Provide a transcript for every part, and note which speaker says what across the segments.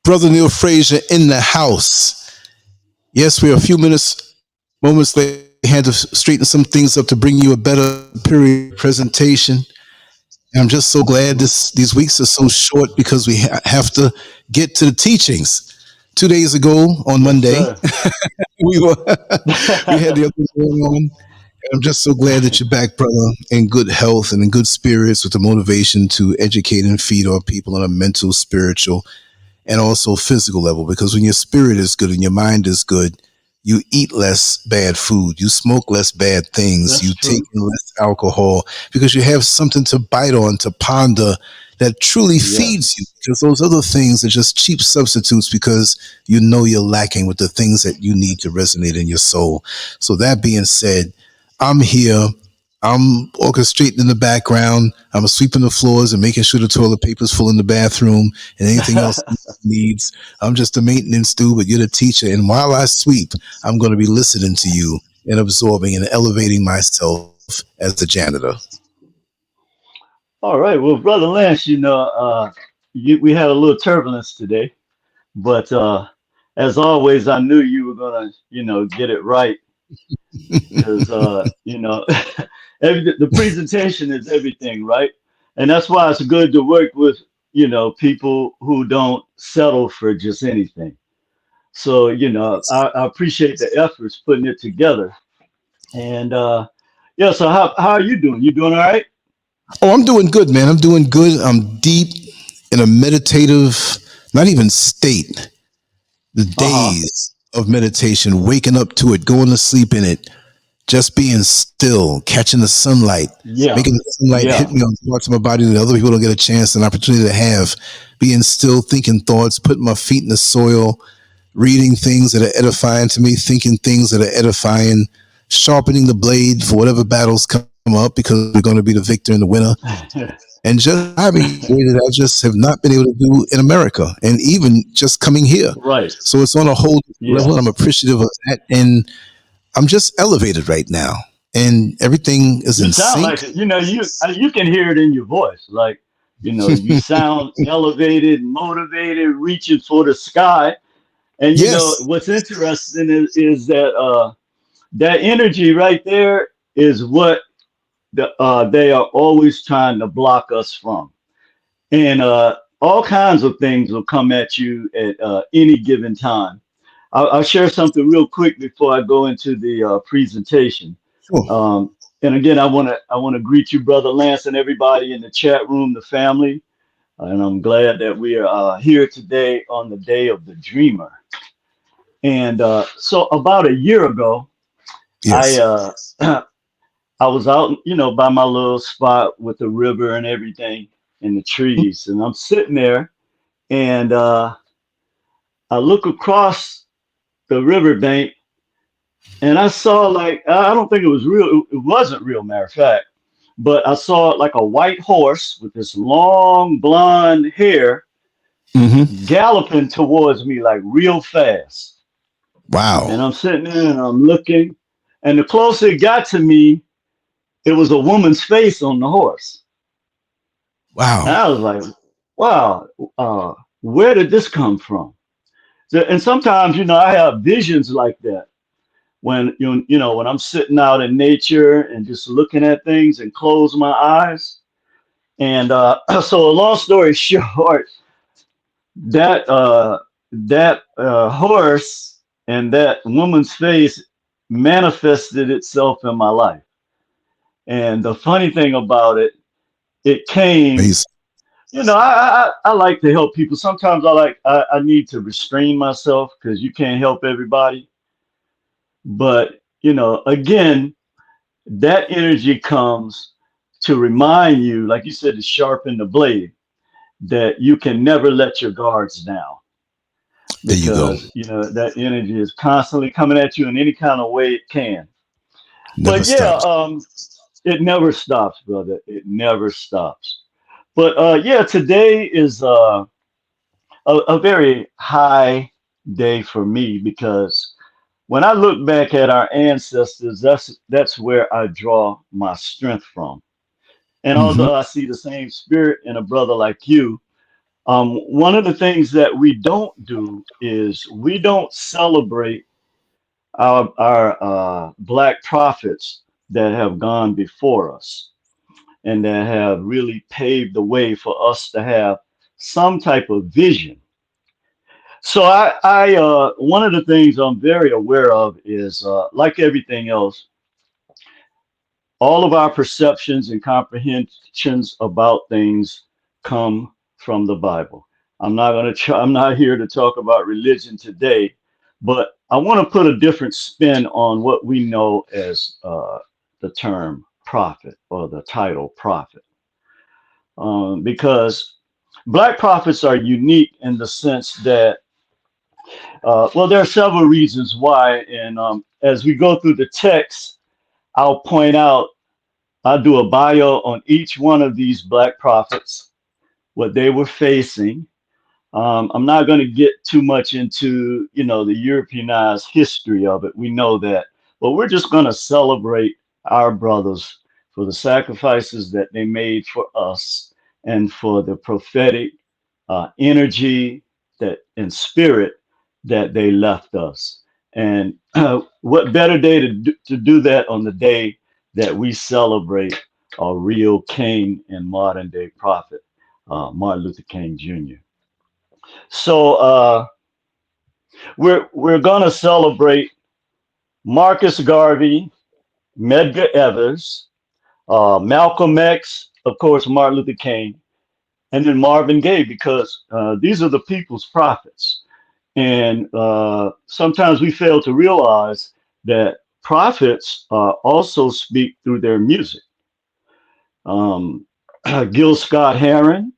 Speaker 1: Brother Neil Frazier in the house. Yes, we're a few moments late. We had to straighten some things up to bring you a better period presentation. And I'm just so glad these weeks are so short because we have to get to the teachings. 2 days ago on
Speaker 2: Yes,
Speaker 1: Monday,
Speaker 2: sir.
Speaker 1: we were we had the other thing going on. And I'm just so glad that you're back, brother, in good health and in good spirits with the motivation to educate and feed our people on a mental, spiritual, and also physical level. Because when your spirit is good and your mind is good, you eat less bad food, you smoke less bad things,
Speaker 2: That's
Speaker 1: you take
Speaker 2: true.
Speaker 1: in less alcohol because you have something to bite on, to ponder that truly feeds you.
Speaker 2: Yes.
Speaker 1: Because those other things are just cheap substitutes because you know you're lacking with the things that you need to resonate in your soul. So that being said, I'm here. I'm orchestrating in the background. I'm sweeping the floors and making sure the toilet paper is full in the bathroom and anything else needs. I'm just a maintenance dude, but you're the teacher. And while I sweep, I'm going to be listening to you and absorbing and elevating myself as the janitor.
Speaker 2: All right. Well, Brother Lance, we had a little turbulence today, but as always, I knew you were gonna, get it right because, the presentation is everything, right? And that's why it's good to work with, people who don't settle for just anything. So, I appreciate the efforts putting it together. And yeah, so how are you doing? You doing all right?
Speaker 1: Oh, I'm doing good, man. I'm doing good. I'm deep in a meditative, not even state, the
Speaker 2: Uh-huh.
Speaker 1: days of meditation, waking up to it, going to sleep in it, just being still, catching the sunlight,
Speaker 2: Yeah.
Speaker 1: making the sunlight hit
Speaker 2: Yeah.
Speaker 1: me on parts of my body that other people don't get a chance, an opportunity to have, being still, thinking thoughts, putting my feet in the soil, reading things that are edifying to me, thinking things that are edifying, sharpening the blade for whatever battles come up because we're going to be the victor and the winner, and just having a way that I just have not been able to do in America and even just coming here.
Speaker 2: Right.
Speaker 1: So it's on a whole level,
Speaker 2: Yeah.
Speaker 1: and I'm appreciative of that. And I'm just elevated right now, and everything is
Speaker 2: You
Speaker 1: in
Speaker 2: sound
Speaker 1: sync.
Speaker 2: like it. You can hear it in your voice. Like, you sound elevated, motivated, reaching for the sky. And
Speaker 1: Yes,
Speaker 2: what's interesting is that that energy right there is what they are always trying to block us from. And all kinds of things will come at you at any given time. I'll share something real quick before I go into the presentation.
Speaker 1: sure.
Speaker 2: Um, and again, I want to greet you, Brother Lance, and everybody in the chat room, the family. And I'm glad that we are here today on the day of the dreamer. And so about a year ago, I
Speaker 1: Yes.
Speaker 2: I was out, by my little spot with the river and everything and the trees, and I'm sitting there, and I look across the riverbank, and I saw, like, I don't think it was real. It wasn't real, matter of fact, but I saw like a white horse with this long blonde hair
Speaker 1: Hmm.
Speaker 2: galloping towards me like real fast. And
Speaker 1: Wow.
Speaker 2: I'm sitting there and I'm looking, and the closer it got to me, it was a woman's face on the horse. And
Speaker 1: Wow.
Speaker 2: I was like, wow, uh, where did this come from? So, and sometimes, I have visions like that when when I'm sitting out in nature and just looking at things and close my eyes. And so, a long story short, that horse and that woman's face manifested itself in my life. And the funny thing about it, it came.
Speaker 1: Amazing.
Speaker 2: I like to help people. Sometimes I need to restrain myself because you can't help everybody. But again, that energy comes to remind you, like you said, to sharpen the blade, that you can never let your guards down
Speaker 1: There you go.
Speaker 2: because that energy is constantly coming at you in any kind of way it can.
Speaker 1: Never
Speaker 2: But yeah,
Speaker 1: stops.
Speaker 2: it never stops, brother. It never stops. But yeah, today is a very high day for me because when I look back at our ancestors, that's where I draw my strength from. And
Speaker 1: Hmm.
Speaker 2: although I see the same spirit in a brother like you, One of the things that we don't do is we don't celebrate our black prophets that have gone before us and that have really paved the way for us to have some type of vision. So one of the things I'm very aware of is, like everything else, all of our perceptions and comprehensions about things come from the Bible. I'm not here to talk about religion today, but I want to put a different spin on what we know as the term prophet or the title prophet, because black prophets are unique in the sense that, well, there are several reasons why, and as we go through the text, I'll point out. I do a bio on each one of these black prophets, what they were facing. I'm not going to get too much into, the Europeanized history of it. We know that, but we're just going to celebrate our brothers for the sacrifices that they made for us and for the prophetic energy that and spirit that they left us. And what better day to do that on the day that we celebrate a real king and modern day prophet, Martin Luther King Jr. So we're gonna celebrate Marcus Garvey, Medgar Evers, Malcolm X, of course, Martin Luther King, and then Marvin Gaye, because these are the people's prophets. And sometimes we fail to realize that prophets also speak through their music. Um, Gil Scott Heron,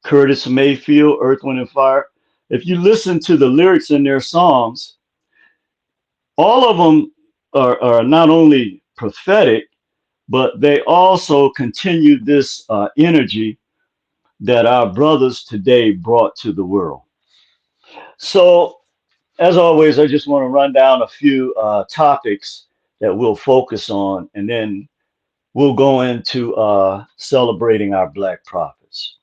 Speaker 2: Curtis Mayfield, Earth, Wind, and Fire. If you listen to the lyrics in their songs, all of them are not only prophetic, but they also continue this energy that our brothers today brought to the world. So, as always, I just want to run down a few topics that we'll focus on, and then we'll go into celebrating our black prophets.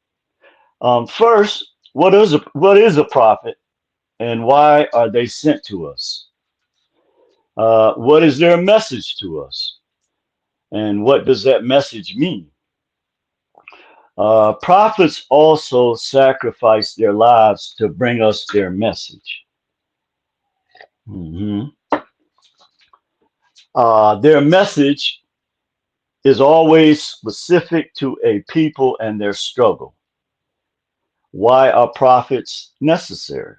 Speaker 2: First, what is a prophet, and why are they sent to us? What is their message to us, and what does that message mean? Prophets also sacrifice their lives to bring us their message. Mhm. Their message is always specific to a people and their struggle. Why are prophets necessary?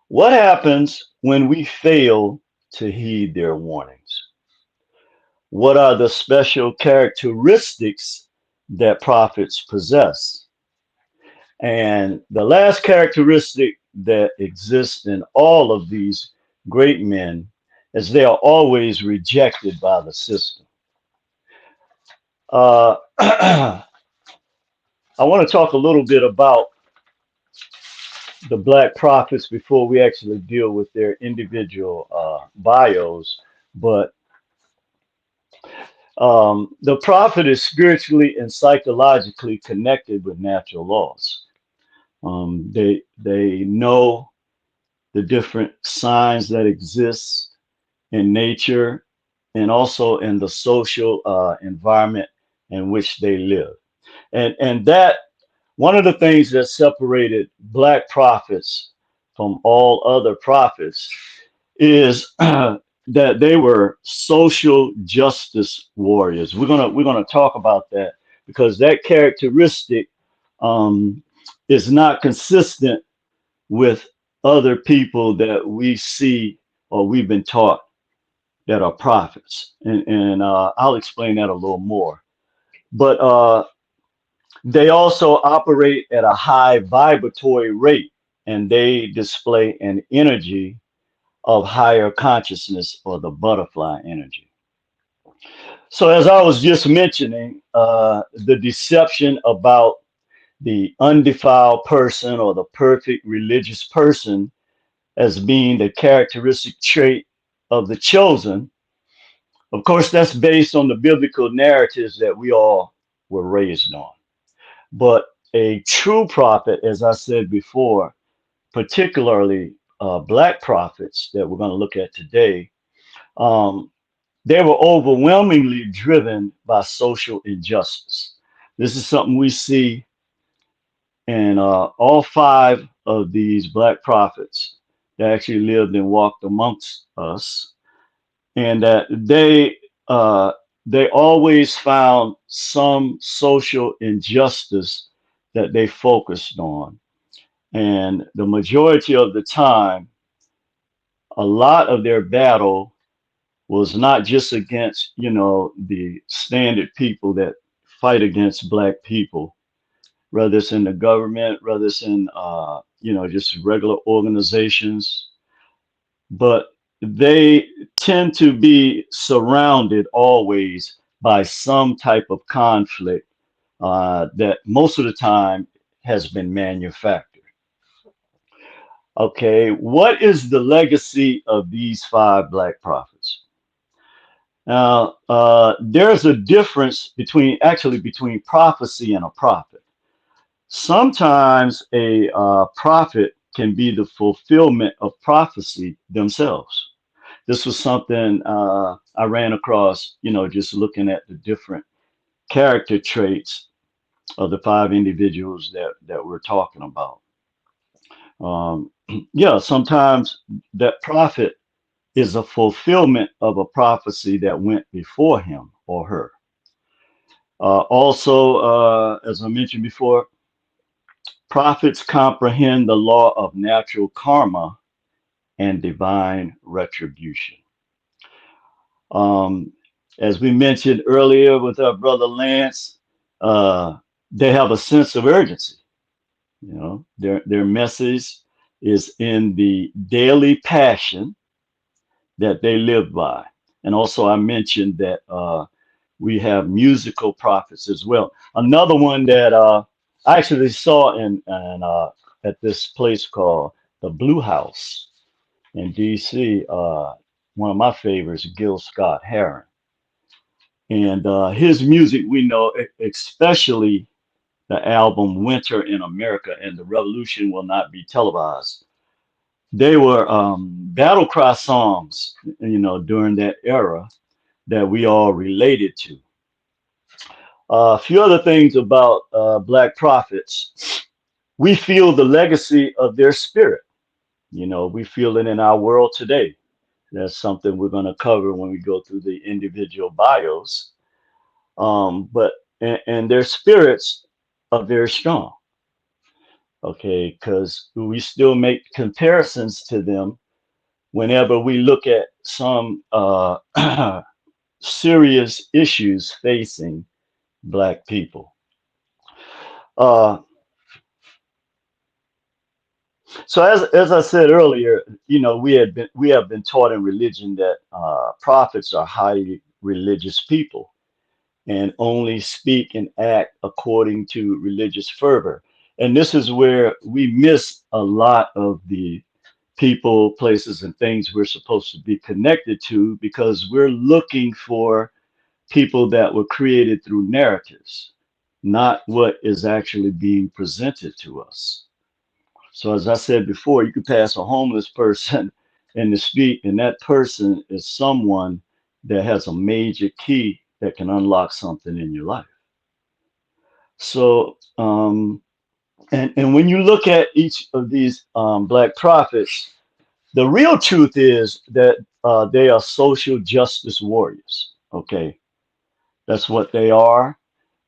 Speaker 2: What happens when we fail to heed their warnings? What are the special characteristics that prophets possess? And the last characteristic that exists in all of these great men is they are always rejected by the system. I want to talk a little bit about the black prophets before we actually deal with their individual bios. But the prophet is spiritually and psychologically connected with natural laws. They know the different signs that exist in nature and also in the social environment in which they live. And that one of the things that separated black prophets from all other prophets is that they were social justice warriors. We're gonna talk about that because that characteristic um, is not consistent with other people that we see or we've been taught that are prophets, and I'll explain that a little more. But they also operate at a high vibratory rate, and they display an energy of higher consciousness or the butterfly energy. So, as I was just mentioning, the deception about the undefiled person or the perfect religious person as being the characteristic trait of the chosen, of course, that's based on the biblical narratives that we all were raised on. But a true prophet, as I said before, particularly black prophets that we're going to look at today, um, they were overwhelmingly driven by social injustice. This is something we see in all five of these black prophets that actually lived and walked amongst us, and that uh, they always found some social injustice that they focused on. And the majority of the time, a lot of their battle was not just against, the standard people that fight against black people, whether it's in the government, whether it's in, just regular organizations, but they tend to be surrounded always by some type of conflict that most of the time has been manufactured. Okay, what is the legacy of these five black prophets? Now, there's a difference between prophecy and a prophet. Sometimes a prophet can be the fulfillment of prophecy themselves. This was something I ran across, just looking at the different character traits of the five individuals that we're talking about. Um, yeah, sometimes that prophet is a fulfillment of a prophecy that went before him or her. Also, as I mentioned before, prophets comprehend the law of natural karma and divine retribution. Um, as we mentioned earlier with our brother Lance, uh, they have a sense of urgency. Their message is in the daily passion that they live by. And also, I mentioned that we have musical prophets as well. Another one that I actually saw at this place called the Blue House in DC. One of my favorites, Gil Scott Heron, and his music we know, especially the album Winter in America and The Revolution Will Not Be Televised. They were battle cry songs, during that era that we all related to. A few other things about Black prophets. We feel the legacy of their spirit. We feel it in our world today. That's something we're going to cover when we go through the individual bios. But and their spirits are very strong. Okay, because we still make comparisons to them whenever we look at some serious issues facing Black people. Uh, so as I said earlier, we have been taught in religion that prophets are highly religious people and only speak and act according to religious fervor. And this is where we miss a lot of the people, places, and things we're supposed to be connected to because we're looking for people that were created through narratives, not what is actually being presented to us. So as I said before, you could pass a homeless person in the street, and that person is someone that has a major key that can unlock something in your life. So, and when you look at each of these Black prophets, the real truth is that they are social justice warriors. Okay, that's what they are.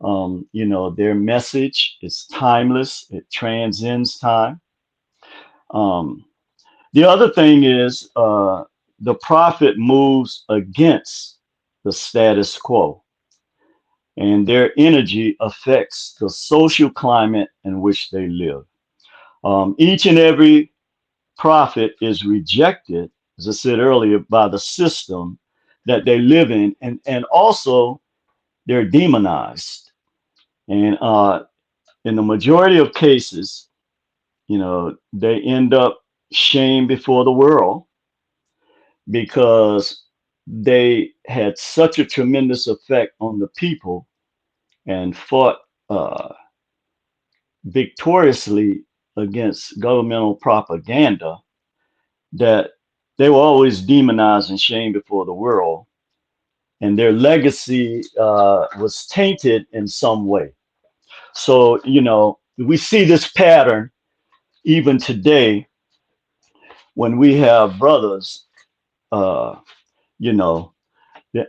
Speaker 2: Their message is timeless. It transcends time. Um, the other thing is the prophet moves against the status quo, and their energy affects the social climate in which they live. Each and every prophet is rejected, as I said earlier, by the system that they live in, and also they're demonized. And in the majority of cases, they end up shamed before the world because they had such a tremendous effect on the people and fought victoriously against governmental propaganda that they were always demonized and shamed before the world, and their legacy was tainted in some way. So, we see this pattern even today when we have brothers, uh, you know,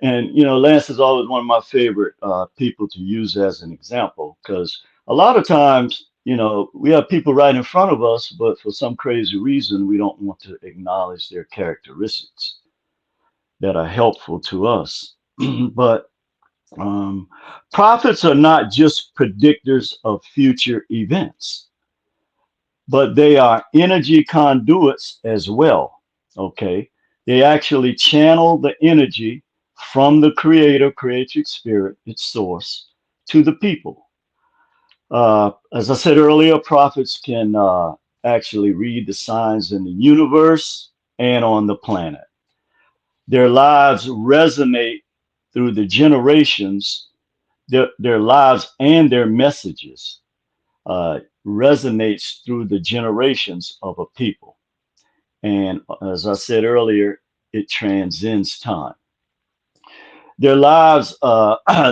Speaker 2: and, Lance is always one of my favorite people to use as an example because a lot of times, we have people right in front of us, but for some crazy reason, we don't want to acknowledge their characteristics that are helpful to us. But um, prophets are not just predictors of future events, but they are energy conduits as well. Okay. They actually channel the energy from the creator, creative spirit, its source, to the people. As I said earlier, prophets can actually read the signs in the universe and on the planet. Their lives resonate through the generations, their lives and their messages resonates through the generations of a people. And as I said earlier, it transcends time. Their lives,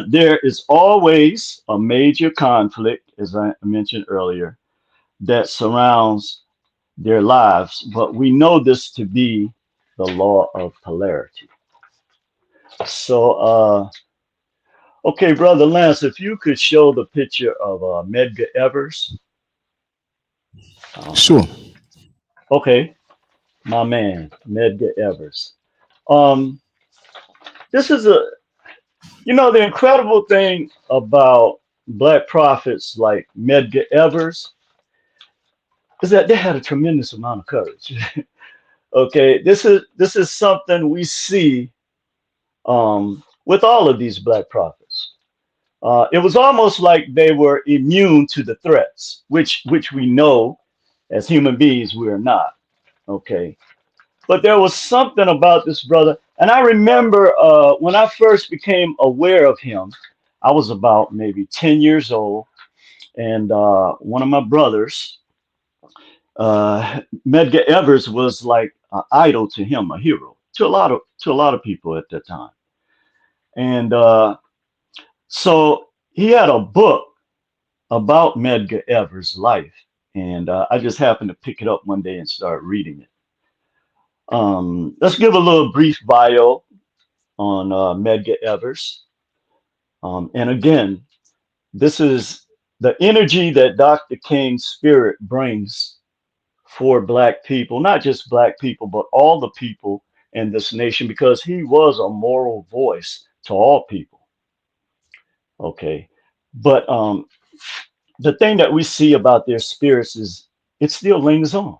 Speaker 2: there is always a major conflict, as I mentioned earlier, that surrounds their lives, but we know this to be the law of polarity. So, okay, Brother Lance, if you could show the picture of Medgar Evers. Uh,
Speaker 1: Sure.
Speaker 2: okay, my man, Medgar Evers. Um, this is the incredible thing about Black prophets like Medgar Evers is that they had a tremendous amount of courage. Okay, this is something we see with all of these Black prophets. It was almost like they were immune to the threats, which we know as human beings we are not. Okay, but there was something about this brother, and I remember when I first became aware of him, I was about maybe 10 years old, and one of my brothers, Medgar Evers, was like an idol to him, a hero to a lot of people at that time, and so he had a book about Medgar Evers' life, and I just happened to pick it up one day and start reading it. Let's give a little brief bio on Medgar Evers. And again, this is the energy that Dr. King's spirit brings for Black people, not just Black people, but all the people in this nation, because he was a moral voice to all people. Okay. But the thing that we see about their spirits is it still lingers on.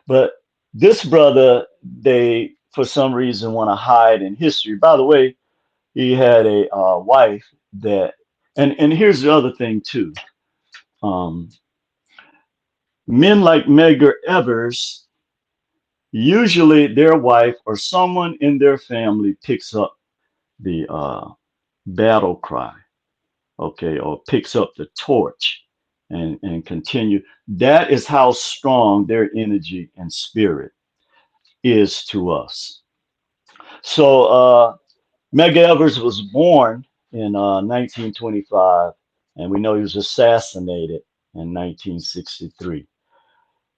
Speaker 2: But this brother, they, for some reason, want to hide in history. By the way, he had a wife that, and here's the other thing too. Um, Men like Medgar Evers, usually their wife or someone in their family picks up the battle cry, okay, or picks up the torch and continue. That is how strong their energy and spirit is to us. So Medgar Evers was born in 1925, and we know he was assassinated in 1963.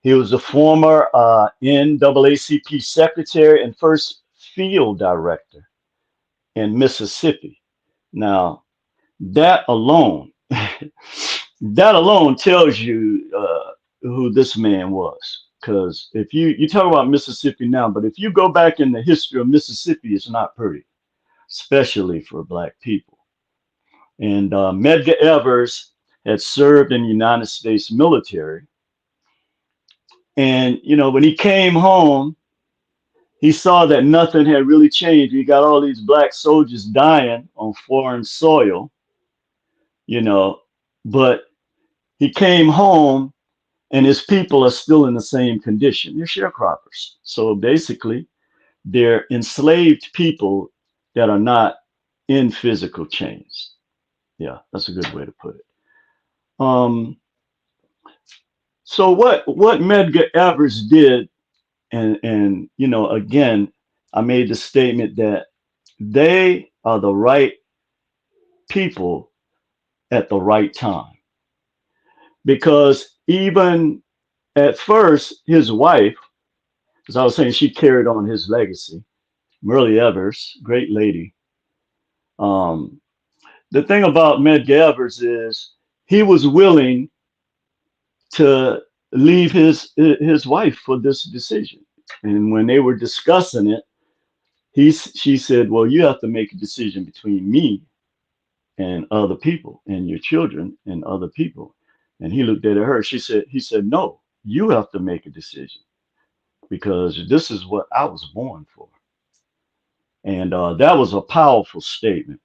Speaker 2: He was a former NAACP secretary and first field director in Mississippi. Now, that alone, that alone tells you who this man was. Because if you talk about Mississippi now, but if you go back in the history of Mississippi, it's not pretty, especially for Black people. And Medgar Evers had served in the United States military. And, when he came home, he saw that nothing had really changed. You got all these Black soldiers dying on foreign soil, you know, but he came home and his people are still in the same condition. They're sharecroppers. So basically, they're enslaved people that are not in physical chains. Yeah, that's a good way to put it. So what Medgar Evers did, and again, I made the statement that they are the right people at the right time, because even at first his wife, as I was saying, she carried on his legacy. Merle Evers, great lady. Um, the thing about Medgar Evers is he was willing to leave his wife for this decision. And when they were discussing it, she said, "Well, you have to make a decision between me and other people, and your children and other people." And he looked at her. He said, "No, you have to make a decision because this is what I was born for." And that was a powerful statement.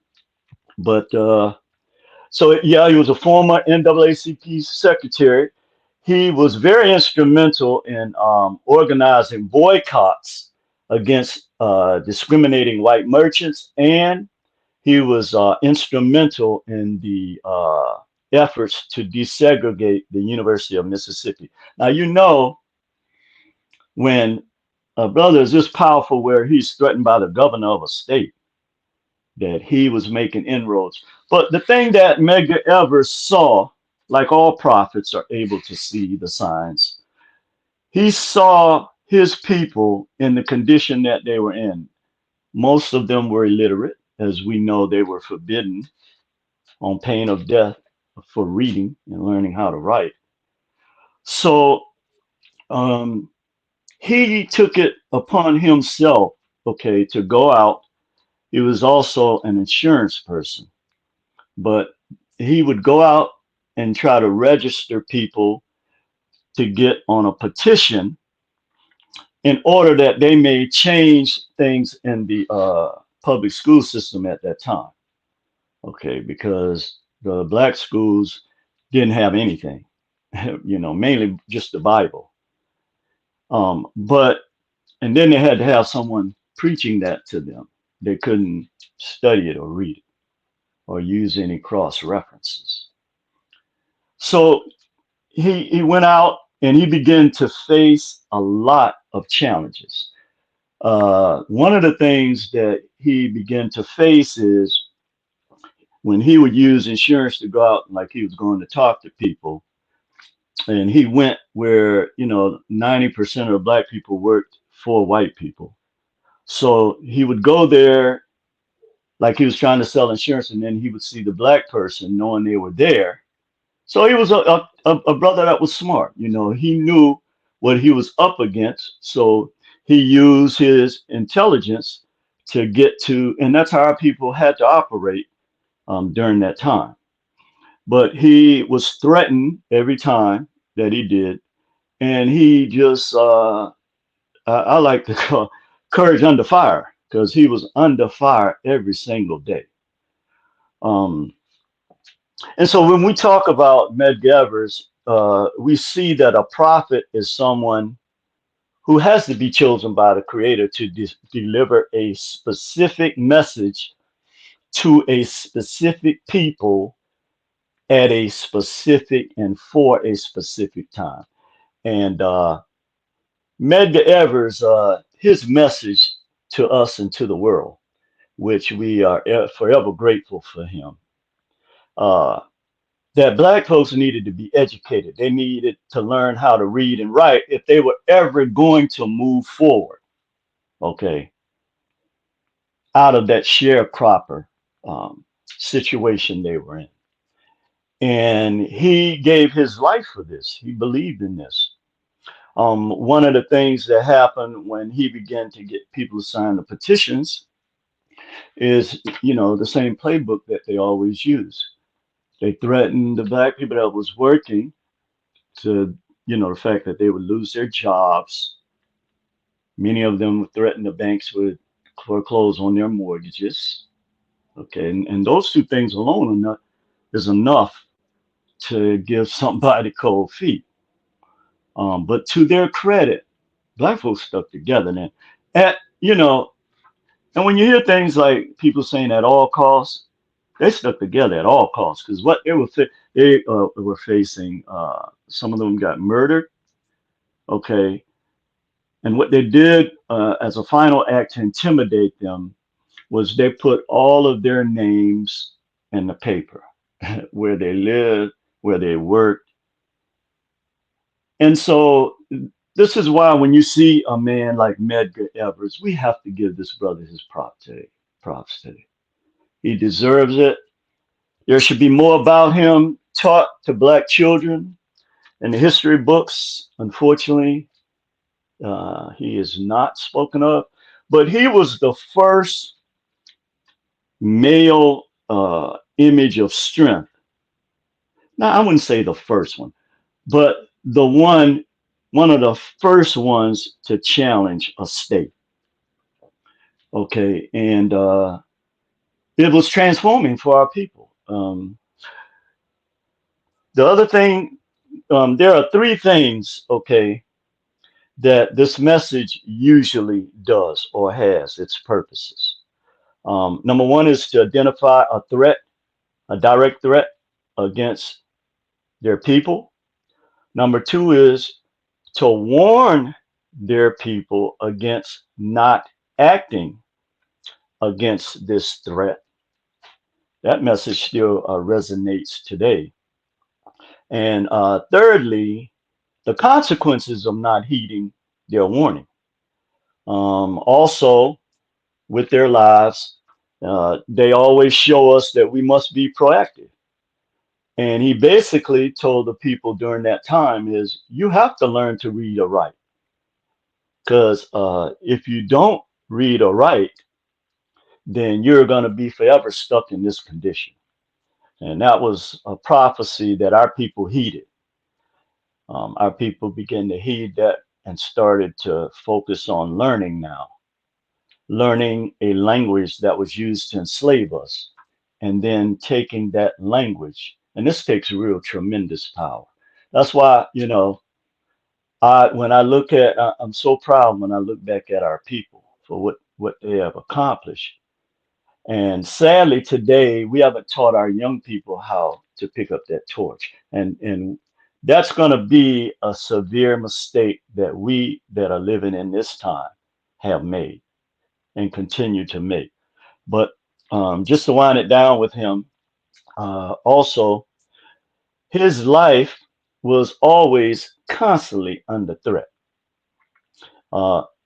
Speaker 2: But so yeah, he was a former NAACP secretary. He was very instrumental in organizing boycotts against discriminating white merchants, and he was instrumental in the efforts to desegregate the University of Mississippi. Now, when a brother is this powerful where he's threatened by the governor of a state, that he was making inroads. But the thing that Medgar Evers saw, like all prophets are able to see the signs, he saw his people in the condition that they were in. Most of them were illiterate. As we know, they were forbidden on pain of death for reading and learning how to write. So um, he took it upon himself, okay, to go out. He was also an insurance person, but he would go out and try to register people to get on a petition in order that they may change things in the public school system at that time. Okay, because the black schools didn't have anything, mainly just the Bible. But and then they had to have someone preaching that to them. They couldn't study it or read it or use any cross references. So he went out and he began to face a lot of challenges. One of the things that he began to face is when he would use insurance to go out, like he was going to talk to people, and he went where 90% of black people worked for white people. So he would go there like he was trying to sell insurance, and then he would see the black person knowing they were there. So he was a brother that was smart. He knew what he was up against. So he used his intelligence to get to, and that's how our people had to operate during that time. But he was threatened every time that he did. And he just, I like to call courage under fire, because he was under fire every single day. Um, And so when we talk about Medgar Evers, we see that a prophet is someone who has to be chosen by the Creator to deliver a specific message to a specific people at a specific and for a specific time. And Medgar Evers, his message to us and to the world, which we are forever grateful for him. Uh, that black folks needed to be educated. They needed to learn how to read and write if they were ever going to move forward, okay, out of that sharecropper situation they were in. And he gave his life for this. He believed in this. One of the things that happened when he began to get people to sign the petitions is, the same playbook that they always use. They threatened the black people that was working to, the fact that they would lose their jobs. Many of them threatened the banks would foreclose on their mortgages. Okay, and those two things alone is enough to give somebody cold feet. But to their credit, black folks stuck together. And at and when you hear things like people saying at all costs, they stuck together at all costs, because what They were facing, some of them got murdered. Okay. And what they did as a final act to intimidate them was they put all of their names in the paper, where they lived, where they worked. And so this is why when you see a man like Medgar Evers, we have to give this brother his props today. He deserves it. There should be more about him taught to black children in the history books. Unfortunately, he is not spoken of, but he was the first male image of strength. Now, I wouldn't say the first one, but one of the first ones to challenge a state. Okay, and it was transforming for our people. The other thing, there are three things, okay, that this message usually does or has its purposes. Number one is to identify a threat, a direct threat against their people. Number two is to warn their people against not acting against this threat. That message still resonates today. And thirdly, the consequences of not heeding their warning. Also, with their lives, they always show us that we must be proactive. And he basically told the people during that time is you have to learn to read or write. Because if you don't read or write, then you're going to be forever stuck in this condition. And that was a prophecy that our people heeded. Our people began to heed that and started to focus on learning now, learning a language that was used to enslave us, and then taking that language. And this takes real tremendous power. That's why, when I look at, I'm so proud when I look back at our people for what they have accomplished. And sadly, today we haven't taught our young people how to pick up that torch, and that's going to be a severe mistake that we that are living in this time have made and continue to make. But just to wind it down with him, also his life was always constantly under threat.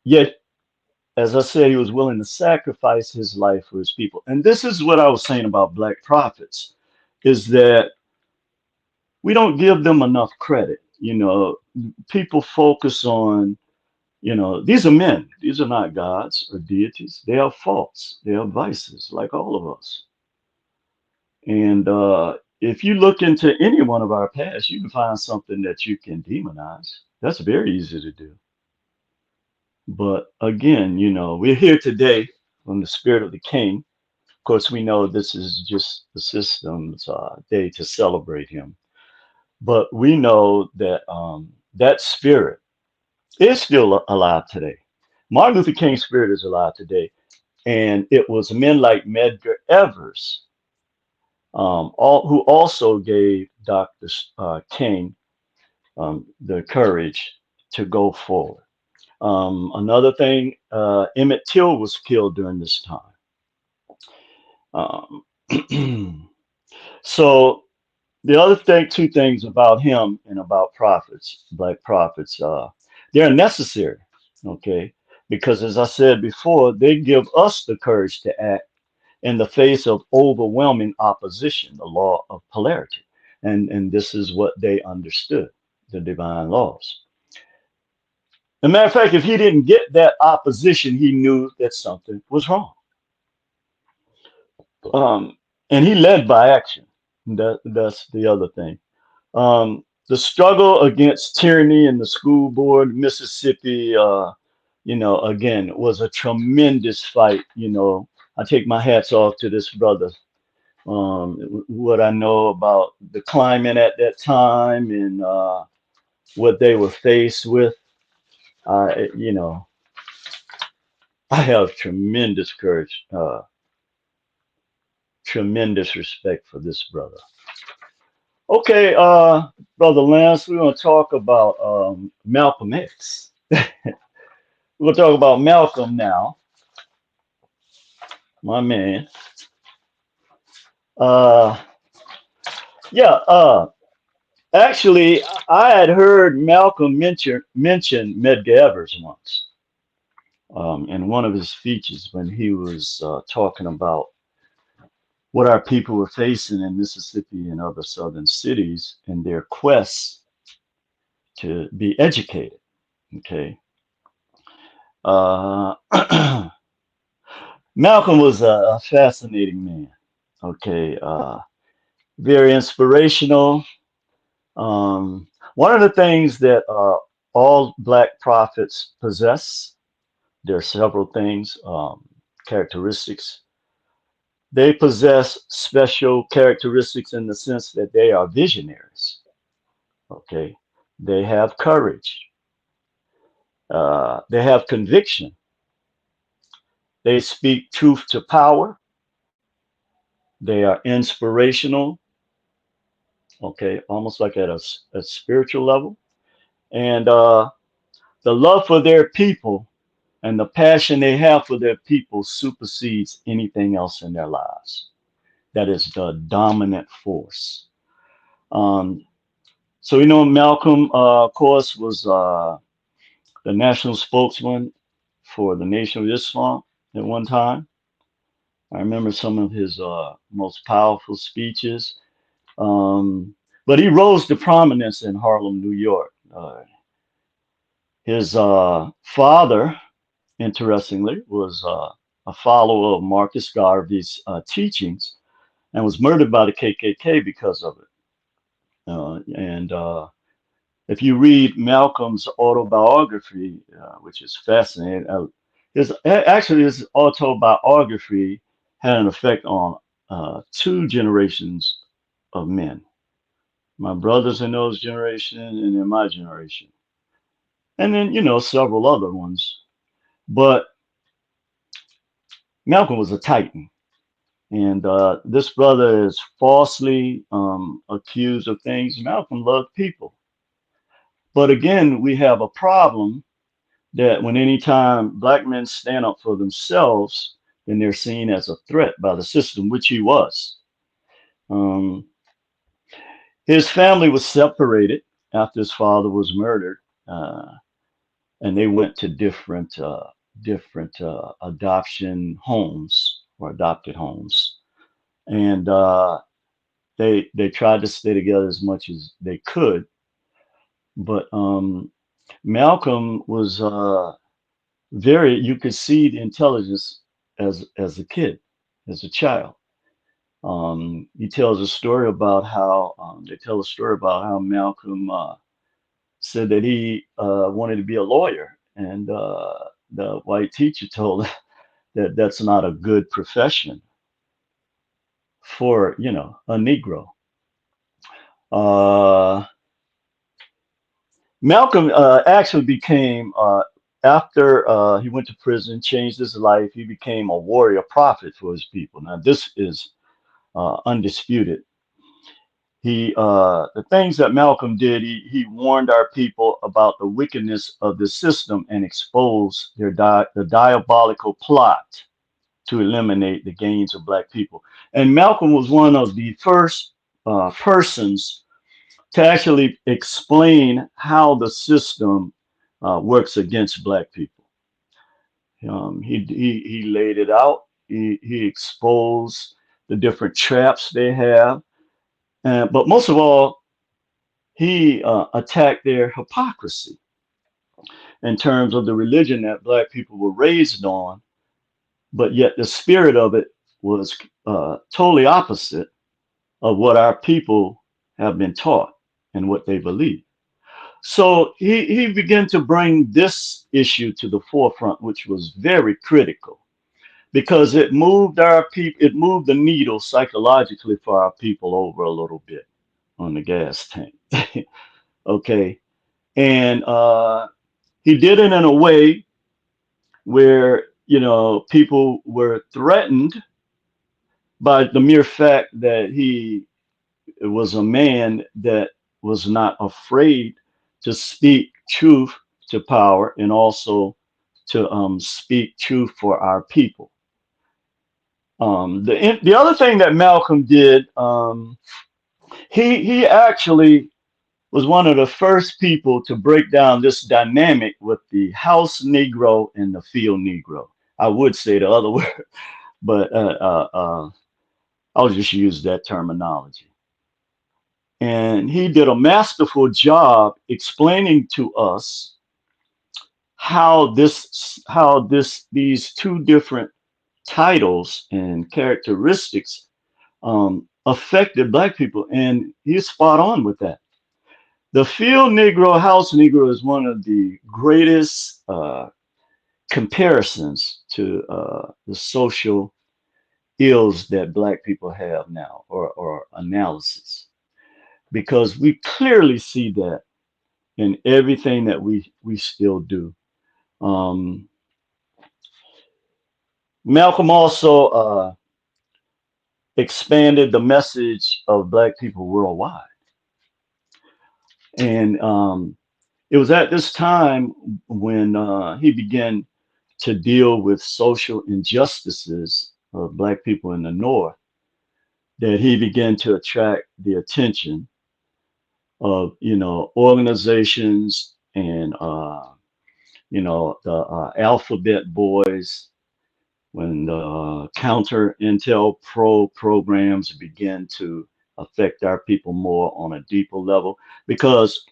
Speaker 2: Yet, as I said, he was willing to sacrifice his life for his people. And this is what I was saying about black prophets, is that we don't give them enough credit. People focus on, these are men. These are not gods or deities. They are faults. They are vices, like all of us. And if you look into any one of our past, you can find something that you can demonize. That's very easy to do. But again, we're here today from the spirit of the king. Of course, we know this is just the system's day to celebrate him. But we know that that spirit is still alive today. Martin Luther King's spirit is alive today. And it was men like Medgar Evers who also gave Dr. King the courage to go forward. Another thing, Emmett Till was killed during this time. Um, so the other thing, two things about him and about prophets, black prophets, they're necessary, okay? Because as I said before, they give us the courage to act in the face of overwhelming opposition, the law of polarity. And this is what they understood, the divine laws. As a matter of fact, if he didn't get that opposition, he knew that something was wrong. And he led by action. That's the other thing. The struggle against tyranny in the school board, Mississippi, again, was a tremendous fight. I take my hats off to this brother. What I know about the climate at that time and what they were faced with, you know, I have tremendous courage, tremendous respect for this brother. Okay, Brother Lance, we're going to talk about Malcolm X. We're going to talk about Malcolm now, my man. Uh, yeah, actually, I had heard Malcolm mention Medgar Evers once in one of his speeches when he was talking about what our people were facing in Mississippi and other southern cities in their quest to be educated. Okay. Uh, Malcolm was a fascinating man. Okay. Very inspirational. One of the things that all Black prophets possess, there are several things, characteristics. They possess special characteristics in the sense that they are visionaries. Okay. They have courage. They have conviction. They speak truth to power. They are inspirational. Okay. Almost like at a spiritual level. And the love for their people and the passion they have for their people supersedes anything else in their lives. That is the dominant force. Um, so, Malcolm, of course, was the national spokesman for the Nation of Islam at one time. I remember some of his most powerful speeches. Um, but he rose to prominence in Harlem, New York. His father, interestingly, was a follower of Marcus Garvey's teachings and was murdered by the KKK because of it. And if you read Malcolm's autobiography, which is fascinating, his autobiography had an effect on two generations of men, my brothers in those generation and in my generation, and then several other ones. But Malcolm was a titan. And this brother is falsely accused of things. Malcolm loved people. But again, we have a problem that when anytime Black men stand up for themselves, then they're seen as a threat by the system, which he was. Um, his family was separated after his father was murdered, uh, and they went to different adoption homes or adopted homes. And they tried to stay together as much as they could, but Malcolm was very. You could see the intelligence as a kid, as a child. He tells a story about how they tell a story about how Malcolm said that he wanted to be a lawyer, and the white teacher told him that that's not a good profession for a Negro. Uh, Malcolm actually became, after he went to prison, changed his life, he became a warrior prophet for his people. Now, this is undisputed. The things that Malcolm did, he warned our people about the wickedness of the system and exposed the diabolical plot to eliminate the gains of Black people. And Malcolm was one of the first persons to actually explain how the system works against Black people. He laid it out. He exposed the different traps they have, but most of all, he attacked their hypocrisy in terms of the religion that Black people were raised on, but yet the spirit of it was totally opposite of what our people have been taught and what they believe. So he began to bring this issue to the forefront, which was very critical because it moved our people, it moved the needle psychologically for our people over a little bit on the gas tank. Okay. And he did it in a way where, people were threatened by the mere fact that he it was a man that was not afraid to speak truth to power and also to speak truth for our people. The other thing that Malcolm did, he actually was one of the first people to break down this dynamic with the house Negro and the field Negro. I would say the other word, but I'll just use that terminology. And he did a masterful job explaining to us these two different titles and characteristics affected Black people, and he's spot on with that. The field Negro, house Negro is one of the greatest comparisons to the social ills that Black people have now, or analysis, because we clearly see that in everything that we still do. Um, Malcolm also expanded the message of Black people worldwide, and it was at this time when he began to deal with social injustices of Black people in the North that he began to attract the attention of, organizations and, the alphabet boys, when the counter intel programs began to affect our people more on a deeper level, because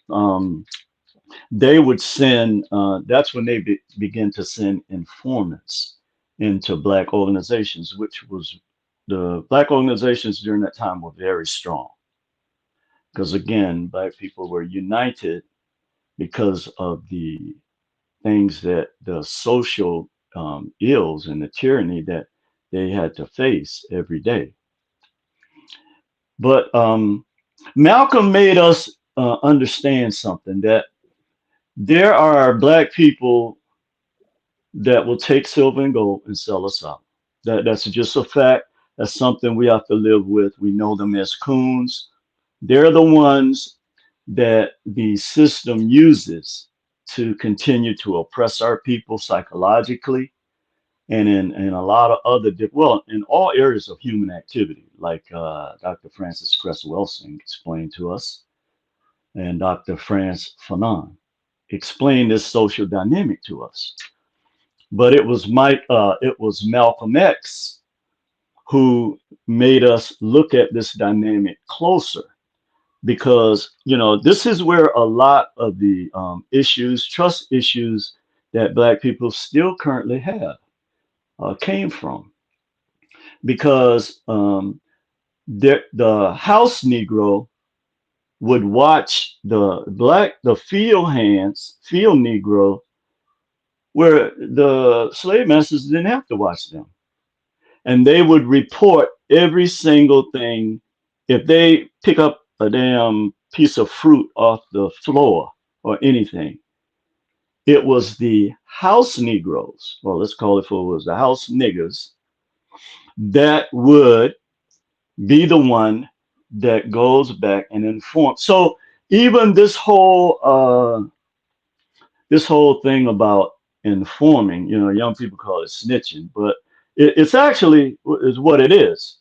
Speaker 2: they would send, that's when they begin to send informants into Black organizations, which was, the Black organizations during that time were very strong. Because again, Black people were united because of the things that the social ills and the tyranny that they had to face every day. But Malcolm made us understand something, that there are Black people that will take silver and gold and sell us out. That's just a fact. That's something we have to live with. We know them as coons. They're the ones that the system uses to continue to oppress our people psychologically, and in a lot of other, well, in all areas of human activity, like Dr. Francis Cress Welsing explained to us, and Dr. Frantz Fanon explained this social dynamic to us. But it was Malcolm X who made us look at this dynamic closer, because this is where a lot of the trust issues that Black people still currently have came from, because the house Negro would watch the field Negro, where the slave masters didn't have to watch them, and they would report every single thing. If they pick up a damn piece of fruit off the floor or anything, it was the house Negroes, well, let's call it for it was the house niggers, that would be the one that goes back and informs. So even this whole thing about informing, young people call it snitching, but it's actually is what it is.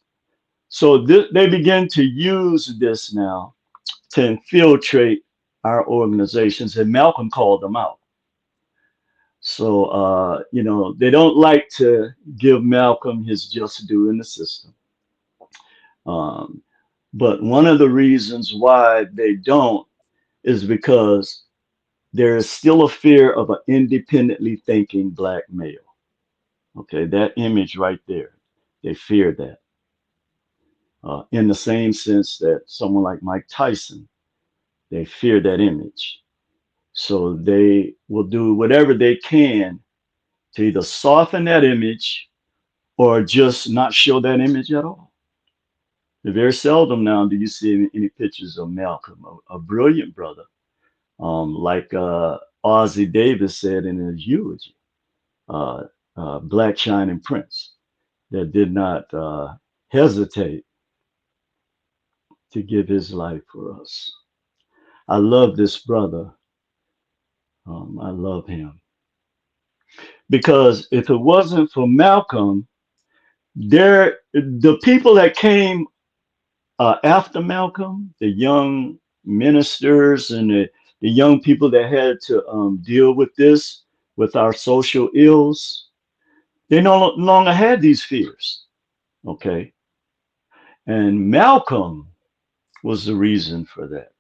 Speaker 2: So they begin to use this now to infiltrate our organizations, and Malcolm called them out. So, they don't like to give Malcolm his just due in the system. Um, but one of the reasons why they don't is because there is still a fear of an independently thinking Black male. Okay, that image right there, they fear that. In the same sense that someone like Mike Tyson, they fear that image. So they will do whatever they can to either soften that image or just not show that image at all. Very seldom now do you see any pictures of Malcolm, a brilliant brother, like Ozzie Davis said in his eulogy, uh, Black Shining Prince, that did not hesitate to give his life for us. I love this brother. I love him because if it wasn't for Malcolm, the people that came after Malcolm, the young ministers and the young people that had to deal with this, with our social ills, they no longer had these fears. Okay. And Malcolm was the reason for that.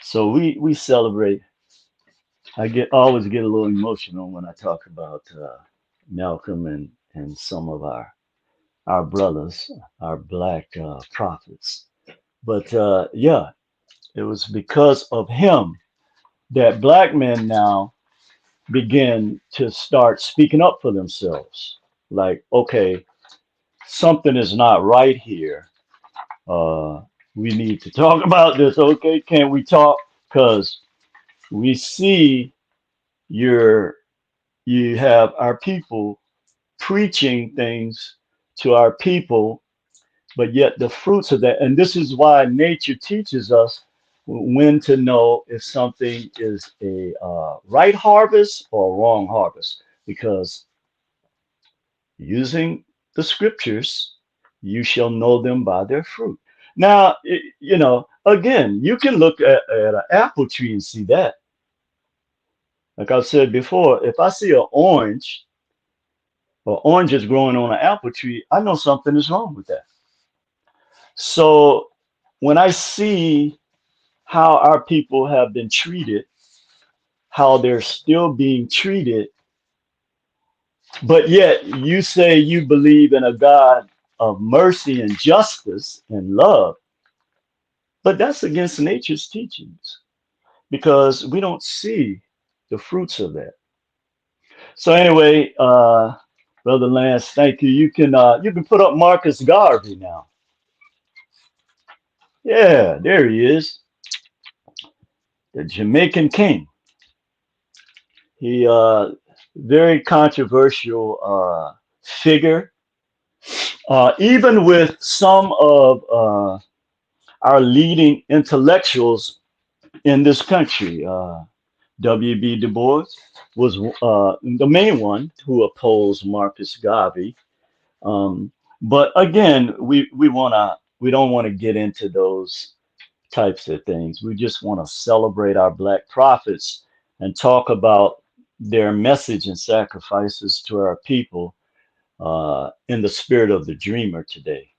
Speaker 2: So we celebrate. I always get a little emotional when I talk about Malcolm and some of our brothers, our black prophets. But yeah, it was because of him that black men now begin to start speaking up for themselves. Like, okay, something is not right here. Uh, we need to talk about this. Okay, can we talk? Because we see your you have our people preaching things to our people, but yet the fruits of that, and this is why nature teaches us when to know if something is a right harvest or a wrong harvest, because using the scriptures, you shall know them by their fruit. Now, again, you can look at an apple tree and see that. Like I've said before, if I see an orange or oranges growing on an apple tree, I know something is wrong with that. So when I see how our people have been treated, how they're still being treated, but yet you say you believe in a God of mercy and justice and love, but that's against nature's teachings because we don't see the fruits of that. So anyway, Brother Lance, thank you. You can put up Marcus Garvey now. Yeah, there he is, the Jamaican king. He very controversial figure, even with some of our leading intellectuals in this country. W.B. Du Bois was the main one who opposed Marcus Garvey. But again, we don't want to get into those types of things. We just want to celebrate our black prophets and talk about their message and sacrifices to our people in the spirit of the dreamer today.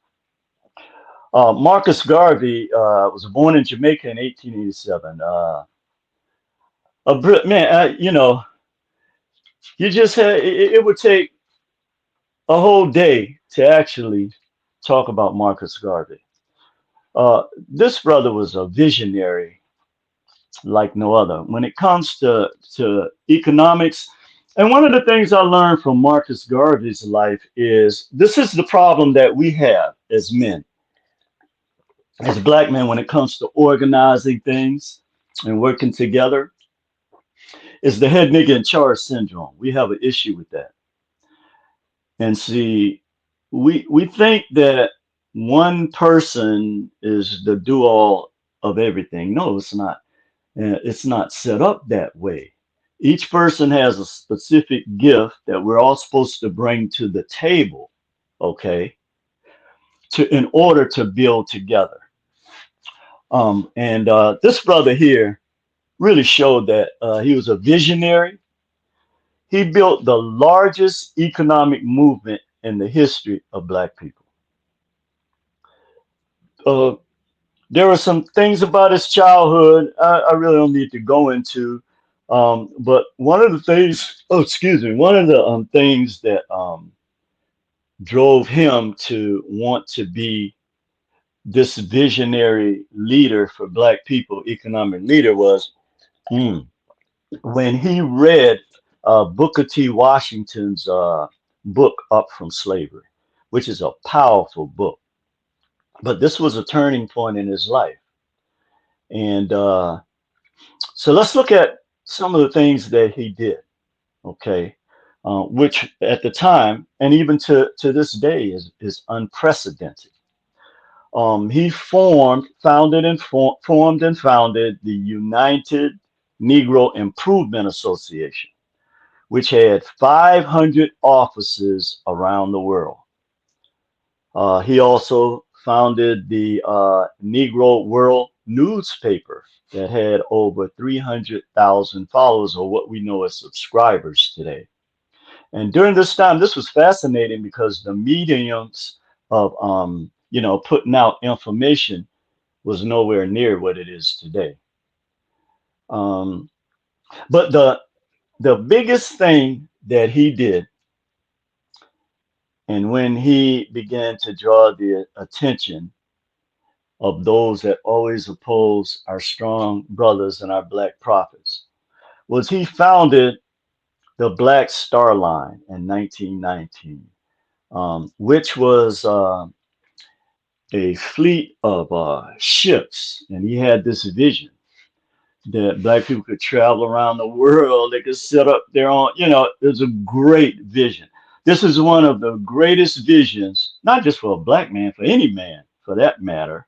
Speaker 2: Marcus Garvey was born in Jamaica in 1887. Man, you just had it would take a whole day to actually talk about Marcus Garvey. This brother was a visionary like no other when it comes to economics. And one of the things I learned from Marcus Garvey's life is this is the problem that we have as men, as black men, when it comes to organizing things and working together, is the head nigga in charge syndrome. We have an issue with that. And see, we think that one person is the do all of everything. No, it's not. It's not set up that way. Each person has a specific gift that we're all supposed to bring to the table, okay, in order to build together. And this brother here really showed that he was a visionary. He built the largest economic movement in the history of black people. Uh, there were some things about his childhood I really don't need to go into. But one of the things, one of the things that drove him to want to be this visionary leader for black people, economic leader, was when he read Booker T. Washington's book, Up from Slavery, which is a powerful book. But this was a turning point in his life. And so let's look at some of the things that he did, okay, which at the time and even to this day is unprecedented. He formed and founded the United Negro Improvement Association, which had 500 offices around the world. He also founded the Negro World newspaper that had over 300,000 followers, or what we know as subscribers today. And during this time, this was fascinating because the mediums of, putting out information was nowhere near what it is today. Um, but the biggest thing that he did, and when he began to draw the attention of those that always oppose our strong brothers and our black prophets, was he founded the Black Star Line in 1919, which was a fleet of ships, and he had this vision that black people could travel around the world. They could set up their own, it was a great vision. This is one of the greatest visions, not just for a black man, for any man for that matter.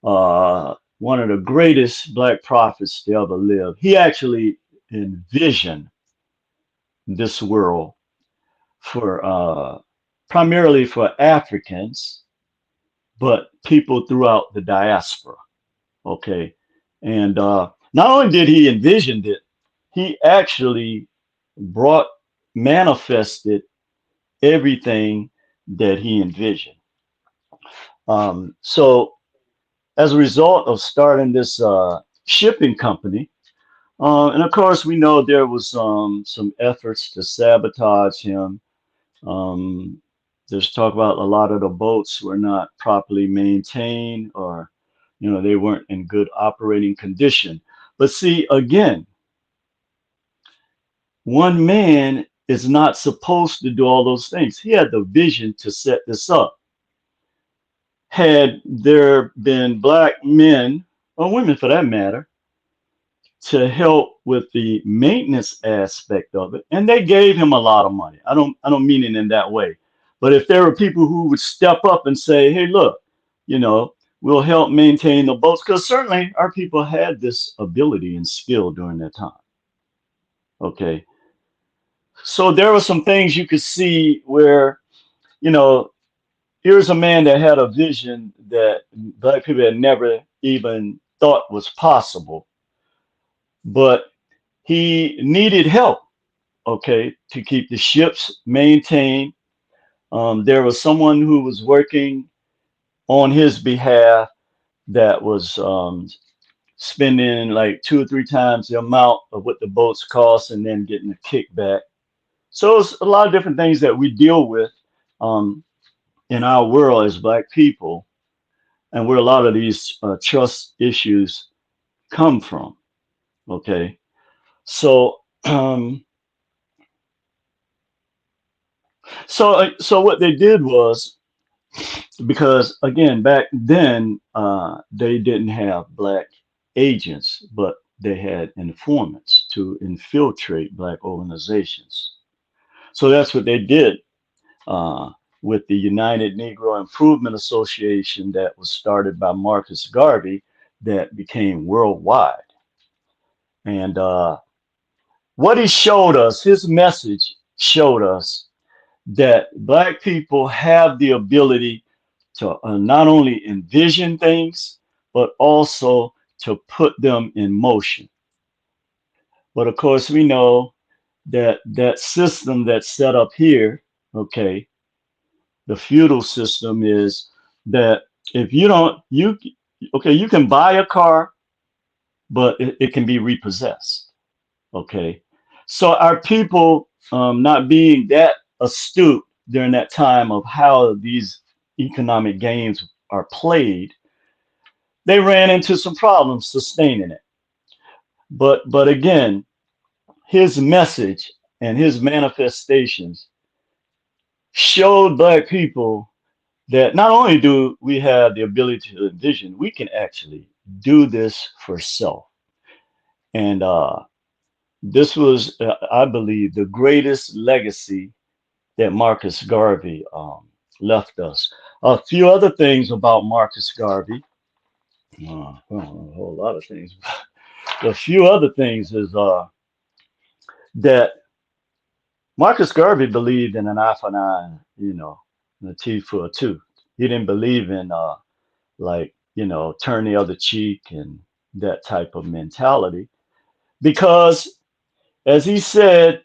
Speaker 2: One of the greatest black prophets to ever live. He actually envisioned this world for primarily for Africans, but people throughout the diaspora. Okay. And not only did he envision it, he actually manifested everything that he envisioned. So as a result of starting this shipping company, and of course we know there was some efforts to sabotage him. There's talk about a lot of the boats were not properly maintained, or they weren't in good operating condition. But see, again, one man is not supposed to do all those things. He had the vision to set this up. Had there been black men, or women for that matter, to help with the maintenance aspect of it, and they gave him a lot of money. I don't mean it in that way. But if there were people who would step up and say, hey, look, we'll help maintain the boats, because certainly our people had this ability and skill during that time. Okay. So there were some things you could see where, here's a man that had a vision that black people had never even thought was possible, but he needed help, okay, to keep the ships maintained. There was someone who was working on his behalf that was spending like 2 or 3 times the amount of what the boats cost and then getting a kickback. So it's a lot of different things that we deal with in our world as black people, and where a lot of these trust issues come from. Okay, so so what they did was, because again back then they didn't have black agents, but they had informants to infiltrate black organizations. So that's what they did with the United Negro Improvement Association that was started by Marcus Garvey, that became worldwide. And what he showed us, his message showed us that black people have the ability to not only envision things, but also to put them in motion. But of course, we know that that system that's set up here, okay, the feudal system, is that if you don't, you can buy a car, but it can be repossessed. Okay. So our people, not being that astute during that time of how these economic games are played, they ran into some problems sustaining it. But again, his message and his manifestations showed black people that not only do we have the ability to envision, we can actually do this for self. And this was, I believe, the greatest legacy that Marcus Garvey left us. A few other things about Marcus Garvey. Well, a whole lot of things. A few other things is that Marcus Garvey believed in an eye for an eye, and a teeth for a tooth. He didn't believe in turn the other cheek and that type of mentality because, as he said,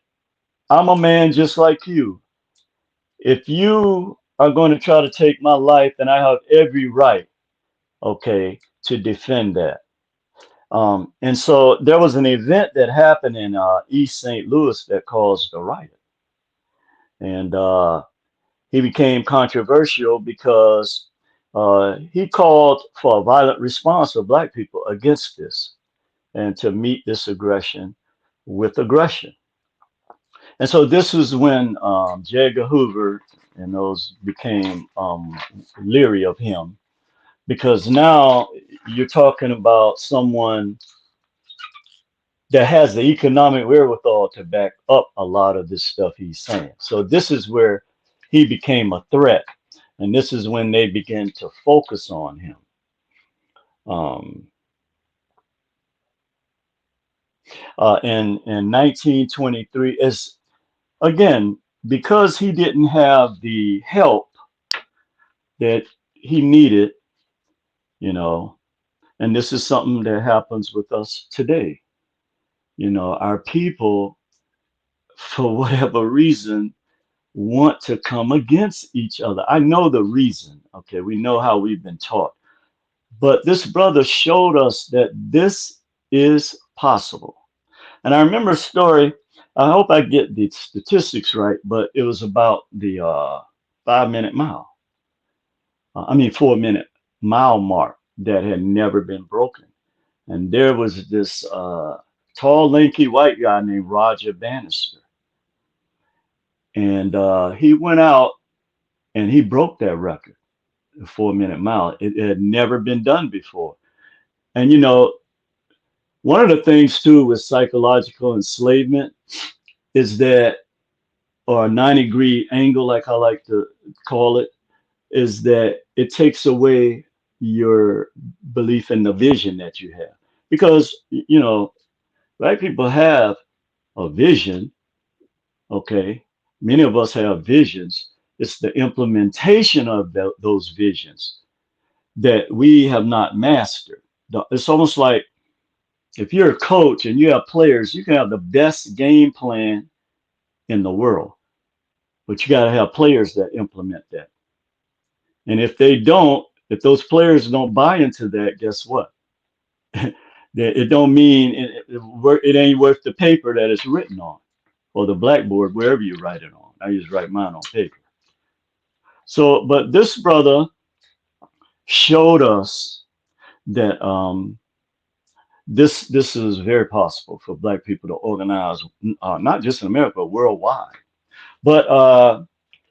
Speaker 2: I'm a man just like you. If you are going to try to take my life, then I have every right, okay, to defend that. And so there was an event that happened in East St. Louis that caused a riot. And he became controversial because he called for a violent response of Black people against this and to meet this aggression with aggression. And so this was when J. Edgar Hoover and those became leery of him because now you're talking about someone that has the economic wherewithal to back up a lot of this stuff he's saying. So this is where he became a threat, and this is when they began to focus on him. Um, in 1923, is again because he didn't have the help that he needed, you know, and this is something that happens with us today. Our people, for whatever reason, want to come against each other. I know the reason. Okay, we know how we've been taught. But this brother showed us that this is possible. And I remember a story. I hope I get the statistics right, but it was about the 5 minute mile. 4 minute mile mark that had never been broken. And there was this tall, lanky white guy named Roger Bannister. And he went out and he broke that record, the 4 minute mile. It had never been done before. And one of the things too with psychological enslavement is that, or a 90-degree angle, like I like to call it, is that it takes away your belief in the vision that you have. Because, Black people have a vision, okay? Many of us have visions. It's the implementation of those visions that we have not mastered. It's almost like if you're a coach and you have players, you can have the best game plan in the world, but you got to have players that implement that. And if they don't, if those players don't buy into that, guess what? It don't mean it ain't worth the paper that it's written on, or the blackboard, wherever you write it on. I just write mine on paper. So, but this brother showed us that this is very possible for Black people to organize, not just in America, but worldwide. But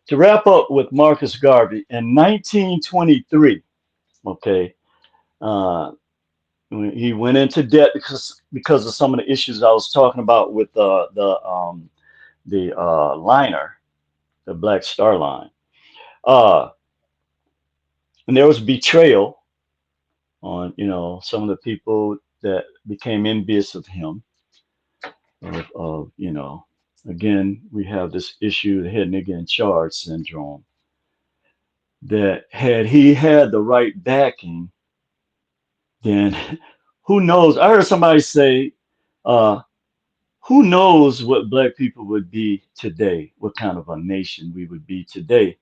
Speaker 2: to wrap up with Marcus Garvey, in 1923, okay, he went into debt because of some of the issues I was talking about with the liner, the Black Star Line, and there was betrayal on some of the people that became envious of him. Of again, we have this issue, the head nigga in charge syndrome. That had he had the right backing, then who knows? I heard somebody say, who knows what Black people would be today, what kind of a nation we would be today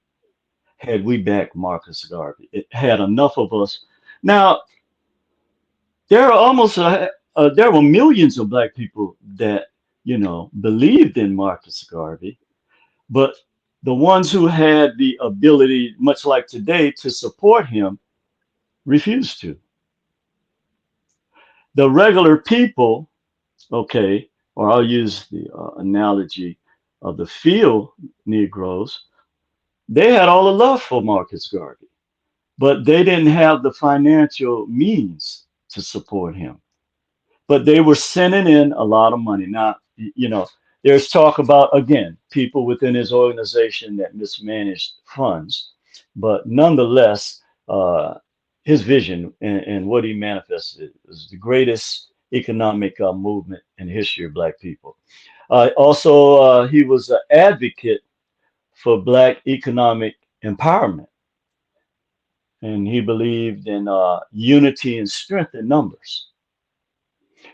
Speaker 2: had we backed Marcus Garvey. It had enough of us. Now, there were millions of Black people that, believed in Marcus Garvey, but the ones who had the ability, much like today, to support him refused to. The regular people, okay, or I'll use the analogy of the field Negroes, they had all the love for Marcus Garvey, but they didn't have the financial means to support him. But they were sending in a lot of money. Now, there's talk about, again, people within his organization that mismanaged funds. But nonetheless, his vision and what he manifested is the greatest economic movement in the history of Black people. Also, he was an advocate for Black economic empowerment, and he believed in unity and strength in numbers,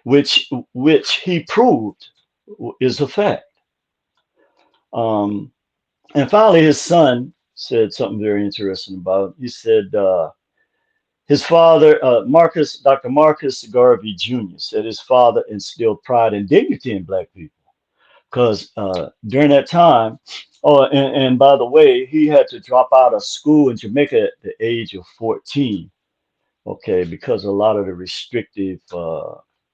Speaker 2: which he proved is a fact. Um, and finally, his son said something very interesting about it. He said his father, Dr. Marcus Garvey Jr., said his father instilled pride and dignity in Black people because during that time, oh, and by the way, he had to drop out of school in Jamaica at the age of 14, okay, because a lot of the restrictive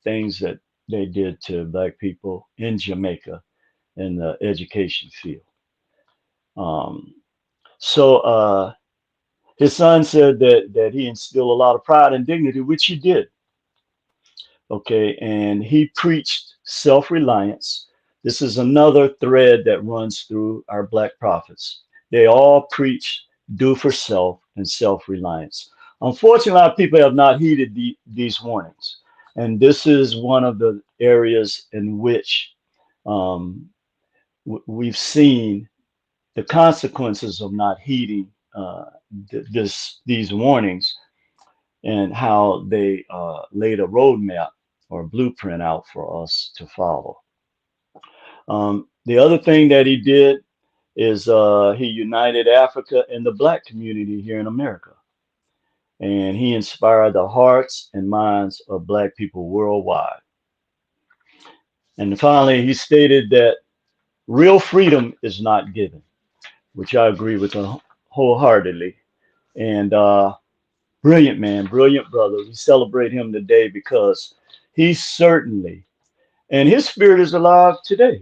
Speaker 2: things that they did to Black people in Jamaica in the education field. Um, so his son said that he instilled a lot of pride and dignity, which he did. Okay, and he preached self-reliance. This is another thread that runs through our Black prophets. They all preach do for self and self-reliance. Unfortunately, a lot of people have not heeded these warnings, and this is one of the areas in which um, we've seen the consequences of not heeding these warnings and how they laid a roadmap or blueprint out for us to follow. The other thing that he did is he united Africa and the Black community here in America. And he inspired the hearts and minds of Black people worldwide. And finally, he stated that real freedom is not given, which I agree with wholeheartedly. And brilliant man, brilliant brother. We celebrate him today because he certainly, and his spirit is alive today,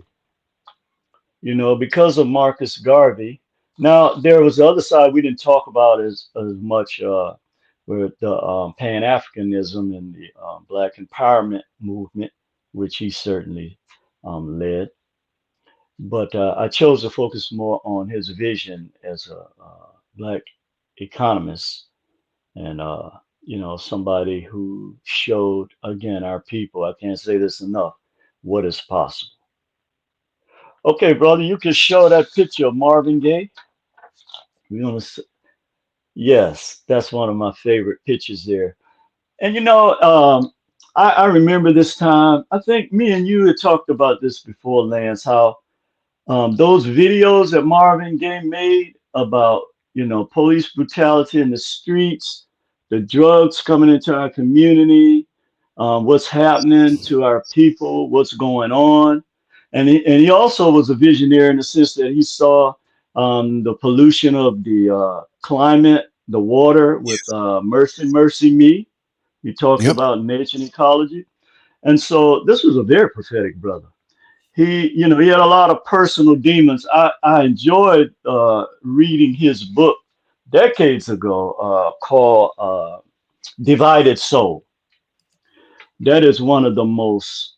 Speaker 2: you know, because of Marcus Garvey. Now, there was the other side we didn't talk about as much with the Pan Africanism and the Black empowerment movement, which he certainly led. But I chose to focus more on his vision as a Black economist and you know, somebody who showed again our people, I can't say this enough, what is possible. Okay, brother, you can show that picture of Marvin Gaye. We want to, yes, that's one of my favorite pictures there. And you know, I remember this time. I think me and you had talked about this before, Lance. How those videos that Marvin Gaye made about, you know, police brutality in the streets, the drugs coming into our community, what's happening to our people, what's going on. And he also was a visionary in the sense that he saw the pollution of the climate, the water with Mercy, Mercy Me. He talked
Speaker 1: Yep.
Speaker 2: about nature and ecology. And so this was a very prophetic brother. He, you know, he had a lot of personal demons. I enjoyed reading his book decades ago called Divided Soul. That is one of the most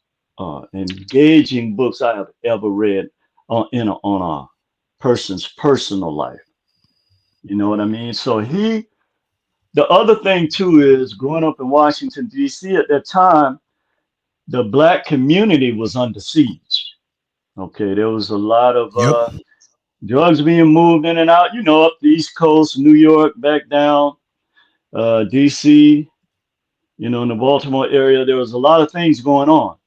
Speaker 2: engaging books I have ever read on a person's personal life. You know what I mean? So the other thing too is growing up in Washington, D.C. at that time, the Black community was under siege. Okay, there was a lot of
Speaker 1: Yep.
Speaker 2: drugs being moved in and out, you know, up the East Coast, New York, back down, DC, you know, in the Baltimore area. There was a lot of things going on.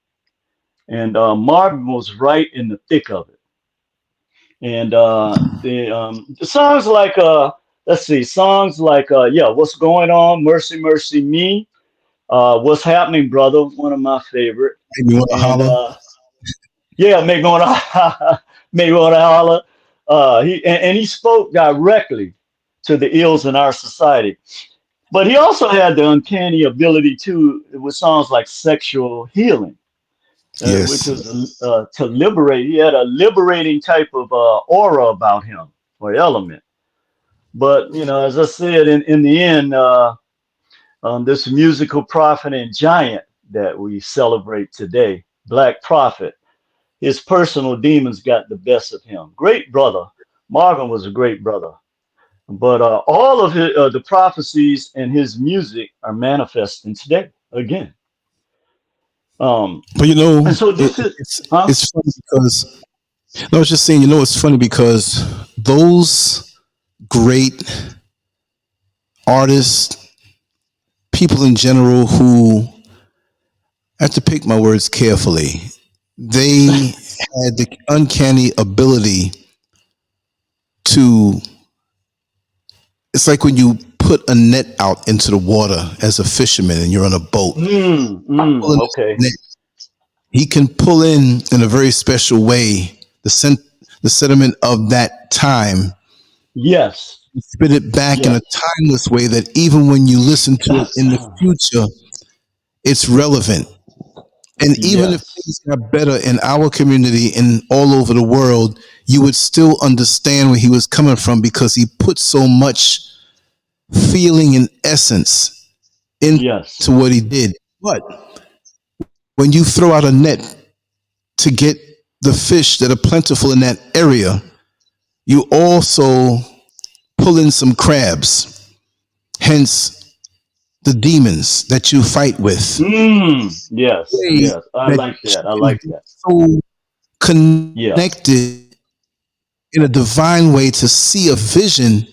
Speaker 2: And Marvin was right in the thick of it. And the songs like, let's see, songs like, yeah, What's Going On, Mercy, Mercy Me, What's Happening, Brother, one of my favorite.
Speaker 1: Made me want to
Speaker 2: And
Speaker 1: holler.
Speaker 2: yeah, make me wanna make me wanna holler. And he spoke directly to the ills in our society. But he also had the uncanny ability to with songs like sexual healing, which
Speaker 1: Yes.
Speaker 2: was to liberate. He had a liberating type of aura about him or element. But you know, as I said, in the end, this musical prophet and giant that we celebrate today, Black Prophet, his personal demons got the best of him. Great brother. Marvin was a great brother. But all of the prophecies and his music are manifesting today again. Um,
Speaker 1: But you
Speaker 2: and
Speaker 1: know,
Speaker 2: so this is, huh?
Speaker 1: it's funny because no, I was just saying, you know, it's funny because those great artists, people in general who I have to pick my words carefully, they had the uncanny ability to, it's like when you put a net out into the water as a fisherman and you're on a boat. Pulling this
Speaker 2: Okay.
Speaker 1: net, he can pull in a very special way the sediment of that time,
Speaker 2: Yes.
Speaker 1: spit it back in a
Speaker 2: Yes.
Speaker 1: timeless way that even when you listen to it
Speaker 2: That's
Speaker 1: in the future, it's relevant. And even if
Speaker 2: yes.
Speaker 1: things got better in our community and all over the world, you would still understand where he was coming from because he put so much feeling and essence into
Speaker 2: Yes.
Speaker 1: what he did. But when you throw out a net to get the fish that are plentiful in that area, you also pull in some crabs, hence the demons that you fight with.
Speaker 2: Yes.
Speaker 1: Way
Speaker 2: Yes. I
Speaker 1: that
Speaker 2: like
Speaker 1: you
Speaker 2: that. I
Speaker 1: can
Speaker 2: like
Speaker 1: be
Speaker 2: that.
Speaker 1: so
Speaker 2: Yeah.
Speaker 1: connected in a divine way to see a vision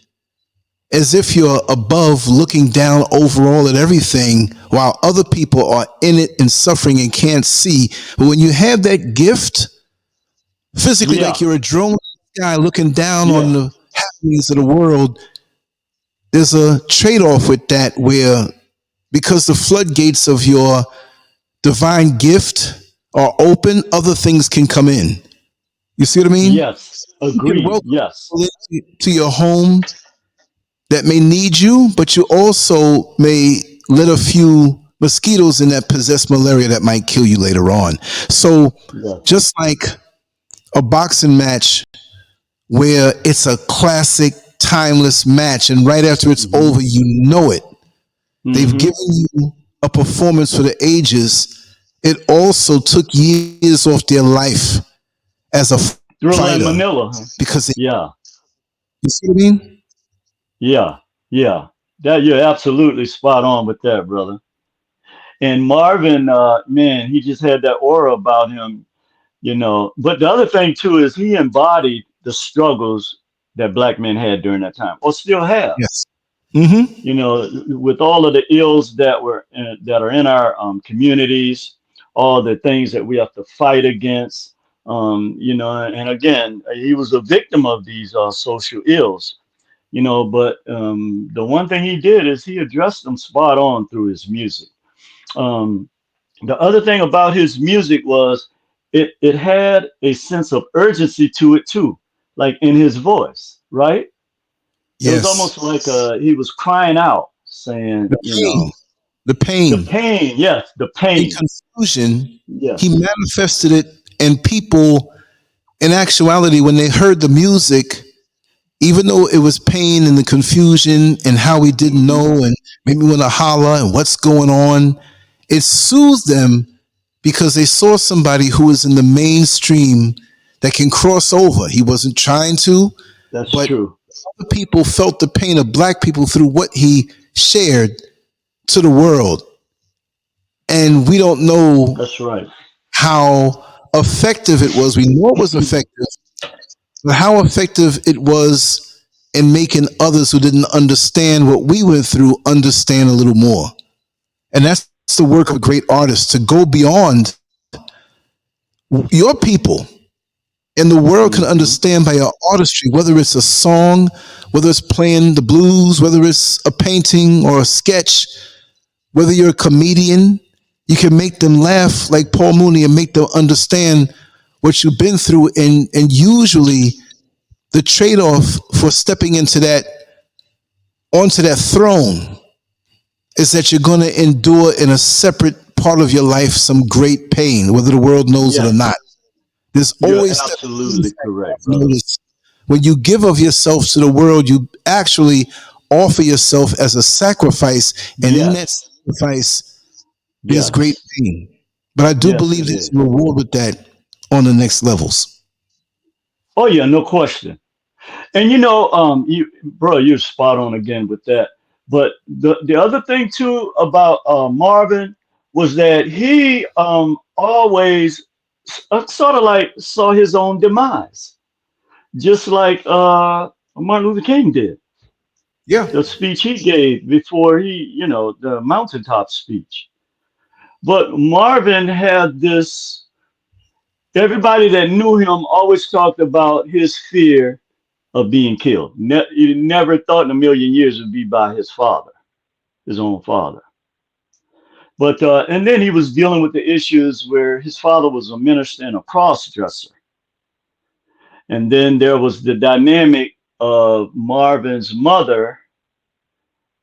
Speaker 1: as if you're above looking down overall at everything while other people are in it and suffering and can't see. But when you have that gift, physically like
Speaker 2: Yeah.
Speaker 1: you're a drone guy looking down on
Speaker 2: Yeah.
Speaker 1: the happenings of the world, there's a trade-off with that where because the floodgates of your divine gift are open, other things can come in. You see what I mean?
Speaker 2: Yes.
Speaker 1: You can
Speaker 2: Agreed.
Speaker 1: welcome
Speaker 2: Yes.
Speaker 1: people into your home that may need you, but you also may let a few mosquitoes in that possess malaria that might kill you later on. So
Speaker 2: Yes.
Speaker 1: just like a boxing match where it's a classic, timeless match, and right after it's
Speaker 2: Mm-hmm.
Speaker 1: over, you know it. They've
Speaker 2: Mm-hmm.
Speaker 1: given you a performance for the ages. It also took years off their life as a
Speaker 2: Thriller in
Speaker 1: fighter
Speaker 2: Manila, huh?
Speaker 1: because
Speaker 2: Yeah.
Speaker 1: you see what I mean?
Speaker 2: Yeah. Yeah. That you're absolutely spot on with that, brother. And Marvin, man, he just had that aura about him, you know. But the other thing too is he embodied the struggles that black men had during that time, or still have.
Speaker 1: Yes. Mm-hmm.
Speaker 2: You know, with all of the ills that are in our communities, all the things that we have to fight against. You know, and again, he was a victim of these social ills. You know, but the one thing he did is he addressed them spot on through his music. Um, the other thing about his music was it had a sense of urgency to it too, like in his voice, right? It was
Speaker 1: Yes.
Speaker 2: almost like he was crying out, saying,
Speaker 1: The
Speaker 2: you
Speaker 1: pain.
Speaker 2: know,
Speaker 1: The
Speaker 2: the
Speaker 1: pain.
Speaker 2: pain, yes, the
Speaker 1: In
Speaker 2: pain,
Speaker 1: confusion, he
Speaker 2: yes,
Speaker 1: manifested it, and people, in actuality, when they heard the music, even though it was pain and the confusion and how we didn't
Speaker 2: hmm
Speaker 1: know and maybe want to holler and what's going on, it soothed them because they saw somebody who was in the mainstream that can cross over. He wasn't trying to,
Speaker 2: that's
Speaker 1: but
Speaker 2: true.
Speaker 1: other people felt the pain of black people through what he shared to the world. And we don't know
Speaker 2: That's right.
Speaker 1: how effective it was. We know it was effective, but how effective it was in making others who didn't understand what we went through understand a little more. And that's the work of a great artist to go beyond your people. And the world can
Speaker 2: hmm
Speaker 1: understand by your artistry, whether it's a song, whether it's playing the blues, whether it's a painting or a sketch, whether you're a comedian, you can make them laugh like Paul Mooney and make them understand what you've been through. And usually the trade-off for stepping into that onto that throne is that you're going to endure in a separate part of your life some great pain, whether the world knows it or not.
Speaker 2: Yes,
Speaker 1: There's
Speaker 2: you're
Speaker 1: always that pain
Speaker 2: absolutely
Speaker 1: factor
Speaker 2: correct,
Speaker 1: I've
Speaker 2: brother.
Speaker 1: noticed. When you give of yourself to the world, you actually offer yourself as a sacrifice, and in that
Speaker 2: Yes,
Speaker 1: sacrifice, there's great
Speaker 2: yes,
Speaker 1: pain. But I do
Speaker 2: yes,
Speaker 1: believe
Speaker 2: it
Speaker 1: there's
Speaker 2: is.
Speaker 1: a reward with that on the next levels.
Speaker 2: Oh yeah, no question. And you, bro, you're spot on again with that. But the other thing too about Marvin was that he always sort of like saw his own demise, just like Martin Luther King did.
Speaker 1: Yeah.
Speaker 2: The speech he gave before the mountaintop speech. But Marvin had this. Everybody that knew him always talked about his fear of being killed. He never thought in a million years it would be by his father, his own father. But and then he was dealing with the issues where his father was a minister and a cross dresser. And then there was the dynamic of Marvin's mother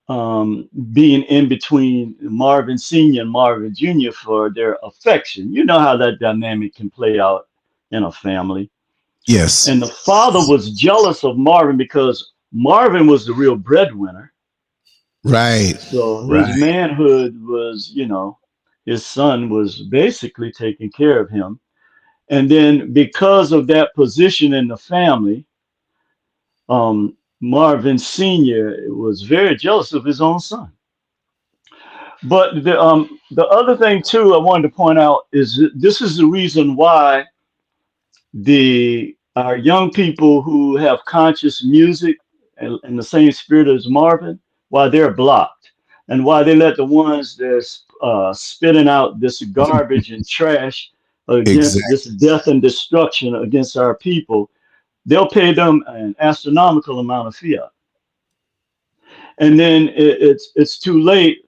Speaker 2: being in between Marvin Sr. and Marvin Jr. for their affection. You know how that dynamic can play out in a family. And the
Speaker 1: Yes.
Speaker 2: father was jealous of Marvin because Marvin was the real breadwinner.
Speaker 1: Right.
Speaker 2: So his
Speaker 1: Right.
Speaker 2: manhood was, his son was basically taking care of him. And then because of that position in the family, Marvin Sr. was very jealous of his own son. But the other thing too I wanted to point out is this is the reason why the our young people who have conscious music and the same spirit as Marvin, why they're blocked, and why they let the ones that's spitting out this garbage and trash against this
Speaker 1: Exactly.
Speaker 2: death and destruction against our people, they'll pay them an astronomical amount of fiat, and then it's too late.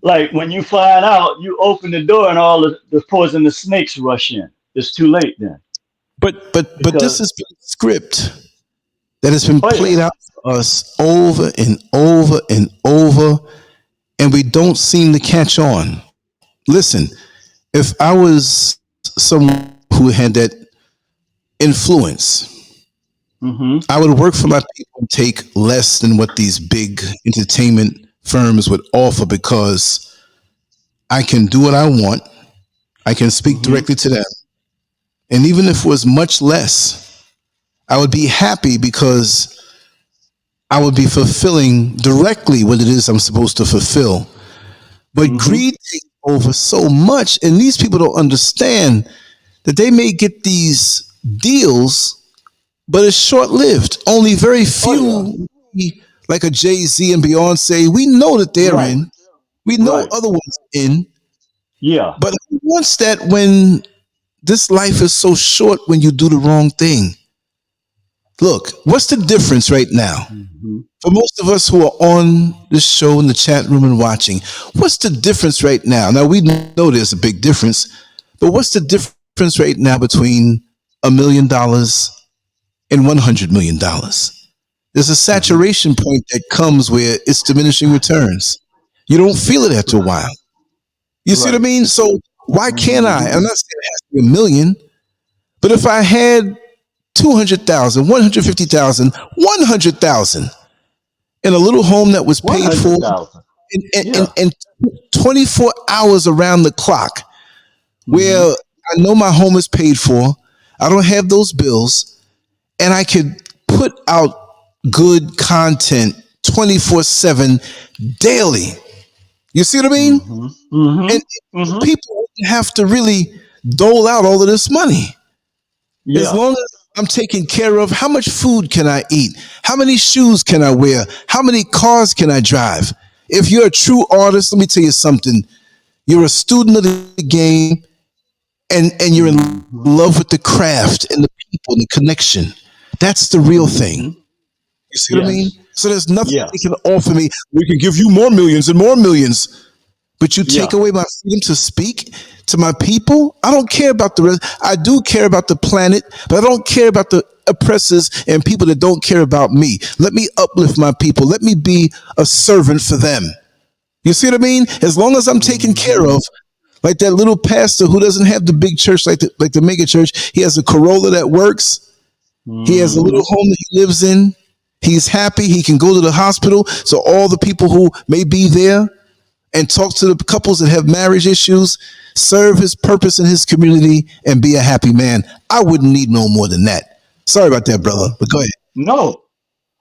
Speaker 2: Like when you find out, you open the door and all the poisonous snakes rush in. It's too late then
Speaker 1: But this
Speaker 2: because
Speaker 1: has been a script that has been
Speaker 2: oh yeah.
Speaker 1: played out for us over and over and over, and we don't seem to catch on. Listen, if I was someone who had that influence,
Speaker 2: Mm-hmm.
Speaker 1: I would work for my people and take less than what these big entertainment firms would offer because I can do what I want. I can speak
Speaker 2: Mm-hmm.
Speaker 1: directly to them. And even if it was much less, I would be happy because I would be fulfilling directly what it is I'm supposed to fulfill. But
Speaker 2: Mm-hmm.
Speaker 1: greed takes over so much, and these people don't understand that they may get these deals, but it's short lived. Only very
Speaker 2: Oh yeah.
Speaker 1: few, like a Jay Z and Beyonce, we know that they're
Speaker 2: Right.
Speaker 1: in. We know
Speaker 2: Right.
Speaker 1: other ones in,
Speaker 2: Yeah.
Speaker 1: but who wants that when this life is so short when you do the wrong thing? Look, what's the difference right now?
Speaker 2: Mm-hmm.
Speaker 1: For most of us who are on this show in the chat room and watching, what's the difference right now? Now, we know there's a big difference, but what's the difference right now between $1 million and $100 million? There's a
Speaker 2: Mm-hmm.
Speaker 1: saturation point that comes where it's diminishing returns. You don't feel it after a while. You see what I
Speaker 2: Right.
Speaker 1: mean? So why can't I?
Speaker 2: Mm-hmm.
Speaker 1: I'm not saying it has to be a million, but if I had 200,000, 150,000, 100,000 in a little home that was
Speaker 2: One
Speaker 1: paid for
Speaker 2: hundred thousand.
Speaker 1: and,
Speaker 2: Yeah.
Speaker 1: 24 hours around the clock, where
Speaker 2: Mm-hmm.
Speaker 1: I know my home is paid for, I don't have those bills, and I could put out good content 24/7 daily. You see what I mean?
Speaker 2: Mm-hmm. Mm-hmm.
Speaker 1: And
Speaker 2: Mm-hmm.
Speaker 1: people wouldn't have to really dole out all of this money. As
Speaker 2: Yeah.
Speaker 1: long as I'm taken care of, how much food can I eat? How many shoes can I wear? How many cars can I drive? If you're a true artist, let me tell you something. You're a student of the game, and you're in
Speaker 2: Mm-hmm.
Speaker 1: love with the craft and the people and the connection. That's the real thing.
Speaker 2: Mm-hmm.
Speaker 1: You see what I mean?
Speaker 2: Yes.
Speaker 1: So there's nothing
Speaker 2: Yeah.
Speaker 1: they can offer me. We can give you more millions and more millions. But you take
Speaker 2: Yeah.
Speaker 1: away my freedom to speak to my people. I don't care about the rest. I do care about the planet, but I don't care about the oppressors and people that don't care about me. Let me uplift my people. Let me be a servant for them. You see what I mean? As long as I'm taken care
Speaker 2: Mm-hmm.
Speaker 1: of, like that little pastor who doesn't have the big church like the mega church, he has a Corolla that works. He has a
Speaker 2: Mm-hmm.
Speaker 1: little home that he lives in. He's happy. He can go to the hospital. So all the people who may be there and talk to the couples that have marriage issues, serve his purpose in his community, and be a happy man. I wouldn't need no more than that. Sorry about that,
Speaker 2: Uh,
Speaker 1: brother. But go ahead.
Speaker 2: no,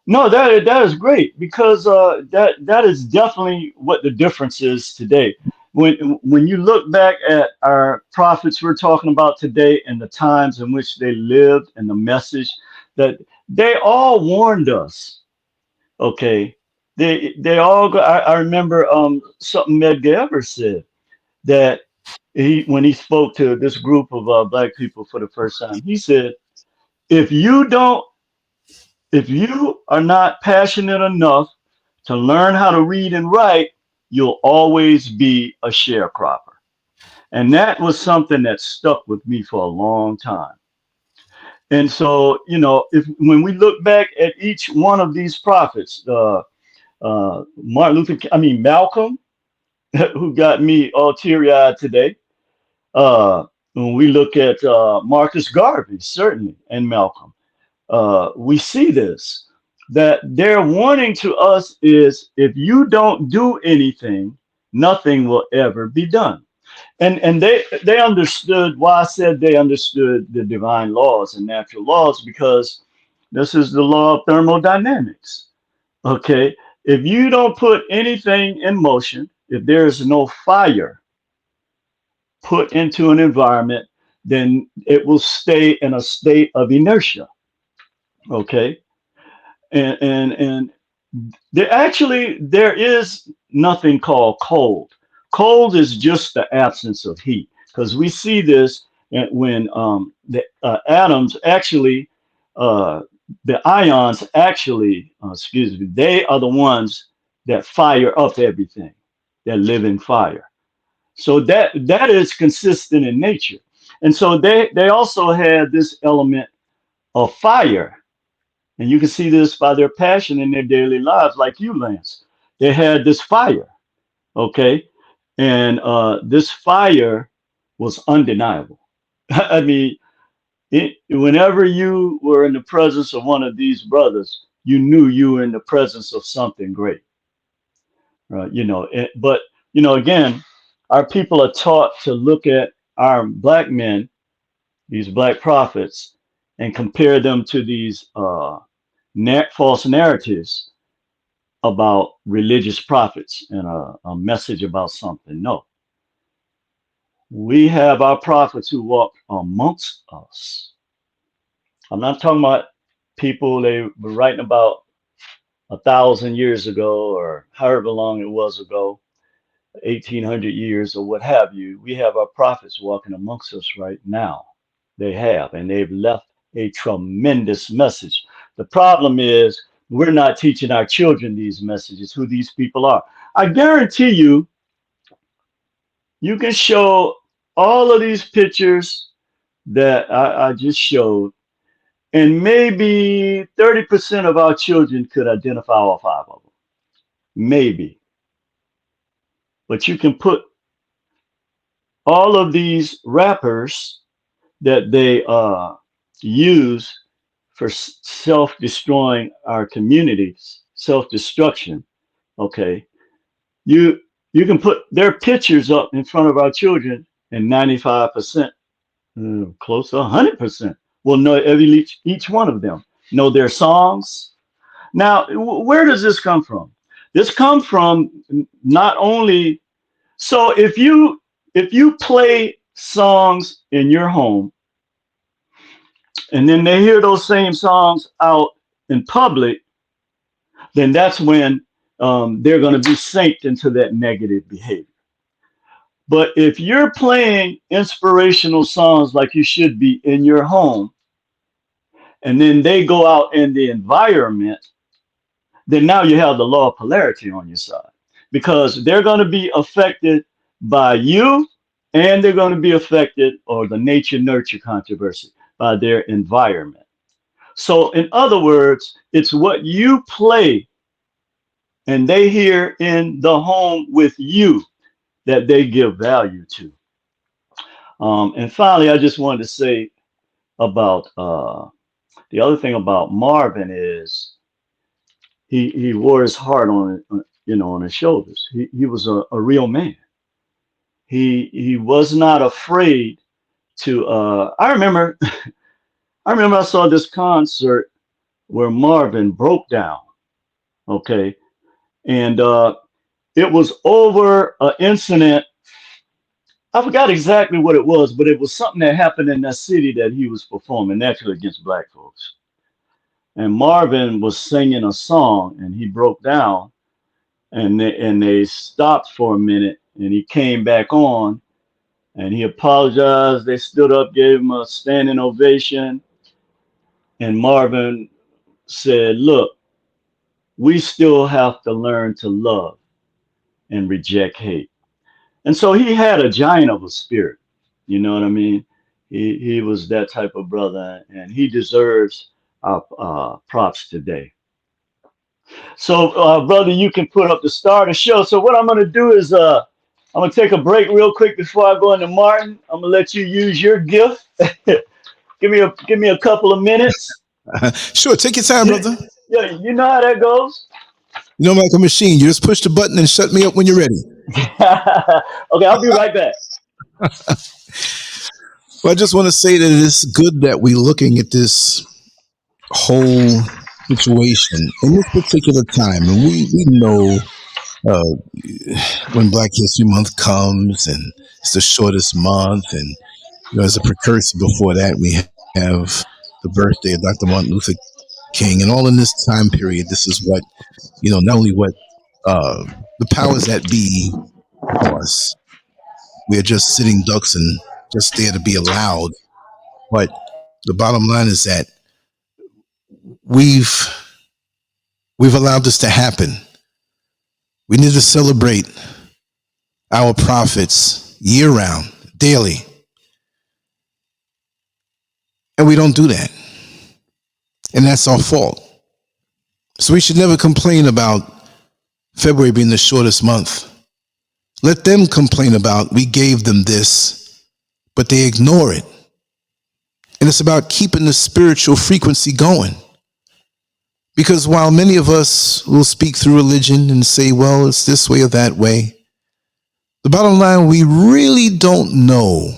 Speaker 2: no, that is great because that is definitely what the difference is today. When you look back at our prophets we're talking about today and the times in which they lived and the message that they all warned us. Okay, they all go. I remember something Medgar Evers said that he when he spoke to this group of black people for the first time. He said, if you don't if you are not passionate enough to learn how to read and write, you'll always be a sharecropper. And that was something that stuck with me for a long time. And so, if when we look back at each one of these prophets, Martin Luther, I mean Malcolm, who got me all teary-eyed today. When we look at Marcus Garvey, certainly, and Malcolm, we see this that their warning to us is if you don't do anything, nothing will ever be done. And they understood why I said they understood the divine laws and natural laws because this is the law of thermodynamics. Okay, if you don't put anything in motion, if there is no fire put into an environment, then it will stay in a state of inertia. Okay, and there is nothing called cold. Cold is just the absence of heat because we see this when the atoms actually, uh, the ions actually, excuse me, they are the ones that fire up everything, that live in fire. So that is consistent in nature, and so they also had this element of fire, and you can see this by their passion in their daily lives, like you, Lance. They had this fire, okay? And this fire was undeniable. I mean, whenever you were in the presence of one of these brothers, you knew you were in the presence of something great, right? But, again, our people are taught to look at our black men, these black prophets, and compare them to these false narratives about religious prophets and a message about something. No, we have our prophets who walk amongst us. I'm not talking about people they were writing about 1,000 years ago or however long it was ago, 1,800 years or what have you. We have our prophets walking amongst us right now. They have, and they've left a tremendous message. The problem is we're not teaching our children these messages, who these people are. I guarantee you, you can show all of these pictures that I just showed, and maybe 30% of our children could identify all five of them. Maybe. But you can put all of these rappers that they use for self-destroying our communities, self-destruction. Okay, you you can put their pictures up in front of our children, and 95%, close to 100%, will know each one of them, know their songs. Now, where does this come from? This comes from not only so if you play songs in your home and then they hear those same songs out in public, then that's when they're going to be synced into that negative behavior. But if you're playing inspirational songs like you should be in your home, and then they go out in the environment, then now you have the law of polarity on your side because they're going to be affected by you and they're going to be affected, or the nature nurture controversy, by their environment. So, in other words, it's what you play and they hear in the home with you that they give value to. And finally, I just wanted to say about the other thing about Marvin is he wore his heart on his shoulders. He was a real man. He was not afraid to. I remember I remember I saw this concert where Marvin broke down. Okay, and it was over an incident. I forgot exactly what it was, but it was something that happened in that city that he was performing, actually against black folks. And Marvin was singing a song, and he broke down, and they stopped for a minute, and he came back on, and he apologized. They stood up, gave him a standing ovation, and Marvin said, "Look, we still have to learn to love and reject hate." And so he had a giant of a spirit. You know what I mean? He was that type of brother, and he deserves our props today. So, brother, you can put up the start of the show. So what I'm gonna do is I'm gonna take a break real quick before I go into Martin. I'm gonna let you use your gift. Give me a couple of minutes.
Speaker 1: Sure, take your time, brother.
Speaker 2: Yeah, you know how that goes.
Speaker 1: You know, I'm like a machine. You just push the button and shut me up when you're ready.
Speaker 2: Okay, I'll be right back.
Speaker 1: Well, I just want to say that it's good that we're looking at this whole situation in this particular time. And we know when Black History Month comes and it's the shortest month. And, you know, as a precursor before that, we have the birthday of Dr. Martin Luther King. And all in this time period, this is what, you know, not only what the powers that be tell us. We are just sitting ducks and just there to be allowed. But the bottom line is that we've allowed this to happen. We need to celebrate our prophets year round, daily. And we don't do that. And that's our fault. So we should never complain about February being the shortest month. Let them complain about we gave them this, but they ignore it. And it's about keeping the spiritual frequency going. Because while many of us will speak through religion and say, well, it's this way or that way, the bottom line, we really don't know,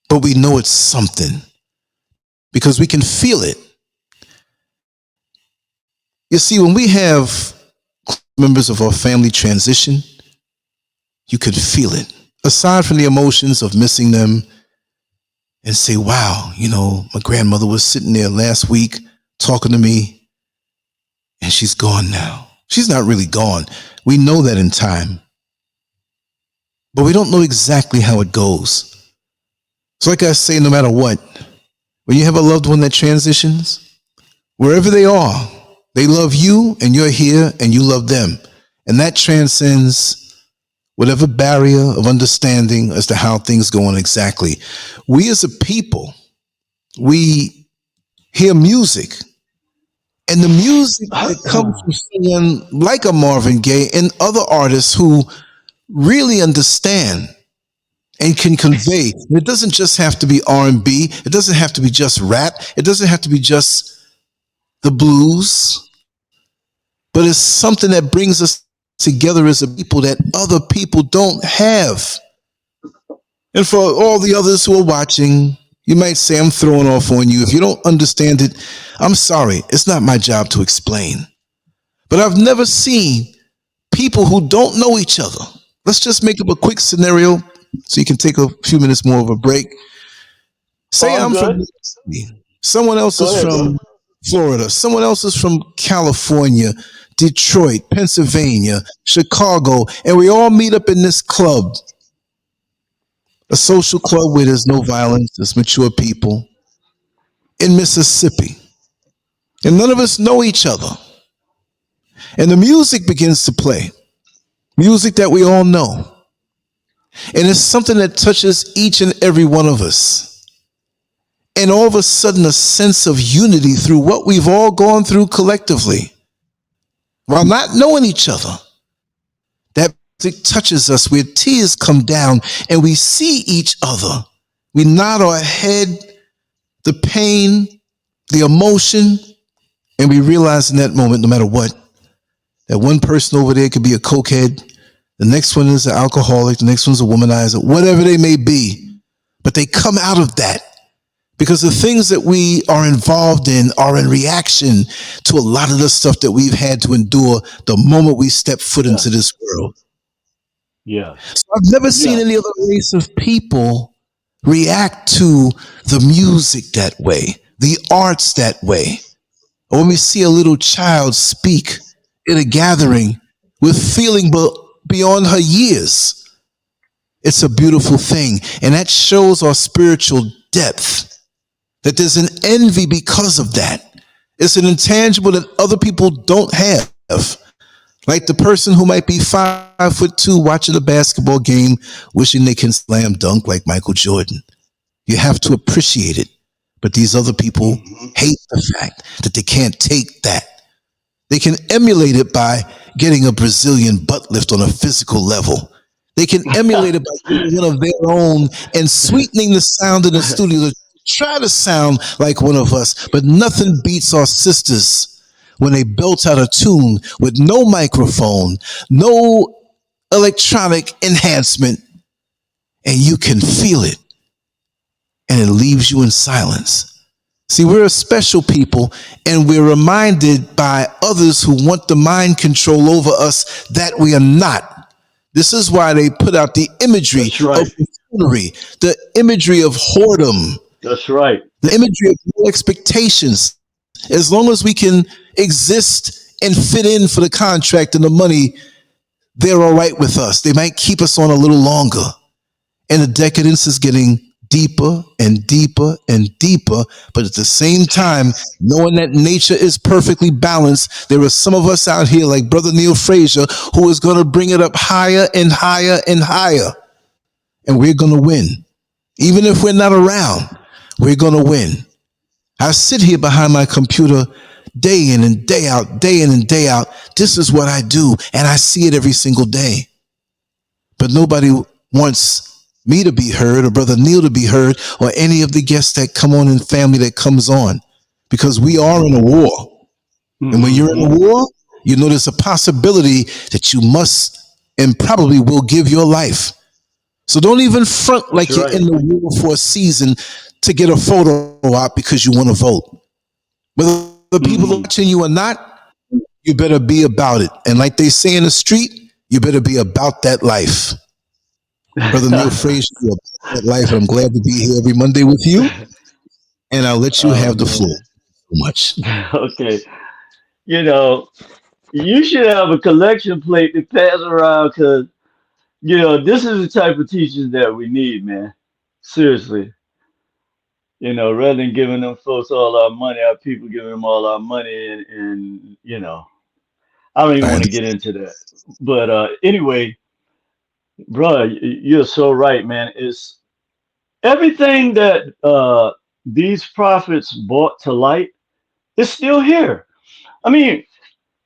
Speaker 1: but we know it's something because we can feel it. You see, when we have members of our family transition, you could feel it. Aside from the emotions of missing them and say, wow, you know, my grandmother was sitting there last week talking to me and she's gone now. She's not really gone. We know that in time, but we don't know exactly how it goes. So like I say, no matter what, when you have a loved one that transitions, wherever they are, they love you and you're here and you love them. And that transcends whatever barrier of understanding as to how things go on exactly. We as a people, we hear music. And the music that comes from someone like a Marvin Gaye and other artists who really understand and can convey. And it doesn't just have to be R&B. It doesn't have to be just rap. It doesn't have to be just the blues. But it's something that brings us together as a people that other people don't have. And for all the others who are watching, you might say, I'm throwing off on you. If you don't understand it, I'm sorry. It's not my job to explain. But I've never seen people who don't know each other. Let's just make up a quick scenario so you can take a few minutes more of a break. Say I'm from Mississippi. Someone else is from Florida. Someone else is from California, Detroit, Pennsylvania, Chicago, and we all meet up in this club. A social club where there's no violence, there's mature people in Mississippi. And none of us know each other. And the music begins to play. Music that we all know. And it's something that touches each and every one of us. And all of a sudden, a sense of unity through what we've all gone through collectively, while not knowing each other. That music touches us where tears come down and we see each other. We nod our head, the pain, the emotion, and we realize in that moment, no matter what, that one person over there could be a cokehead, the next one is an alcoholic, the next one's a womanizer, whatever they may be. But they come out of that because the things that we are involved in are in reaction to a lot of the stuff that we've had to endure the moment we step foot into
Speaker 2: Yes.
Speaker 1: this world.
Speaker 2: Yes.
Speaker 1: So I've never seen any
Speaker 2: Yes.
Speaker 1: other race of people react to the music that way, the arts that way. Or when we see a little child speak in a gathering with feeling beyond her years, it's a beautiful thing. And that shows our spiritual depth, that there's an envy because of that. It's an intangible that other people don't have. Like the person who might be 5'2" watching a basketball game, wishing they can slam dunk like Michael Jordan. You have to appreciate it. But these other people
Speaker 2: Hmm.
Speaker 1: hate the fact that they can't take that. They can emulate it by getting a Brazilian butt lift on a physical level. They can emulate it by getting one of their own and sweetening the sound in the studio to try to sound like one of us. But nothing beats our sisters when they belt out a tune with no microphone, no electronic enhancement, and you can feel it, and it leaves you in silence. See, we're a special people, and we're reminded by others who want the mind control over us that we are not. This is why they put out the imagery
Speaker 2: That's
Speaker 1: of
Speaker 2: right.
Speaker 1: buffoonery, the imagery of whoredom,
Speaker 2: That's right.
Speaker 1: the imagery of no expectations. As long as we can exist and fit in for the contract and the money, they're all right with us. They might keep us on a little longer. And the decadence is getting deeper and deeper and deeper. But at the same time, knowing that nature is perfectly balanced, there are some of us out here, like Brother Neil Frazier, who is going to bring it up higher and higher and higher. And we're going to win. Even if we're not around, we're going to win. I sit here behind my computer day in and day out, day in and day out. This is what I do, and I see it every single day. But nobody wants me to be heard or Brother Neil to be heard or any of the guests that come on and family that comes on, because we are in a war. And when you're in
Speaker 2: Hmm.
Speaker 1: a war, you know there's a possibility that you must and probably will give your life. So don't even front
Speaker 2: That's
Speaker 1: like you're
Speaker 2: right.
Speaker 1: in the war for a season to get a photo op because you want to vote. Whether the people are
Speaker 2: Hmm.
Speaker 1: watching you or not, you better be about it. And like they say in the street, you better be about that life. Brother Neil Frazier, you're about that life, and I'm glad to be here every Monday with you. And I'll let you
Speaker 2: Oh
Speaker 1: have the floor.
Speaker 2: man.
Speaker 1: So much.
Speaker 2: Okay. You know, you should have a collection plate to pass around because this is the type of teachers that we need, man. Seriously. Rather than giving them folks all our money, our people giving them all our money, and I don't even
Speaker 1: I
Speaker 2: want to
Speaker 1: understand.
Speaker 2: get into that. But anyway, bro, you're so right, man. It's everything that these prophets brought to light is still here. I mean,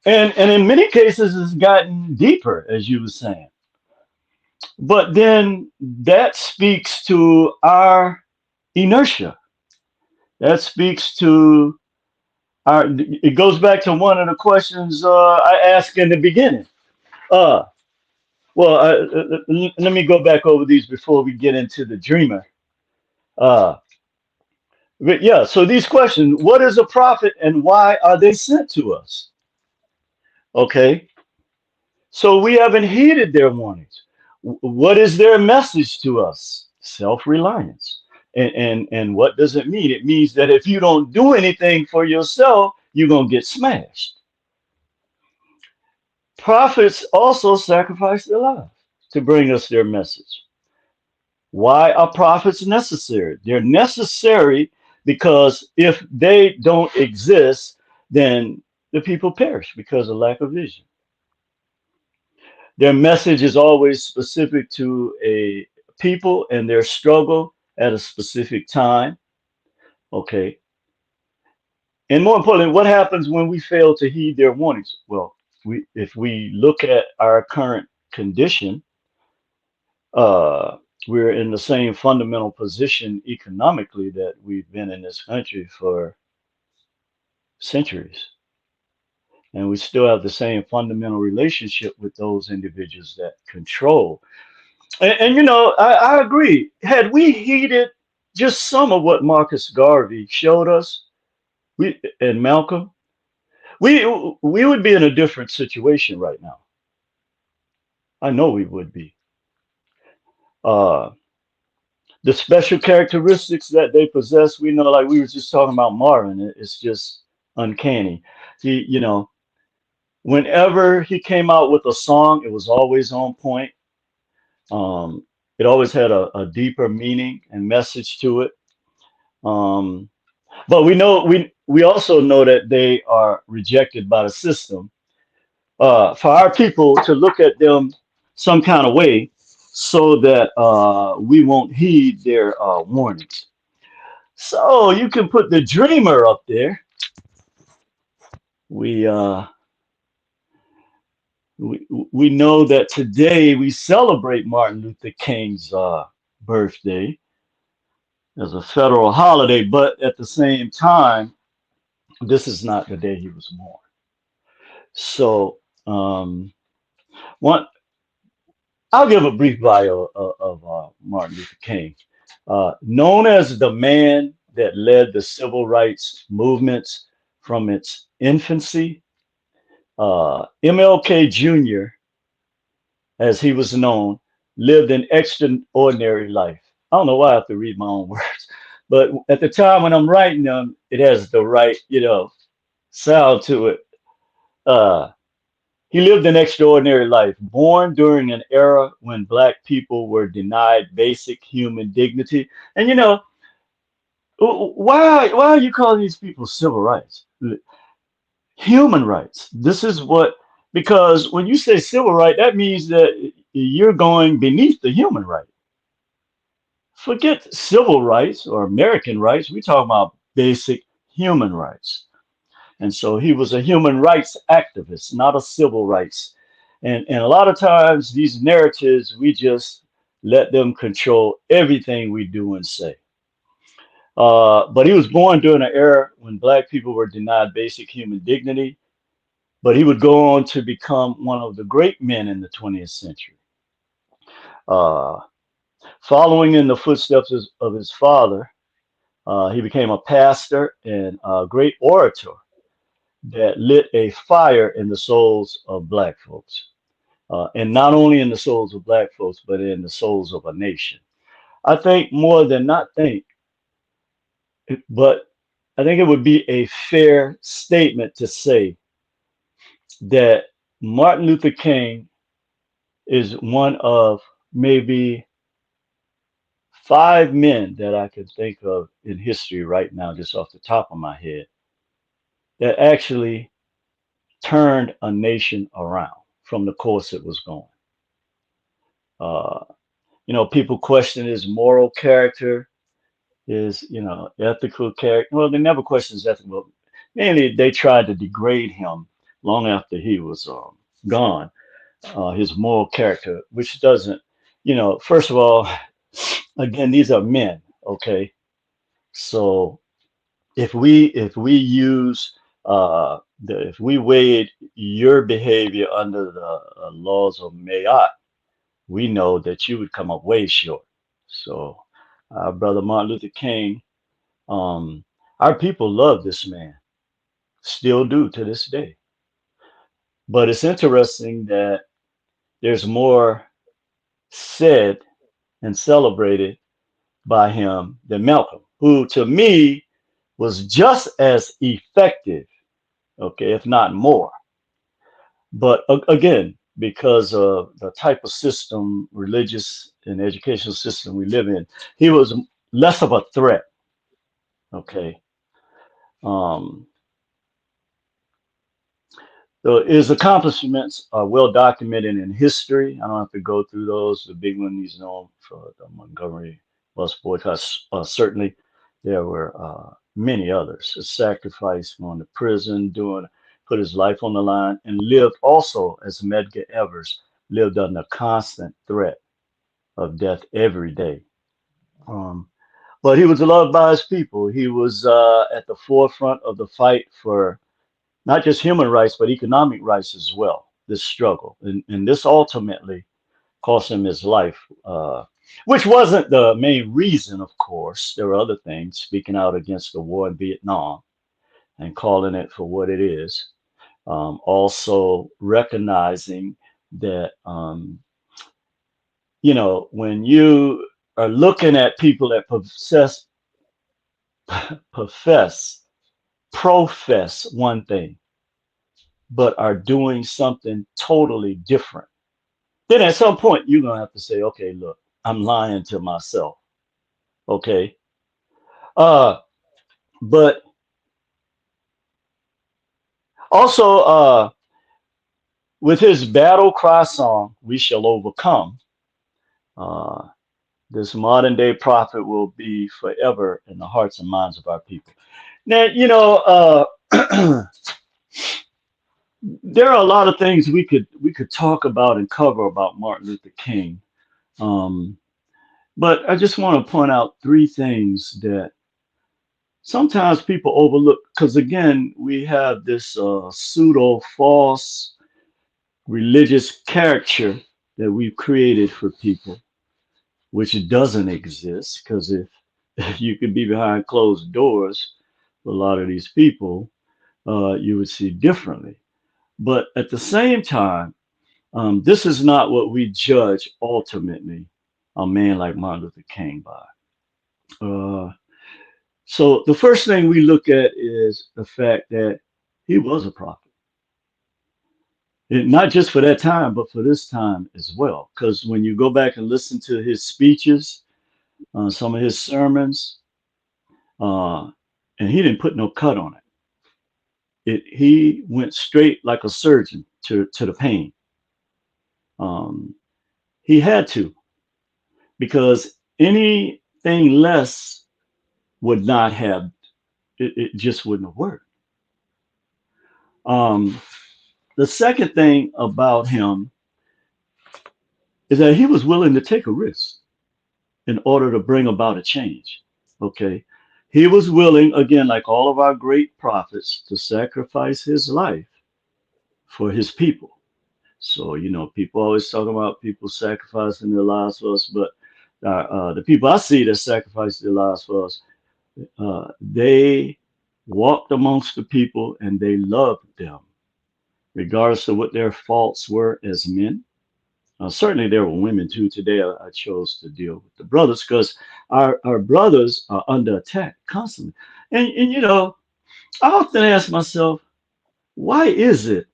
Speaker 2: and in many cases, it's gotten deeper, as you were saying. But then that speaks to our inertia. That speaks to our. It goes back to one of the questions I asked in the beginning. Uh, well, let me go back over these before we get into the dreamer. Uh, but yeah, so these questions: what is a prophet, and why are they sent to us? Okay, so we haven't heeded their warnings. What is their message to us? Self-reliance. And what does it mean? It means that if you don't do anything for yourself, you're gonna get smashed. Prophets also sacrifice their lives to bring us their message. Why are prophets necessary? They're necessary because if they don't exist, then the people perish because of lack of vision. Their message is always specific to a people and their struggle at a specific time. Okay. And more importantly, what happens when we fail to heed their warnings? Well, if we look at our current condition, uh, we're in the same fundamental position economically that we've been in this country for centuries. And we still have the same fundamental relationship with those individuals that control. And I agree. Had we heeded just some of what Marcus Garvey showed us, we and Malcolm, we we would be in a different situation right now. I know we would be. Uh, the special characteristics that they possess, we know, like we were just talking about Marvin, it's just uncanny. You know, whenever he came out with a song, it was always on point. Um, it always had a deeper meaning and message to it. Um, but we also know that they are rejected by the system. For our people to look at them some kind of way, so that we won't heed their warnings. So you can put the dreamer up there. We uh, we know that today we celebrate Martin Luther King's birthday as a federal holiday, but at the same time, this is not the day he was born. So, one, I'll give a brief bio of Martin Luther King. Known as the man that led the civil rights movements from its infancy, MLK Jr., as he was known, lived an extraordinary life. I don't know why I have to read my own words, but at the time when I'm writing them, it has the right, sound to it. Uh, he lived an extraordinary life, born during an era when Black people were denied basic human dignity. And why are you calling these people civil rights? Human rights. This is what, because when you say civil right, that means that you're going beneath the human right. Forget civil rights or American rights. We talk about basic human rights. And so he was a human rights activist, not a civil rights. And a lot of times these narratives, we just let them control everything we do and say. But he was born during an era when Black people were denied basic human dignity. But he would go on to become one of the great men in the 20th century. Uh, Following in the footsteps of his father, he became a pastor and a great orator that lit a fire in the souls of Black folks. And not only in the souls of Black folks, but in the souls of a nation. I think more than not think, but I think it would be a fair statement to say that Martin Luther King is one of maybe five men that I could think of in history right now, just off the top of my head, that actually turned a nation around from the course it was going. Uh, People question his moral character, his, ethical character. Well, they never question his ethical. Mainly, they tried to degrade him long after he was gone. His moral character, which doesn't, first of all, again, these are men, okay? So if we use if we weighed your behavior under the laws of Mayat, we know that you would come up way short. So, brother Martin Luther King, um, our people love this man, still do to this day. But it's interesting that there's more said and celebrated by him than Malcolm, who to me was just as effective, okay, if not more. But again, because of the type of system, religious and educational system we live in, he was less of a threat. Okay. Um, so his accomplishments are well documented in history. I don't have to go through those. The big one he's known for the Montgomery bus boycott. Certainly, there were many others. His sacrifice, going to prison, put his life on the line, and lived also as Medgar Evers lived under constant threat of death every day. Um, but he was loved by his people. He was at the forefront of the fight for not just human rights, but economic rights as well, this struggle. And this ultimately cost him his life. which wasn't the main reason, of course. There were other things, speaking out against the war in Vietnam and calling it for what it is. Also recognizing that, when you are looking at people that profess, profess one thing, but are doing something totally different, then at some point you're going to have to say, okay, look, I'm lying to myself. Okay. Uh, but also, with his battle cry song, We Shall Overcome, uh, this modern day prophet will be forever in the hearts and minds of our people. Now, there are a lot of things we could talk about and cover about Martin Luther King. Um, but I just want to point out three things that sometimes people overlook, because again, we have this pseudo false religious caricature that we've created for people, which doesn't exist. Because if you could be behind closed doors for a lot of these people, you would see differently. But at the same time, this is not what we judge ultimately a man like Martin Luther King by. Uh, so the first thing we look at is the fact that he was a prophet. Not just for that time, but for this time as well. Because when you go back and listen to his speeches, some of his sermons, uh, and he didn't put no cut on it. He went straight like a surgeon to the pain. Um, he had to, because anything less would not have, it just wouldn't have worked. Um, the second thing about him is that he was willing to take a risk in order to bring about a change. Okay. He was willing, again, like all of our great prophets, to sacrifice his life for his people. So, people always talk about people sacrificing their lives for us, but the people I see that sacrifice their lives for us, they walked amongst the people and they loved them, regardless of what their faults were as men. Certainly there were women too. Today I chose to deal with the brothers because our brothers are under attack constantly. And I often ask myself, why is it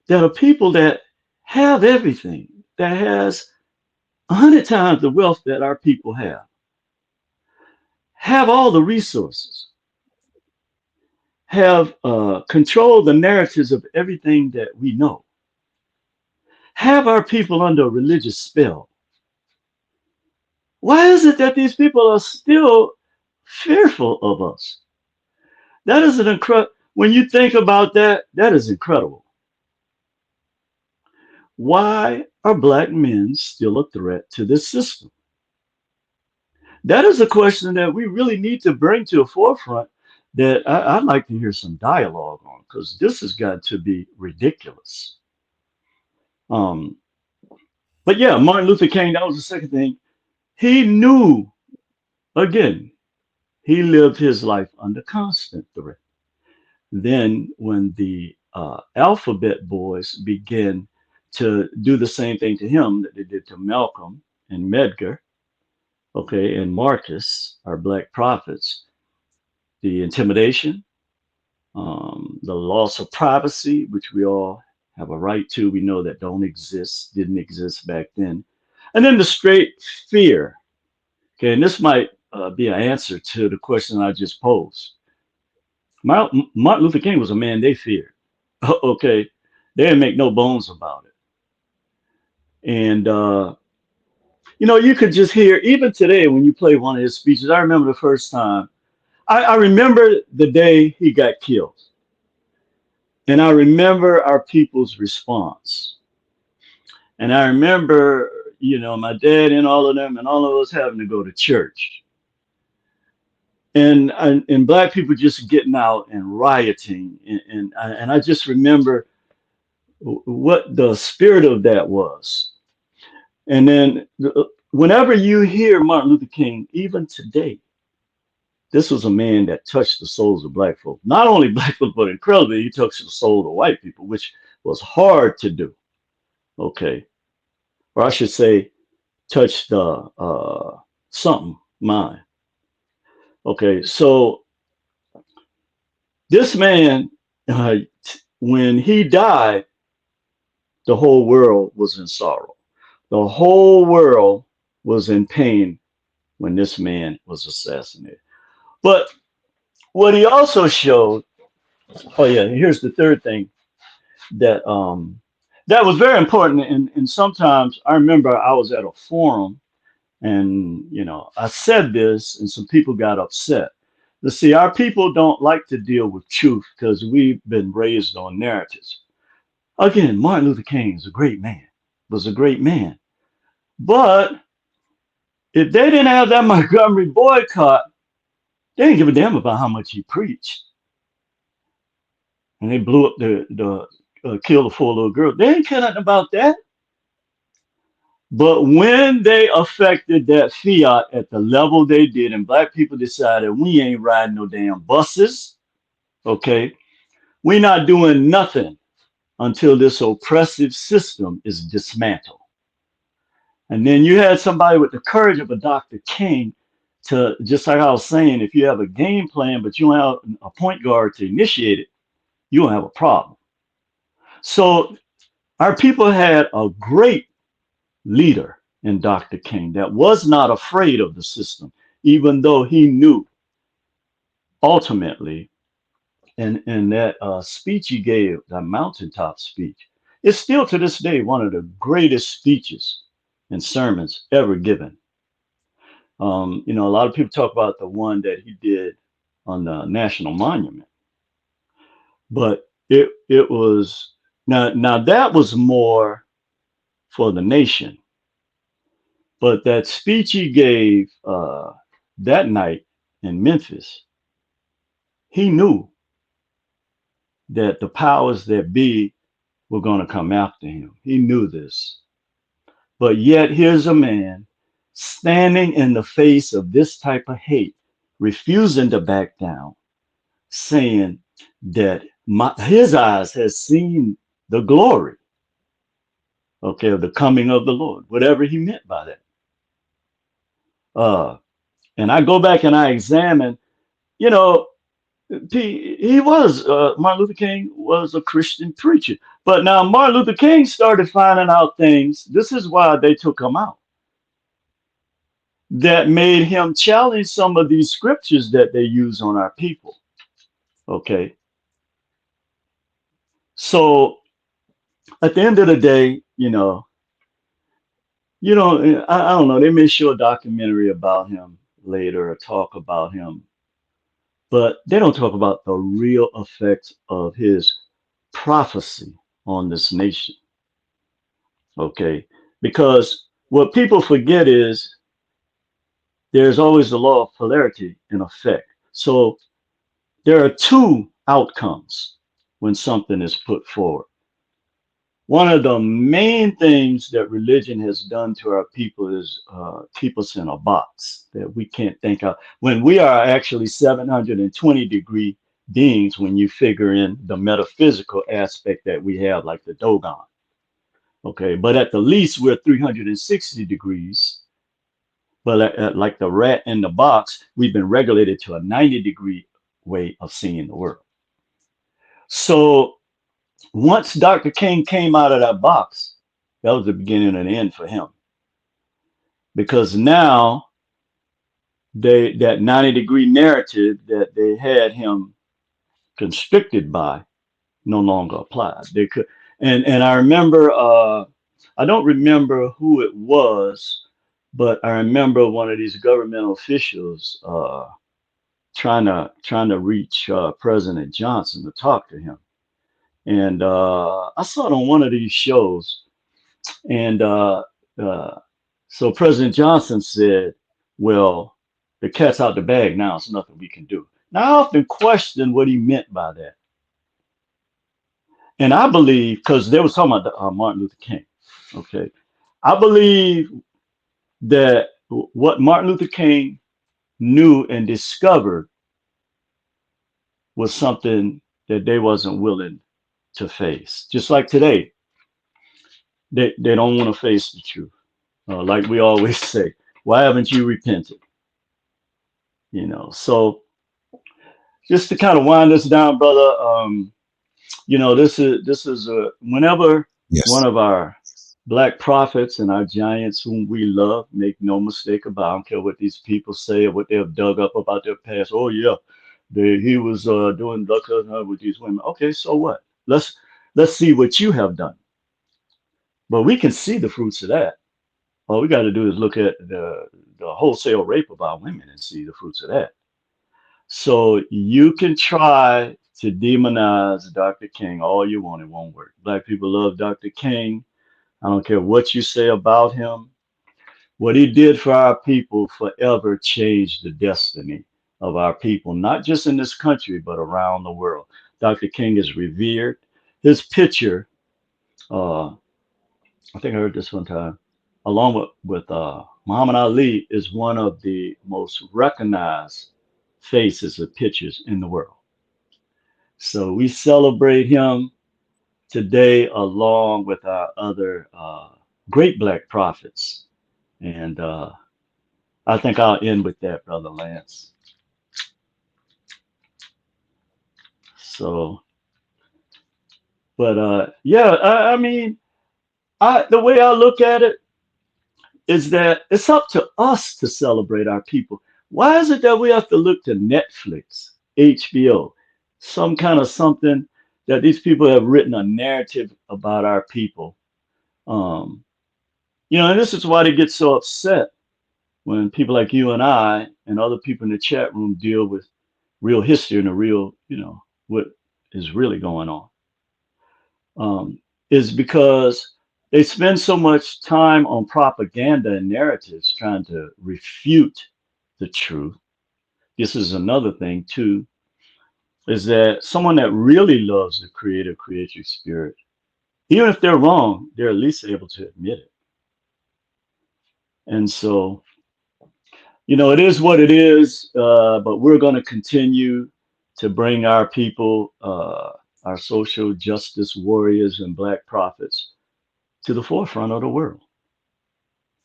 Speaker 2: that a people that have everything, that has 100 times the wealth that our people have all the resources, have controlled the narratives of everything that we know, have our people under a religious spell? Why is it that these people are still fearful of us? That is an incredible, when you think about that, that is incredible. Why are black men still a threat to this system? That is a question that we really need to bring to the forefront, that I'd like to hear some dialogue on, because this has got to be ridiculous. Um, but yeah, Martin Luther King, that was the second thing. He knew, again, he lived his life under constant threat. Then when the alphabet boys began to do the same thing to him that they did to Malcolm and Medgar, okay, and Marcus, our black prophets, the intimidation, the loss of privacy, which we all have a right to, we know that don't exist, didn't exist back then. And then the straight fear. Okay, and this might be an answer to the question I just posed. Martin Luther King was a man they feared. Okay, they didn't make no bones about it. And you could just hear, even today when you play one of his speeches. I remember the first time. I remember the day he got killed, and I remember our people's response. And I remember, my dad and all of them and all of us having to go to church. And black people just getting out and rioting. And I just remember what the spirit of that was. And then whenever you hear Martin Luther King, even today, this was a man that touched the souls of black folk. Not only black folk, but incredibly, he touched the soul of white people, which was hard to do. Okay. Or I should say, touch the something mind. Okay. So this man, when he died, the whole world was in sorrow. The whole world was in pain when this man was assassinated. But what he also showed, oh yeah, here's the third thing that that was very important. And sometimes I remember I was at a forum and I said this and some people got upset. You see, our people don't like to deal with truth because we've been raised on narratives. Again, Martin Luther King is a great man, was a great man. But if they didn't have that Montgomery boycott, they didn't give a damn about how much he preached. And they blew up the killed the 4 little girls. They didn't care nothing about that. But when they affected that fiat at the level they did, and black people decided we ain't riding no damn buses, okay, we're not doing nothing until this oppressive system is dismantled. And then you had somebody with the courage of a Dr. King to, just like I was saying, if you have a game plan, but you don't have a point guard to initiate it, you don't have a problem. So our people had a great leader in Dr. King that was not afraid of the system, even though he knew ultimately, in that speech he gave, the mountaintop speech, it's still to this day one of the greatest speeches and sermons ever given. A lot of people talk about the one that he did on the National Monument, but it was now that was more for the nation. But that speech he gave that night in Memphis, he knew that the powers that be were going to come after him. He knew this. But yet here's a man standing in the face of this type of hate, refusing to back down, saying that his eyes has seen the glory, okay, of the coming of the Lord, whatever he meant by that. And I go back and I examine, he was, Martin Luther King was a Christian preacher. But now Martin Luther King started finding out things. This is why they took him out. That made him challenge some of these scriptures that they use on our people. Okay. So at the end of the day, I don't know, they may show a documentary about him later or talk about him, but they don't talk about the real effects of his prophecy on this nation. Okay. Because what people forget is there's always the law of polarity in effect. So there are two outcomes when something is put forward. One of the main things that religion has done to our people is keep us in a box that we can't think of, when we are actually 720-degree beings when you figure in the metaphysical aspect that we have, like the Dogon. Okay, but at the least we're 360 degrees. But like the rat in the box, we've been regulated to a 90-degree way of seeing the world. So once Dr. King came out of that box, that was the beginning and the end for him. Because now that 90-degree narrative that they had him constricted by no longer applied. They could, and I remember, I don't remember who it was, but I remember one of these governmental officials trying to reach President Johnson to talk to him. And I saw it on one of these shows. And so President Johnson said, well, the cat's out the bag now. It's nothing we can do. Now, I often question what he meant by that. And I believe, because they were talking about Martin Luther King. Okay. I believe that what Martin Luther King knew and discovered was something that they wasn't willing to face. Just like today, they don't want to face the truth. Like we always say, why haven't you repented? So just to kind of wind us down, brother. This is whenever one
Speaker 1: Yes.
Speaker 2: of our black prophets and our giants whom we love, make no mistake about. I don't care what these people say or what they have dug up about their past. Oh yeah, he was doing duck hunting with these women. Okay, so what? Let's see what you have done. But we can see the fruits of that. All we got to do is look at the wholesale rape of our women and see the fruits of that. So you can try to demonize Dr. King all you want, it won't work. Black people love Dr. King. I don't care what you say about him. What he did for our people forever changed the destiny of our people, not just in this country, but around the world. Dr. King is revered. His picture, uh, I think I heard this one time, along with Muhammad Ali, is one of the most recognized faces of pictures in the world. So we celebrate him today along with our other great black prophets. And I think I'll end with that, Brother Lance. So, but yeah, I mean, the way I look at it is that it's up to us to celebrate our people. Why is it that we have to look to Netflix, HBO, some kind of something that these people have written a narrative about our people? Um, and this is why they get so upset when people like you and I and other people in the chat room deal with real history and the real, what is really going on. Is because they spend so much time on propaganda and narratives trying to refute the truth. This is another thing too, is that someone that really loves the creative spirit, even if they're wrong, they're at least able to admit it. And so, it is what it is, but we're going to continue to bring our people, our social justice warriors and black prophets to the forefront of the world,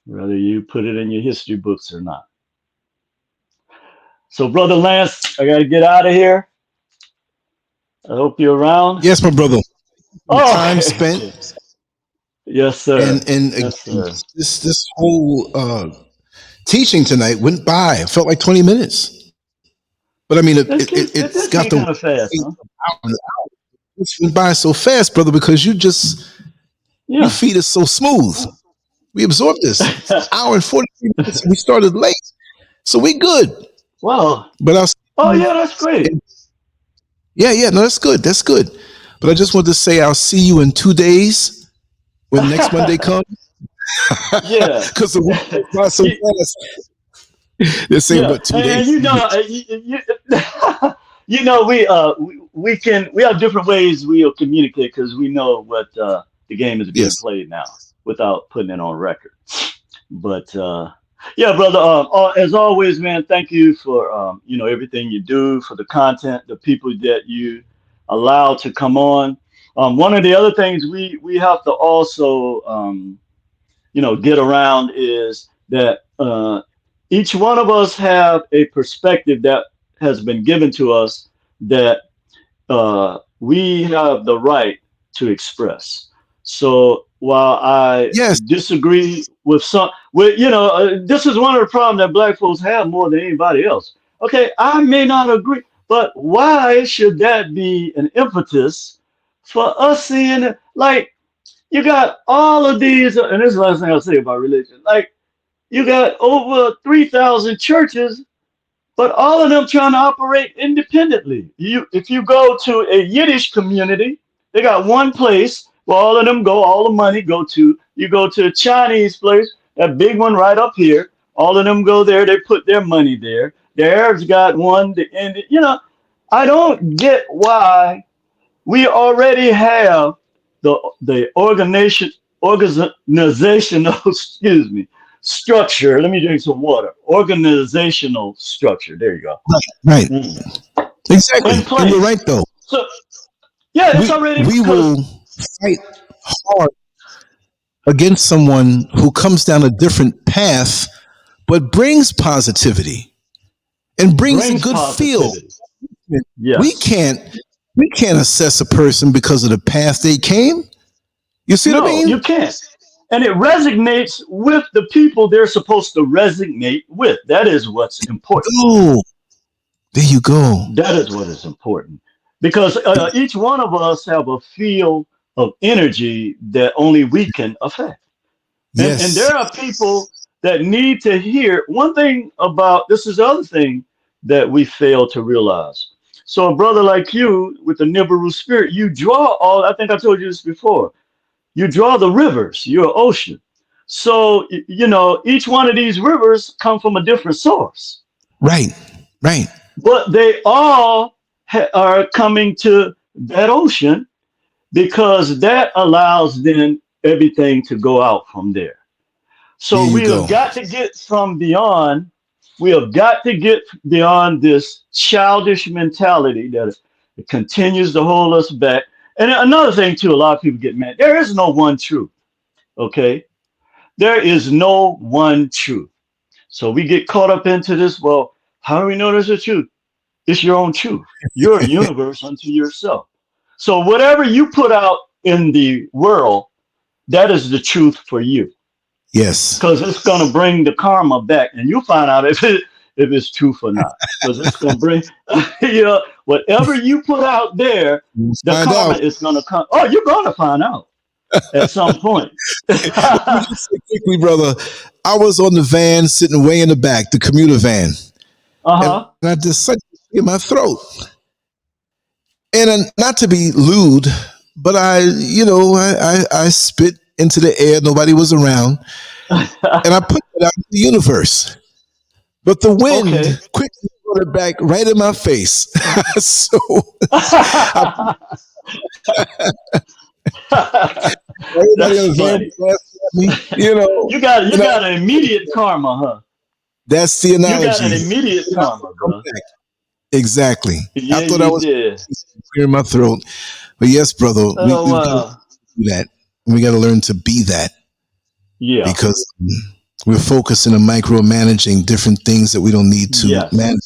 Speaker 2: whether you put it in your history books or not. So, Brother Lance, I got to get out of here. I hope you're around.
Speaker 1: Yes, my brother.
Speaker 2: Oh,
Speaker 1: Time spent,
Speaker 2: okay. Yes, sir.
Speaker 1: and again,
Speaker 2: Yes, sir.
Speaker 1: this whole teaching tonight went by. It felt like 20 minutes, but I mean,
Speaker 2: It
Speaker 1: it's
Speaker 2: did
Speaker 1: got
Speaker 2: seem
Speaker 1: the
Speaker 2: kind of fast, huh?
Speaker 1: it went by so fast, brother, because you
Speaker 2: Yeah.
Speaker 1: feed us so smooth. We absorbed this hour and 43 minutes. And we started late, so we good.
Speaker 2: Well,
Speaker 1: But I'll see
Speaker 2: oh,
Speaker 1: you.
Speaker 2: yeah, that's great.
Speaker 1: Yeah, no, that's good. That's good. But I just want to say I'll see you in 2 days when next Monday comes,
Speaker 2: Yeah.
Speaker 1: because the week goes by so
Speaker 2: You-
Speaker 1: fast. They're saying
Speaker 2: Yeah,
Speaker 1: what, 2 days?
Speaker 2: and we have different ways we'll communicate because we know what the game is being
Speaker 1: Yes.
Speaker 2: played now without putting it on record. But yeah, brother, as always, man, thank you for everything you do, for the content, the people that you allow to come on. One of the other things we have to also get around is that each one of us have a perspective that has been given to us that we have the right to express. So while I
Speaker 1: Yes.
Speaker 2: disagree with this is one of the problems that black folks have more than anybody else. Okay, I may not agree, but why should that be an impetus for us seeing it? Like, you got all of these, and this is the last thing I'll say about religion. Like, you got over 3,000 churches, but all of them trying to operate independently. If you go to a Yiddish community, they got one place where all of them go, all the money go to. You go to a Chinese place, that big one right up here, all of them go there, they put their money there. The Arabs got one, the Indian, I don't get why we already have the organizational excuse me, structure. Let me drink some water. Organizational structure. There you go.
Speaker 1: Right.
Speaker 2: Mm.
Speaker 1: Exactly.
Speaker 2: In
Speaker 1: And you're
Speaker 2: place.
Speaker 1: right though.
Speaker 2: So yeah, it's
Speaker 1: We
Speaker 2: already
Speaker 1: we
Speaker 2: because
Speaker 1: will fight hard against someone who comes down a different path but brings positivity and brings a
Speaker 2: brings
Speaker 1: good feel.
Speaker 2: positivity.
Speaker 1: We
Speaker 2: Yes.
Speaker 1: can't we can't assess a person because of the path they came. You see what I
Speaker 2: No, you
Speaker 1: mean?
Speaker 2: can't. And it resonates with the people they're supposed to resonate with. That is what's important.
Speaker 1: Oh, there you go.
Speaker 2: That is what is important. Because each one of us have a field of energy that only we can affect. And
Speaker 1: Yes.
Speaker 2: there are people that need to hear one thing about this is the other thing that we fail to realize. So a brother like you with the Nibiru spirit, you draw all I think I told you this before. You draw the rivers, you're an ocean. So each one of these rivers come from a different source,
Speaker 1: Right. Right.
Speaker 2: but they all are coming to that ocean because that allows then everything to go out from there.
Speaker 1: There
Speaker 2: So
Speaker 1: you
Speaker 2: we
Speaker 1: go.
Speaker 2: have got to get from beyond. We have got to get beyond this childish mentality that it continues to hold us back. And another thing too, a lot of people get mad. There is no one truth. Okay, there is no one truth. So we get caught up into this. Well, how do we know there's a truth? It's your own truth. You're a universe unto yourself. So whatever you put out in the world, that is the truth for you
Speaker 1: Yes.
Speaker 2: because it's gonna bring the karma back, and you'll find out if it's truth or not. Because it's gonna bring, whatever you put out there,
Speaker 1: We'll
Speaker 2: the
Speaker 1: find
Speaker 2: karma
Speaker 1: out.
Speaker 2: is gonna come. Oh, you're gonna find out at some point.
Speaker 1: Let me just say quickly, brother. I was on the van sitting way in the back, the commuter van, and
Speaker 2: Uh-huh.
Speaker 1: I just sucked in my throat. And not to be lewd, but I spit into the air. Nobody was around, and I put it out in the universe. But the wind
Speaker 2: Okay.
Speaker 1: quickly brought it back right in my face. So I, everybody on
Speaker 2: That's
Speaker 1: the van
Speaker 2: funny.
Speaker 1: was laughing at me,
Speaker 2: You got you
Speaker 1: and
Speaker 2: got an immediate karma, huh?
Speaker 1: that's the
Speaker 2: You got an
Speaker 1: analogy.
Speaker 2: immediate
Speaker 1: And I will
Speaker 2: karma,
Speaker 1: come
Speaker 2: bro.
Speaker 1: back. Exactly. I
Speaker 2: Yeah,
Speaker 1: thought I
Speaker 2: you
Speaker 1: was
Speaker 2: did.
Speaker 1: clearing my throat, but yes, brother,
Speaker 2: Oh
Speaker 1: we've got to
Speaker 2: wow.
Speaker 1: do that. We got to learn to be that
Speaker 2: Yeah.
Speaker 1: because we're focusing on micromanaging different things that we don't need to manage.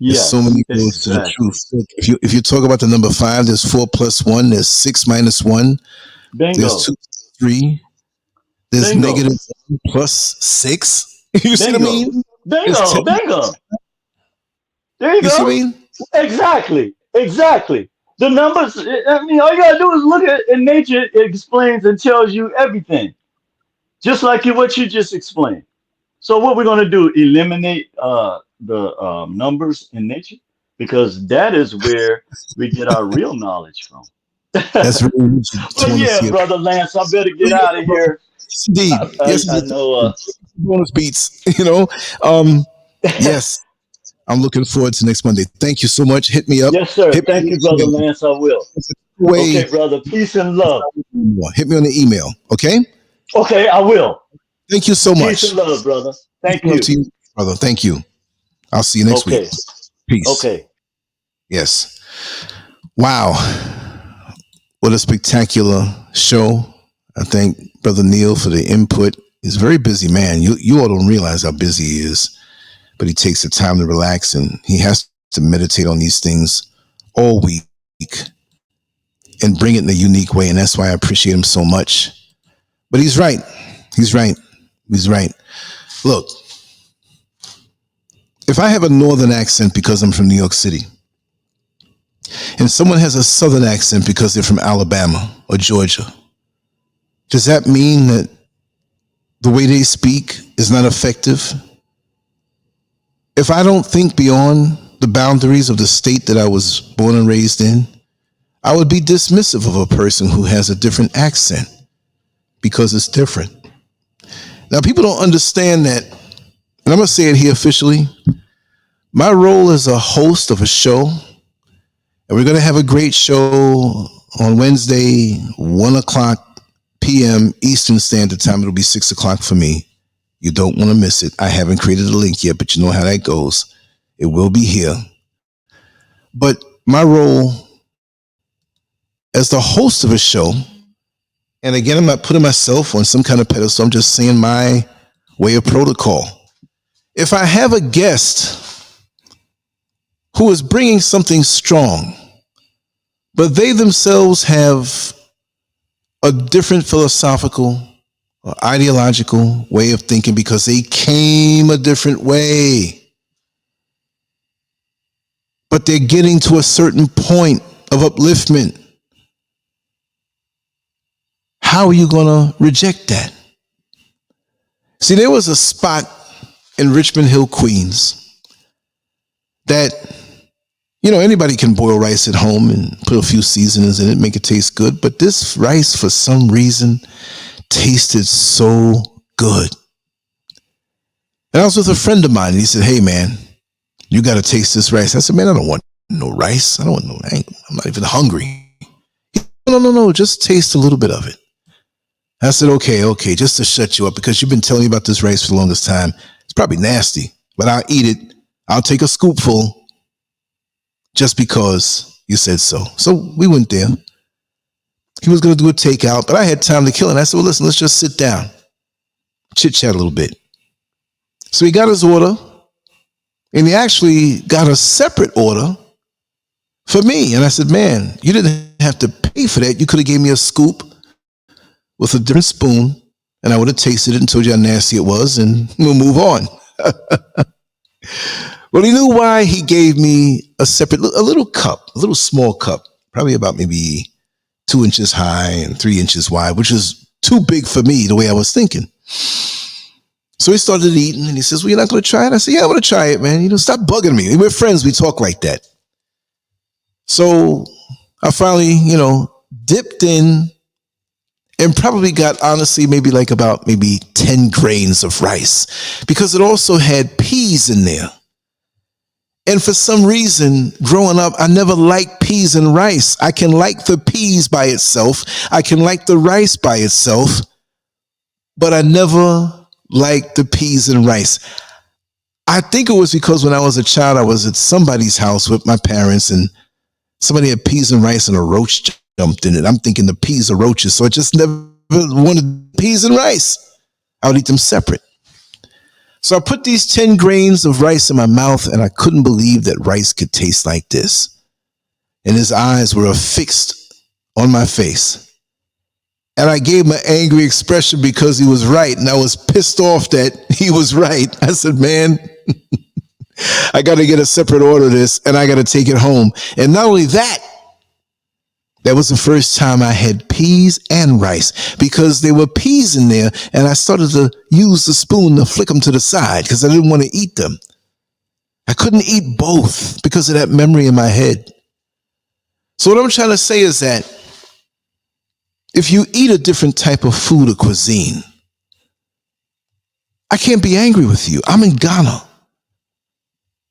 Speaker 2: Yes.
Speaker 1: There's so
Speaker 2: Yes.
Speaker 1: many roads to the
Speaker 2: Exactly.
Speaker 1: truth. Look, if you talk about the number five, there's 4 plus 1. There's 6 minus 1. There's
Speaker 2: Bingo.
Speaker 1: 2 3. There's
Speaker 2: Bingo.
Speaker 1: -1 plus 6. You see what I
Speaker 2: Bingo.
Speaker 1: mean? There's 10.
Speaker 2: Bingo. Bingo. There you
Speaker 1: You see what I
Speaker 2: go.
Speaker 1: mean?
Speaker 2: Exactly. Exactly. The numbers, I mean, all you gotta do is look at in nature, it explains and tells you everything. Just like what you just explained. So what we're gonna do, eliminate the numbers in nature? Because that is where we get our real knowledge from.
Speaker 1: That's really what you
Speaker 2: But
Speaker 1: want to
Speaker 2: yeah,
Speaker 1: see it.
Speaker 2: brother Lance, I better
Speaker 1: There
Speaker 2: get
Speaker 1: you
Speaker 2: out
Speaker 1: go,
Speaker 2: of
Speaker 1: brother.
Speaker 2: here.
Speaker 1: Yes, indeed.
Speaker 2: I,
Speaker 1: Yes,
Speaker 2: I
Speaker 1: indeed.
Speaker 2: know.
Speaker 1: Bonus beats. Um, yes, I'm looking forward to next Monday. Thank you so much. Hit me up.
Speaker 2: Yes, sir.
Speaker 1: Hit me
Speaker 2: Thank
Speaker 1: on
Speaker 2: you,
Speaker 1: the
Speaker 2: brother
Speaker 1: email.
Speaker 2: Lance. I will.
Speaker 1: It's a two-way.
Speaker 2: Okay, brother. Peace and love.
Speaker 1: Hit me on the email. Okay.
Speaker 2: Okay, I will.
Speaker 1: Thank you so
Speaker 2: Peace and
Speaker 1: much.
Speaker 2: love, brother.
Speaker 1: Peace
Speaker 2: Thank
Speaker 1: and love
Speaker 2: you.
Speaker 1: to you, brother. Thank you. I'll see you next week.
Speaker 2: Okay.
Speaker 1: Peace.
Speaker 2: Okay.
Speaker 1: Yes. Wow. What a spectacular show. I thank Brother Neil for the input. He's a very busy man. You all don't realize how busy he is, but he takes the time to relax and he has to meditate on these things all week and bring it in a unique way. And that's why I appreciate him so much. But he's right. He's right. He's right. Look, if I have a northern accent because I'm from New York City, and someone has a southern accent because they're from Alabama or Georgia, does that mean that the way they speak is not effective? If I don't think beyond the boundaries of the state that I was born and raised in, I would be dismissive of a person who has a different accent because it's different. Now, people don't understand that, and I'm going to say it here officially. My role as a host of a show, and we're going to have a great show on Wednesday, 1 o'clock p.m. Eastern Standard Time. It'll be 6 o'clock for me. You don't want to miss it. I haven't created a link yet, but you know how that goes. It will be here. But my role as the host of a show, and again, I'm not putting myself on some kind of pedestal, I'm just saying my way of protocol. If I have a guest who is bringing something strong, but they themselves have a different philosophical or ideological way of thinking because they came a different way, but they're getting to a certain point of upliftment, how are you going to reject that? See, there was a spot in Richmond Hill, Queens that, you know, anybody can boil rice at home and put a few seasonings in it, make it taste good. But this rice, for some reason, tasted so good. And I was with a friend of mine, and he said, hey, man, you got to taste this rice. I said, man, I don't want no rice. I don't want no, I'm not even hungry. He said, no, just taste a little bit of it. I said, okay, just to shut you up, because you've been telling me about this rice for the longest time. It's probably nasty, but I'll eat it. I'll take a scoopful just because you said so. So we went there. He was going to do a takeout, but I had time to kill. And I said, well, listen, let's just sit down, chit chat a little bit. So he got his order, and he actually got a separate order for me. And I said, man, you didn't have to pay for that. You could have gave me a scoop with a different spoon, and I would have tasted it and told you how nasty it was, and we'll move on. Well, he knew why he gave me a little cup, a little small cup, probably about maybe 2 inches high and 3 inches wide, which is too big for me the way I was thinking. So he started eating, and he says, well, you're not going to try it? I said, yeah, I'm going to try it, man. You know, stop bugging me. We're friends. We talk like that. So I finally, dipped in and probably got, honestly, maybe 10 grains of rice, because it also had peas in there. And for some reason, growing up, I never liked peas and rice. I can like the peas by itself. I can like the rice by itself, but I never liked the peas and rice. I think it was because when I was a child, I was at somebody's house with my parents, and somebody had peas and rice, and a roach jumped in it. I'm thinking the peas are roaches, so I just never wanted peas and rice. I would eat them separate. So I put these 10 grains of rice in my mouth, and I couldn't believe that rice could taste like this. And his eyes were affixed on my face. And I gave him an angry expression because he was right, and I was pissed off that he was right. I said, man, I got to get a separate order of this, and I got to take it home. And not only that, that was the first time I had peas and rice, because there were peas in there, and I started to use the spoon to flick them to the side because I didn't want to eat them. I couldn't eat both because of that memory in my head. So what I'm trying to say is that if you eat a different type of food or cuisine, I can't be angry with you. I'm in Ghana.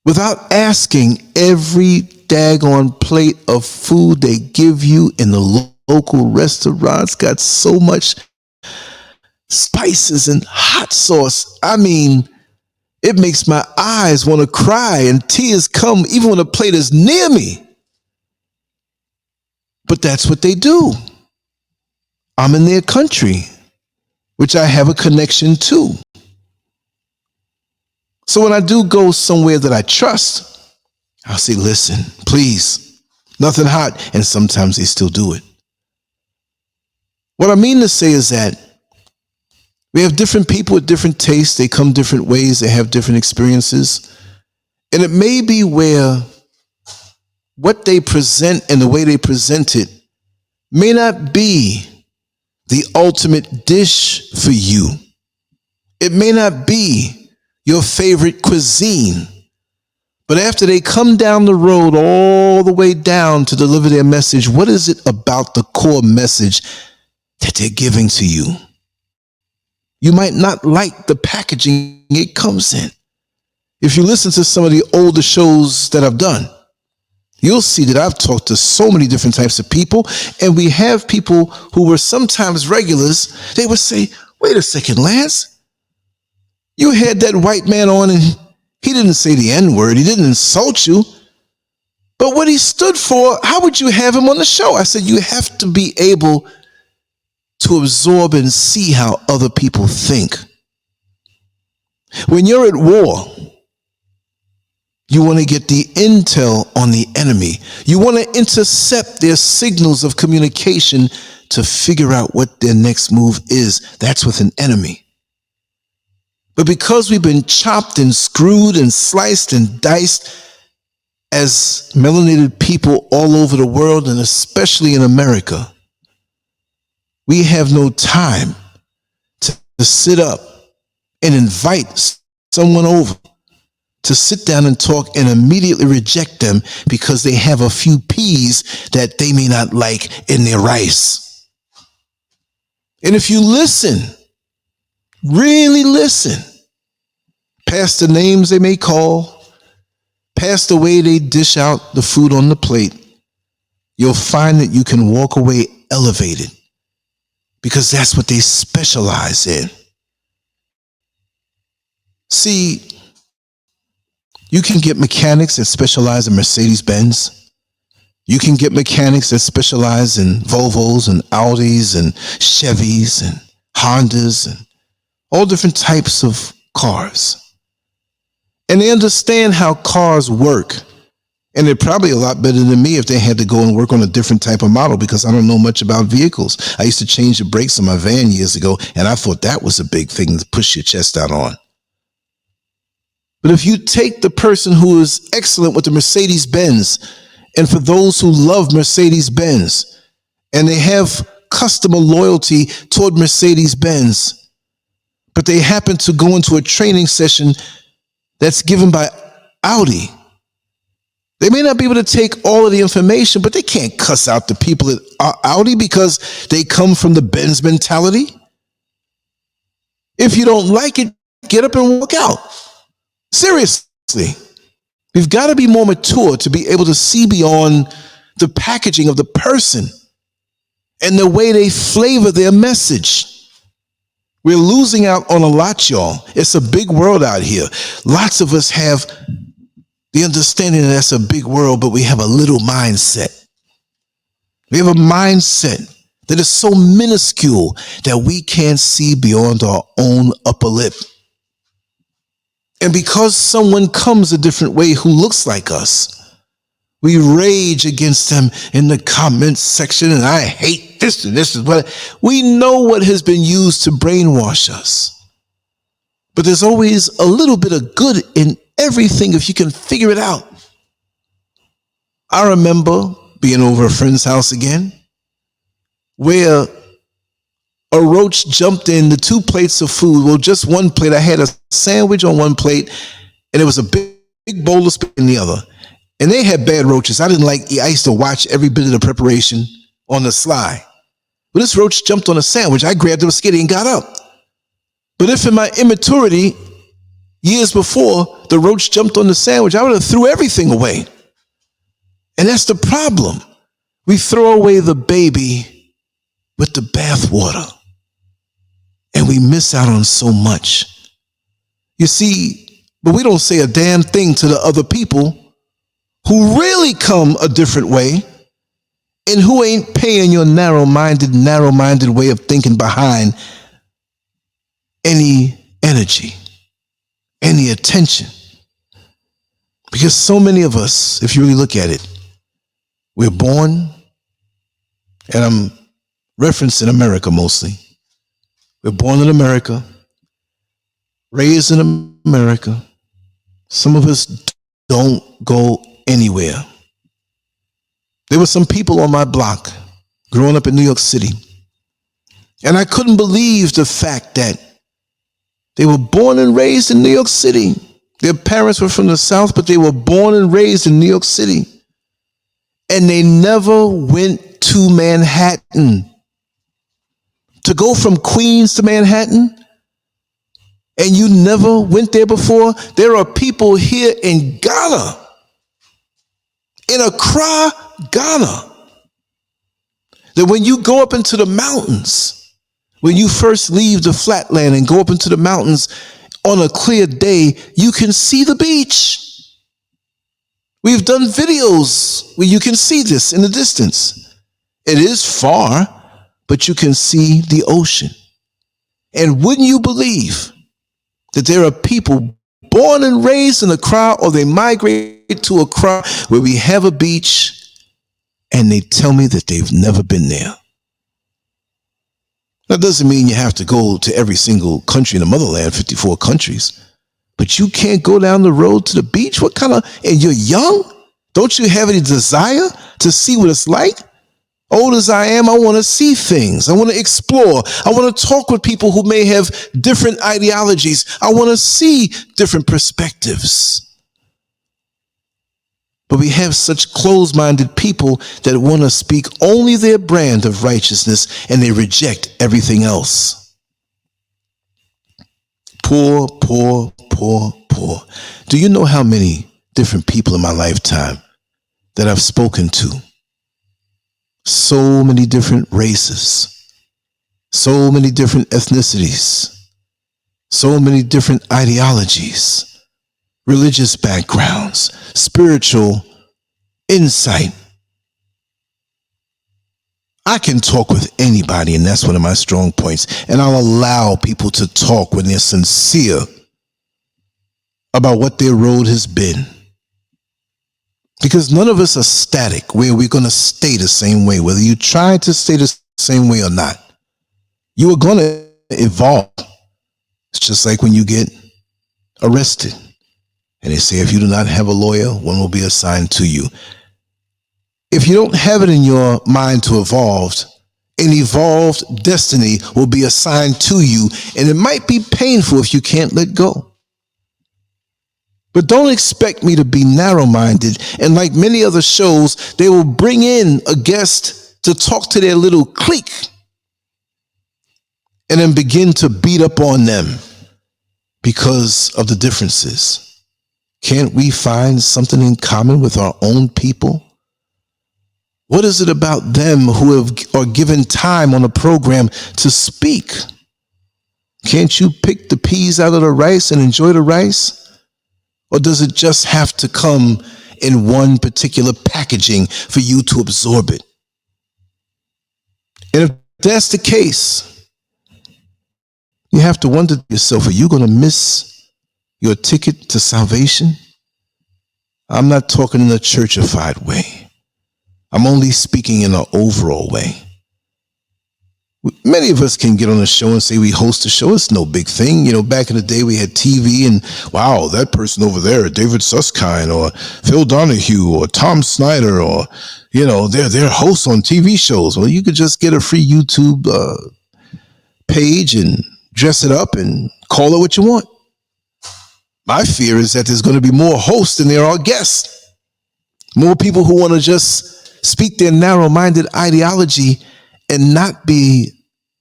Speaker 1: Without asking, every daggone plate of food they give you in the local restaurants got so much spices and hot sauce. I mean, it makes my eyes want to cry and tears come even when a plate is near me. But that's what they do. I'm in their country, which I have a connection to. So when I do go somewhere that I trust, I'll say, listen, please, nothing hot. And sometimes they still do it. What I mean to say is that we have different people with different tastes. They come different ways. They have different experiences. And it may be where what they present and the way they present it may not be the ultimate dish for you. It may not be your favorite cuisine. But after they come down the road all the way down to deliver their message, what is it about the core message that they're giving to you? You might not like the packaging it comes in. If you listen to some of the older shows that I've done, you'll see that I've talked to so many different types of people, and we have people who were sometimes regulars. They would say, wait a second, Lance, You had that white man on and he didn't say the N-word. He didn't insult you. But what he stood for, how would you have him on the show? I said, you have to be able to absorb and see how other people think. When you're at war, you want to get the intel on the enemy. You want to intercept their signals of communication to figure out what their next move is. That's with an enemy. But because we've been chopped and screwed and sliced and diced as melanated people all over the world, and especially in America, we have no time to sit up and invite someone over to sit down and talk and immediately reject them because they have a few peas that they may not like in their rice. And if you listen, really listen, past the names they may call, past the way they dish out the food on the plate, you'll find that you can walk away elevated because that's what they specialize in. See, you can get mechanics that specialize in Mercedes-Benz. You can get mechanics that specialize in Volvos and Audis and Chevys and Hondas and all different types of cars. And they understand how cars work. And they're probably a lot better than me if they had to go and work on a different type of model because I don't know much about vehicles. I used to change the brakes on my van years ago, and I thought that was a big thing to push your chest out on. But if you take the person who is excellent with the Mercedes-Benz, and for those who love Mercedes-Benz, and they have customer loyalty toward Mercedes-Benz, but they happen to go into a training session that's given by Audi, they may not be able to take all of the information, but they can't cuss out the people at Audi because they come from the Benz mentality. If you don't like it, get up and walk out. Seriously, we've got to be more mature to be able to see beyond the packaging of the person and the way they flavor their message. We're losing out on a lot, y'all. It's a big world out here. Lots of us have the understanding that that's a big world, but we have a little mindset. We have a mindset that is so minuscule that we can't see beyond our own upper lip. And because someone comes a different way who looks like us, we rage against them in the comments section, and I hate this and this is what. We know what has been used to brainwash us. But there's always a little bit of good in everything if you can figure it out. I remember being over a friend's house again, where a roach jumped in the 2 plates of food. Well, just one plate. I had a sandwich on one plate, and it was a big bowl of spaghetti in the other. And they had bad roaches. I used to watch every bit of the preparation on the sly. But this roach jumped on a sandwich. I grabbed the spaghetti and got up. But if in my immaturity, years before, the roach jumped on the sandwich, I would have threw everything away. And that's the problem. We throw away the baby with the bathwater. And we miss out on so much. You see, but we don't say a damn thing to the other people who really come a different way and who ain't paying your narrow-minded way of thinking behind any energy, any attention. Because so many of us, if you really look at it, we're born, and I'm referencing America mostly. We're born in America, raised in America. Some of us don't go anywhere. There were some people on my block growing up in New York City, and I couldn't believe the fact that they were born and raised in New York City. Their parents were from the South, but they were born and raised in New York City. And they never went to Manhattan. To go from Queens to Manhattan, and you never went there before? There are people here in Ghana, in Accra, Ghana, that when you go up into the mountains, when you first leave the flatland and go up into the mountains on a clear day, you can see the beach. We've done videos where you can see this in the distance. It is far, but you can see the ocean. And wouldn't you believe that there are people born and raised in Accra, or they migrate to Accra where we have a beach, and they tell me that they've never been there. That doesn't mean you have to go to every single country in the motherland, 54 countries. But you can't go down the road to the beach? What kind of, and you're young? Don't you have any desire to see what it's like? Old as I am, I want to see things. I want to explore. I want to talk with people who may have different ideologies. I want to see different perspectives. But we have such closed-minded people that want to speak only their brand of righteousness, and they reject everything else. Poor, poor, poor, poor. Do you know how many different people in my lifetime that I've spoken to? So many different races, so many different ethnicities, so many different ideologies, religious backgrounds, spiritual insight. I can talk with anybody, and that's one of my strong points. And I'll allow people to talk when they're sincere about what their road has been. Because none of us are static where we're going to stay the same way, whether you try to stay the same way or not. You are going to evolve. It's just like when you get arrested and they say, if you do not have a lawyer, one will be assigned to you. If you don't have it in your mind to evolve, an evolved destiny will be assigned to you, and it might be painful if you can't let go. But don't expect me to be narrow-minded. And like many other shows, they will bring in a guest to talk to their little clique and then begin to beat up on them because of the differences. Can't we find something in common with our own people? What is it about them who are given time on a program to speak? Can't you pick the peas out of the rice and enjoy the rice? Or does it just have to come in one particular packaging for you to absorb it? And if that's the case, you have to wonder to yourself, are you going to miss your ticket to salvation? I'm not talking in a churchified way. I'm only speaking in an overall way. Many of us can get on a show and say we host a show. It's no big thing. You know, back in the day we had TV and wow, that person over there, David Susskind or Phil Donahue or Tom Snyder, or, you know, they're hosts on TV shows. Well, you could just get a free YouTube page and dress it up and call it what you want. My fear is that there's going to be more hosts than there are guests. More people who want to just speak their narrow-minded ideology and not be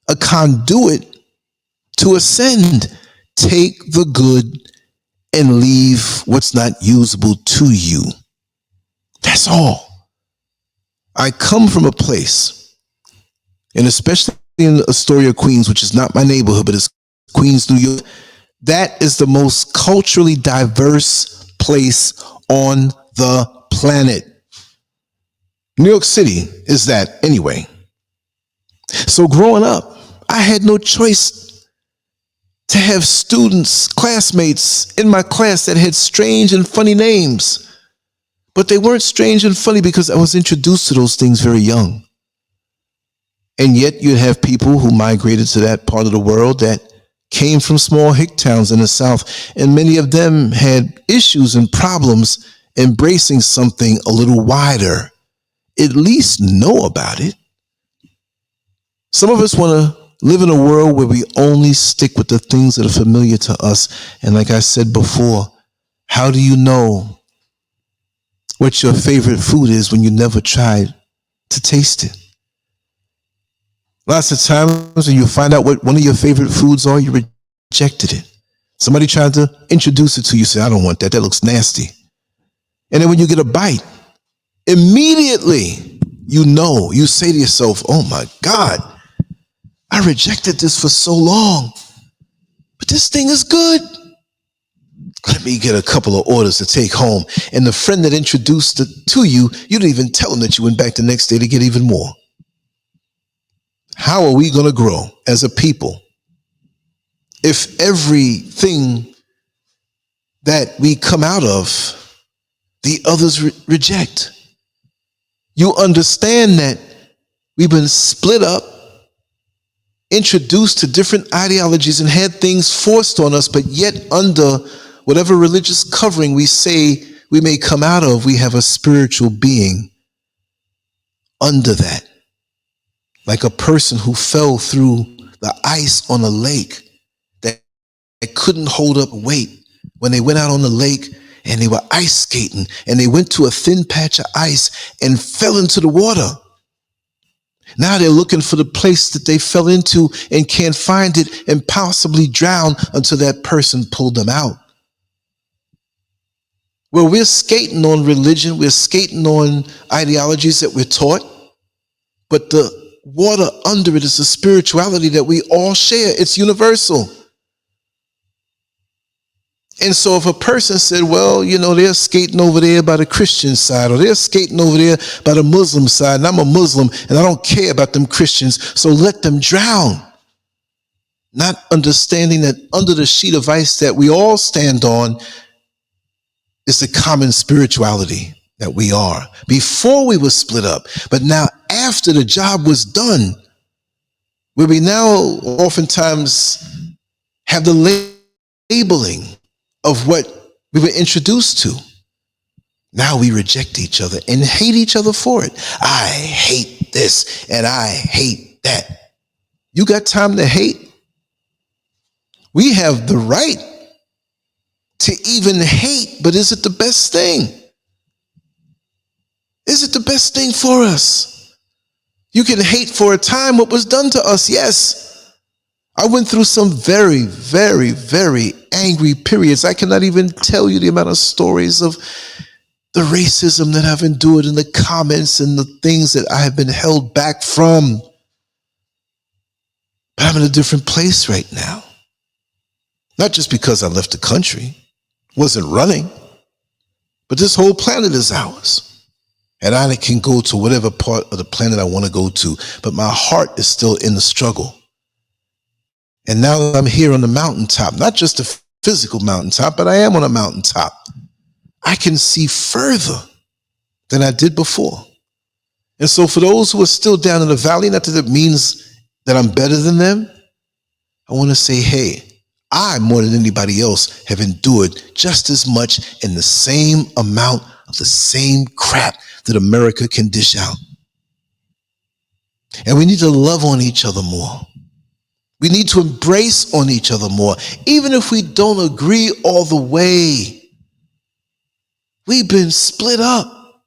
Speaker 1: a conduit to ascend. Take the good and leave what's not usable to you. That's all. I come from a place, and especially in Astoria, Queens, which is not my neighborhood, but it's Queens, New York. That is the most culturally diverse place on the planet. New York City is that anyway. So growing up, I had no choice to have students, classmates in my class that had strange and funny names. But they weren't strange and funny because I was introduced to those things very young. And yet you'd have people who migrated to that part of the world that came from small hick towns in the South, and many of them had issues and problems embracing something a little wider. At least know about it. Some of us want to live in a world where we only stick with the things that are familiar to us. And like I said before, how do you know what your favorite food is when you never tried to taste it? Lots of times when you find out what one of your favorite foods are, you rejected it. Somebody tried to introduce it to you, say, I don't want that. That looks nasty. And then when you get a bite, immediately, you say to yourself, oh my God, I rejected this for so long, but this thing is good. Let me get a couple of orders to take home. And the friend that introduced it to you, you didn't even tell him that you went back the next day to get even more. How are we going to grow as a people if everything that we come out of, the others reject? You understand that we've been split up, introduced to different ideologies, and had things forced on us, but yet under whatever religious covering we say we may come out of, we have a spiritual being under that. Like a person who fell through the ice on a lake that couldn't hold up weight. When they went out on the lake and they were ice skating and they went to a thin patch of ice and fell into the water. Now they're looking for the place that they fell into and can't find it and possibly drown until that person pulled them out. Well, we're skating on religion, we're skating on ideologies that we're taught, but the water under it is the spirituality that we all share. It's universal. And so if a person said, well, you know, they're skating over there by the Christian side, or they're skating over there by the Muslim side, and I'm a Muslim and I don't care about them Christians, so let them drown. Not understanding that under the sheet of ice that we all stand on is the common spirituality that we are. Before we were split up, but now after the job was done, where we now oftentimes have the labeling of what we were introduced to. Now we reject each other and hate each other for it. I hate this and I hate that. You got time to hate? We have the right to even hate, but is it the best thing? Is it the best thing for us? You can hate for a time what was done to us, yes. I went through some very, very, very angry periods. I cannot even tell you the amount of stories of the racism that I've endured and the comments and the things that I have been held back from. But I'm in a different place right now. Not just because I left the country, wasn't running, but this whole planet is ours. And I can go to whatever part of the planet I want to go to, but my heart is still in the struggle. And now I'm here on the mountaintop, not just a physical mountaintop, but I am on a mountaintop. I can see further than I did before. And so for those who are still down in the valley, not that it means that I'm better than them, I want to say, hey, I, more than anybody else, have endured just as much in the same amount of the same crap that America can dish out. And we need to love on each other more. We need to embrace on each other more, even if we don't agree all the way. We've been split up.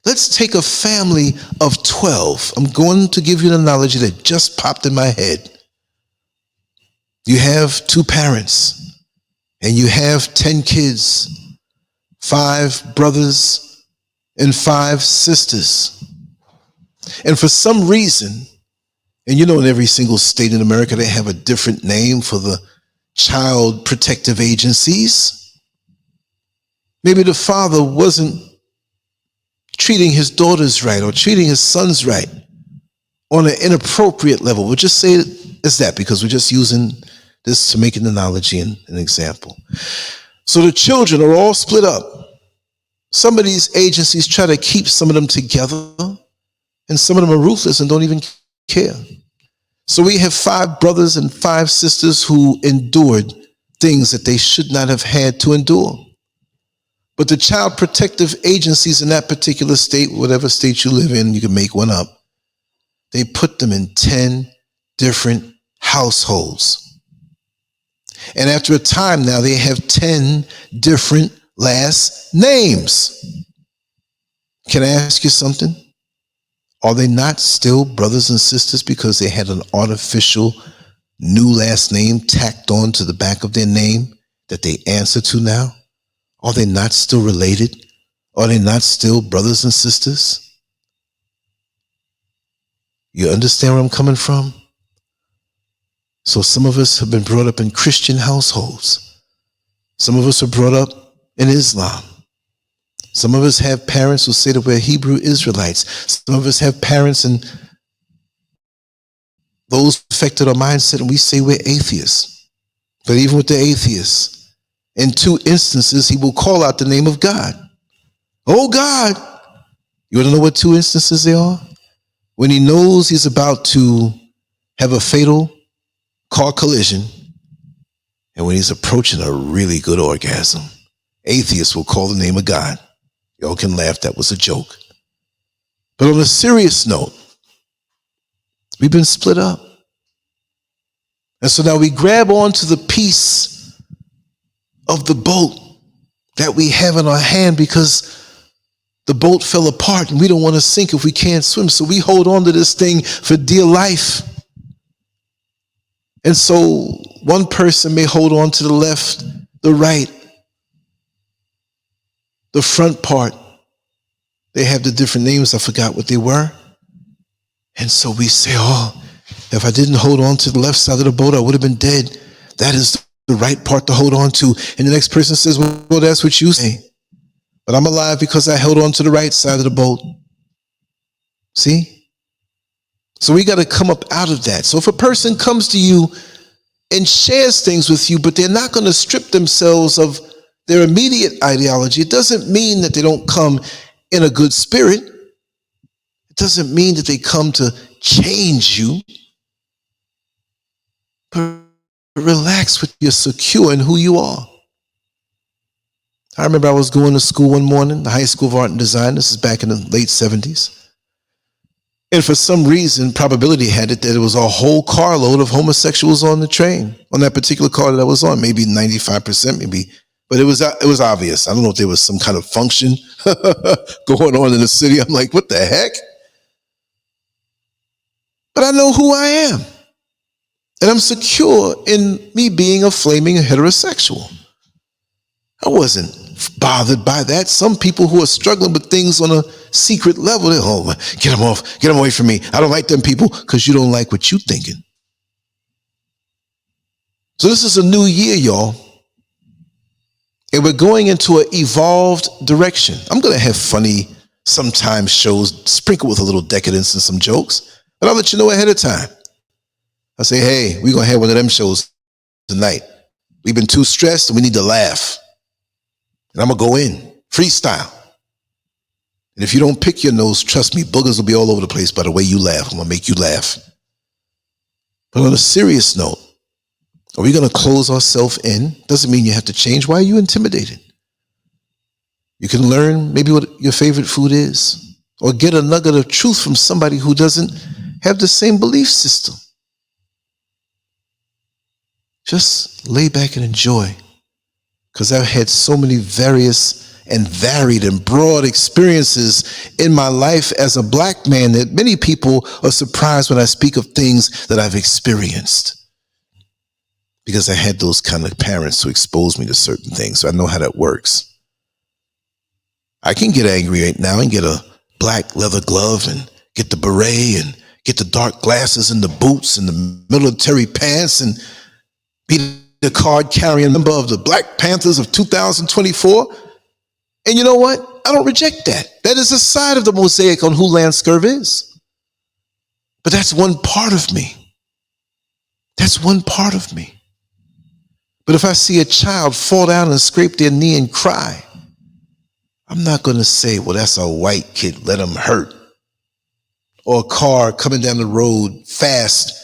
Speaker 1: Let's take a family of 12. I'm going to give you an analogy that just popped in my head. You have 2 parents, and you have 10 kids, 5 brothers and 5 sisters. And for some reason, and you know, in every single state in America, they have a different name for the child protective agencies. Maybe the father wasn't treating his daughters right or treating his sons right on an inappropriate level. We'll just say it as that because we're just using this to make an analogy and an example. So the children are all split up. Some of these agencies try to keep some of them together, and some of them are ruthless and don't even care. So we have 5 brothers and 5 sisters who endured things that they should not have had to endure. But the child protective agencies in that particular state, whatever state you live in, you can make one up, they put them in 10 different households. And after a time now, they have 10 different last names. Can I ask you something? Are they not still brothers and sisters because they had an artificial new last name tacked on to the back of their name that they answer to now? Are they not still related? Are they not still brothers and sisters? You understand where I'm coming from? So some of us have been brought up in Christian households. Some of us are brought up in Islam. Some of us have parents who say that we're Hebrew Israelites. Some of us have parents and those affected our mindset, and we say we're atheists. But even with the atheists, in 2 instances, he will call out the name of God. Oh God! You want to know what 2 instances they are? When he knows he's about to have a fatal car collision, and when he's approaching a really good orgasm. Atheists will call the name of God. Y'all can laugh, that was a joke. But on a serious note, we've been split up. And so now we grab onto the piece of the boat that we have in our hand because the boat fell apart and we don't want to sink if we can't swim. So we hold on to this thing for dear life. And so one person may hold on to the left, the right, the front part. They have the different names. I forgot what they were. And so we say, oh, if I didn't hold on to the left side of the boat, I would have been dead. That is the right part to hold on to. And the next person says, well, that's what you say. But I'm alive because I held on to the right side of the boat. See? So we got to come up out of that. So if a person comes to you and shares things with you, but they're not going to strip themselves of their immediate ideology, it doesn't mean that they don't come in a good spirit. It doesn't mean that they come to change you. But relax with you're secure in who you are. I remember I was going to school one morning, the High School of Art and Design. This is back in the late 70s. And for some reason, probability had it that there was a whole carload of homosexuals on the train, on that particular car that I was on, maybe 95%, maybe. But it was obvious. I don't know if there was some kind of function going on in the city. I'm like, what the heck? But I know who I am. And I'm secure in me being a flaming heterosexual. I wasn't bothered by that. Some people who are struggling with things on a secret level, they're, oh, get them off, get them away from me. I don't like them people because you don't like what you're thinking. So this is a new year, y'all. And we're going into an evolved direction. I'm going to have funny, sometimes shows sprinkled with a little decadence and some jokes, but I'll let you know ahead of time. I say, hey, we're going to have one of them shows tonight. We've been too stressed and we need to laugh. And I'm going to go in, freestyle. And if you don't pick your nose, trust me, boogers will be all over the place by the way you laugh. I'm going to make you laugh. But on a serious note, are we going to close ourselves in? Doesn't mean you have to change. Why are you intimidated? You can learn maybe what your favorite food is, or get a nugget of truth from somebody who doesn't have the same belief system. Just lay back and enjoy. Because I've had so many various and varied and broad experiences in my life as a black man that many people are surprised when I speak of things that I've experienced. Because I had those kind of parents who exposed me to certain things, so I know how that works. I can get angry right now and get a black leather glove and get the beret and get the dark glasses and the boots and the military pants and be the card-carrying member of the Black Panthers of 2024. And you know what? I don't reject that. That is a side of the mosaic on who LANCESCURV is. But that's one part of me. That's one part of me. But if I see a child fall down and scrape their knee and cry, I'm not going to say, well, that's a white kid, let him hurt. Or a car coming down the road fast,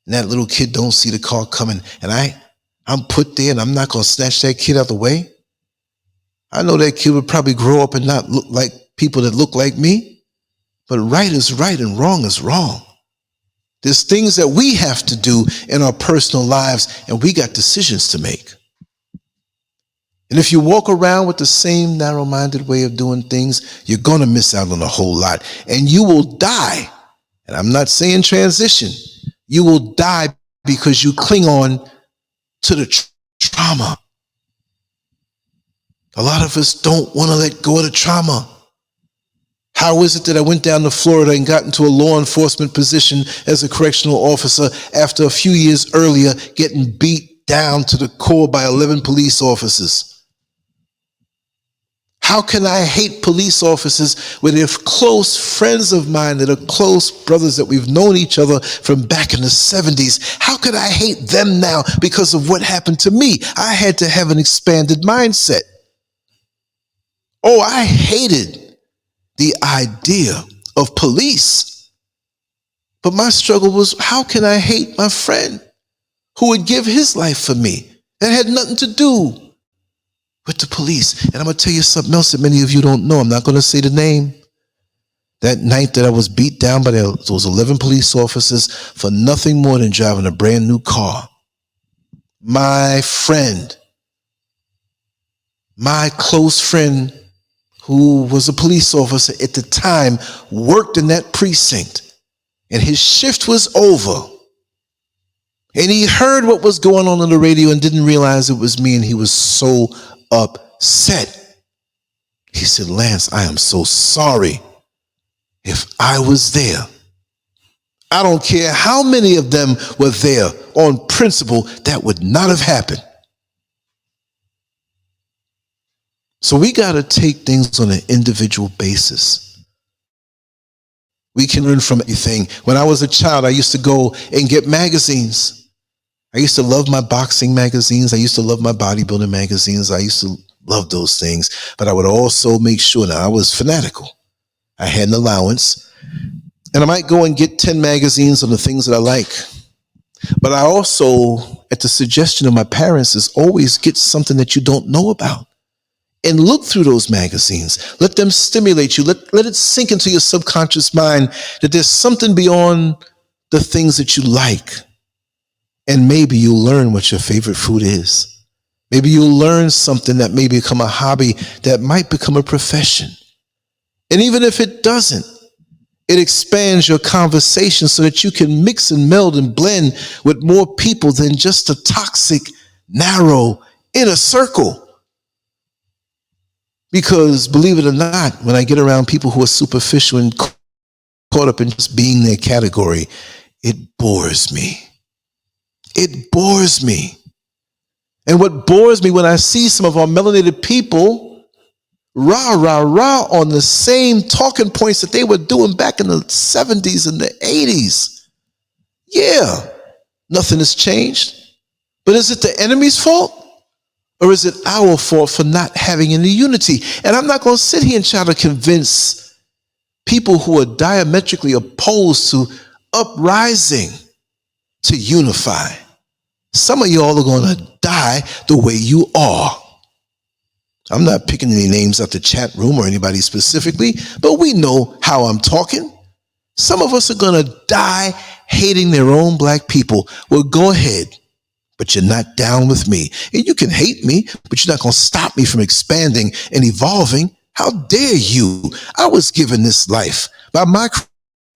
Speaker 1: and that little kid don't see the car coming, and I'm put there and I'm not going to snatch that kid out of the way. I know that kid would probably grow up and not look like people that look like me, but right is right and wrong is wrong. There's things that we have to do in our personal lives, and we got decisions to make. And if you walk around with the same narrow-minded way of doing things, you're going to miss out on a whole lot, and you will die. And I'm not saying transition. You will die because you cling on to the trauma. A lot of us don't want to let go of the trauma. How is it that I went down to Florida and got into a law enforcement position as a correctional officer after a few years earlier getting beat beat down to the core by 11 police officers. How can I hate police officers when they're close friends of mine that are close brothers that we've known each other from back in the 70s? How could I hate them now because of what happened to me? I had to have an expanded mindset. Oh, I hated the idea of police. But my struggle was, how can I hate my friend who would give his life for me? That had nothing to do with the police. And I'm going to tell you something else that many of you don't know. I'm not going to say the name. That night that I was beat down by those 11 police officers for nothing more than driving a brand new car, my friend, my close friend who was a police officer at the time, worked in that precinct, and his shift was over. And he heard what was going on the radio and didn't realize it was me, and he was so upset. He said, Lance, I am so sorry. If I was there, I don't care how many of them were there, on principle, that would not have happened. So we got to take things on an individual basis. We can learn from everything. When I was a child, I used to go and get magazines. I used to love my boxing magazines. I used to love my bodybuilding magazines. I used to love those things. But I would also make sure that I was fanatical. I had an allowance. And I might go and get 10 magazines on the things that I like. But I also, at the suggestion of my parents, is always get something that you don't know about. And look through those magazines. Let them stimulate you. Let it sink into your subconscious mind that there's something beyond the things that you like. And maybe you'll learn what your favorite food is. Maybe you'll learn something that may become a hobby that might become a profession. And even if it doesn't, it expands your conversation so that you can mix and meld and blend with more people than just a toxic, narrow inner circle. Because believe it or not, when I get around people who are superficial and caught up in just being their category, it bores me. It bores me. And what bores me when I see some of our melanated people rah, rah, rah on the same talking points that they were doing back in the 70s and the 80s. Yeah, nothing has changed. But is it the enemy's fault? Or is it our fault for not having any unity? And I'm not going to sit here and try to convince people who are diametrically opposed to uprising to unify. Some of y'all are going to die the way you are. I'm not picking any names out the chat room or anybody specifically, but we know how I'm talking. Some of us are going to die hating their own black people. Well, go ahead, but you're not down with me. And you can hate me, but you're not going to stop me from expanding and evolving. How dare you? I was given this life by my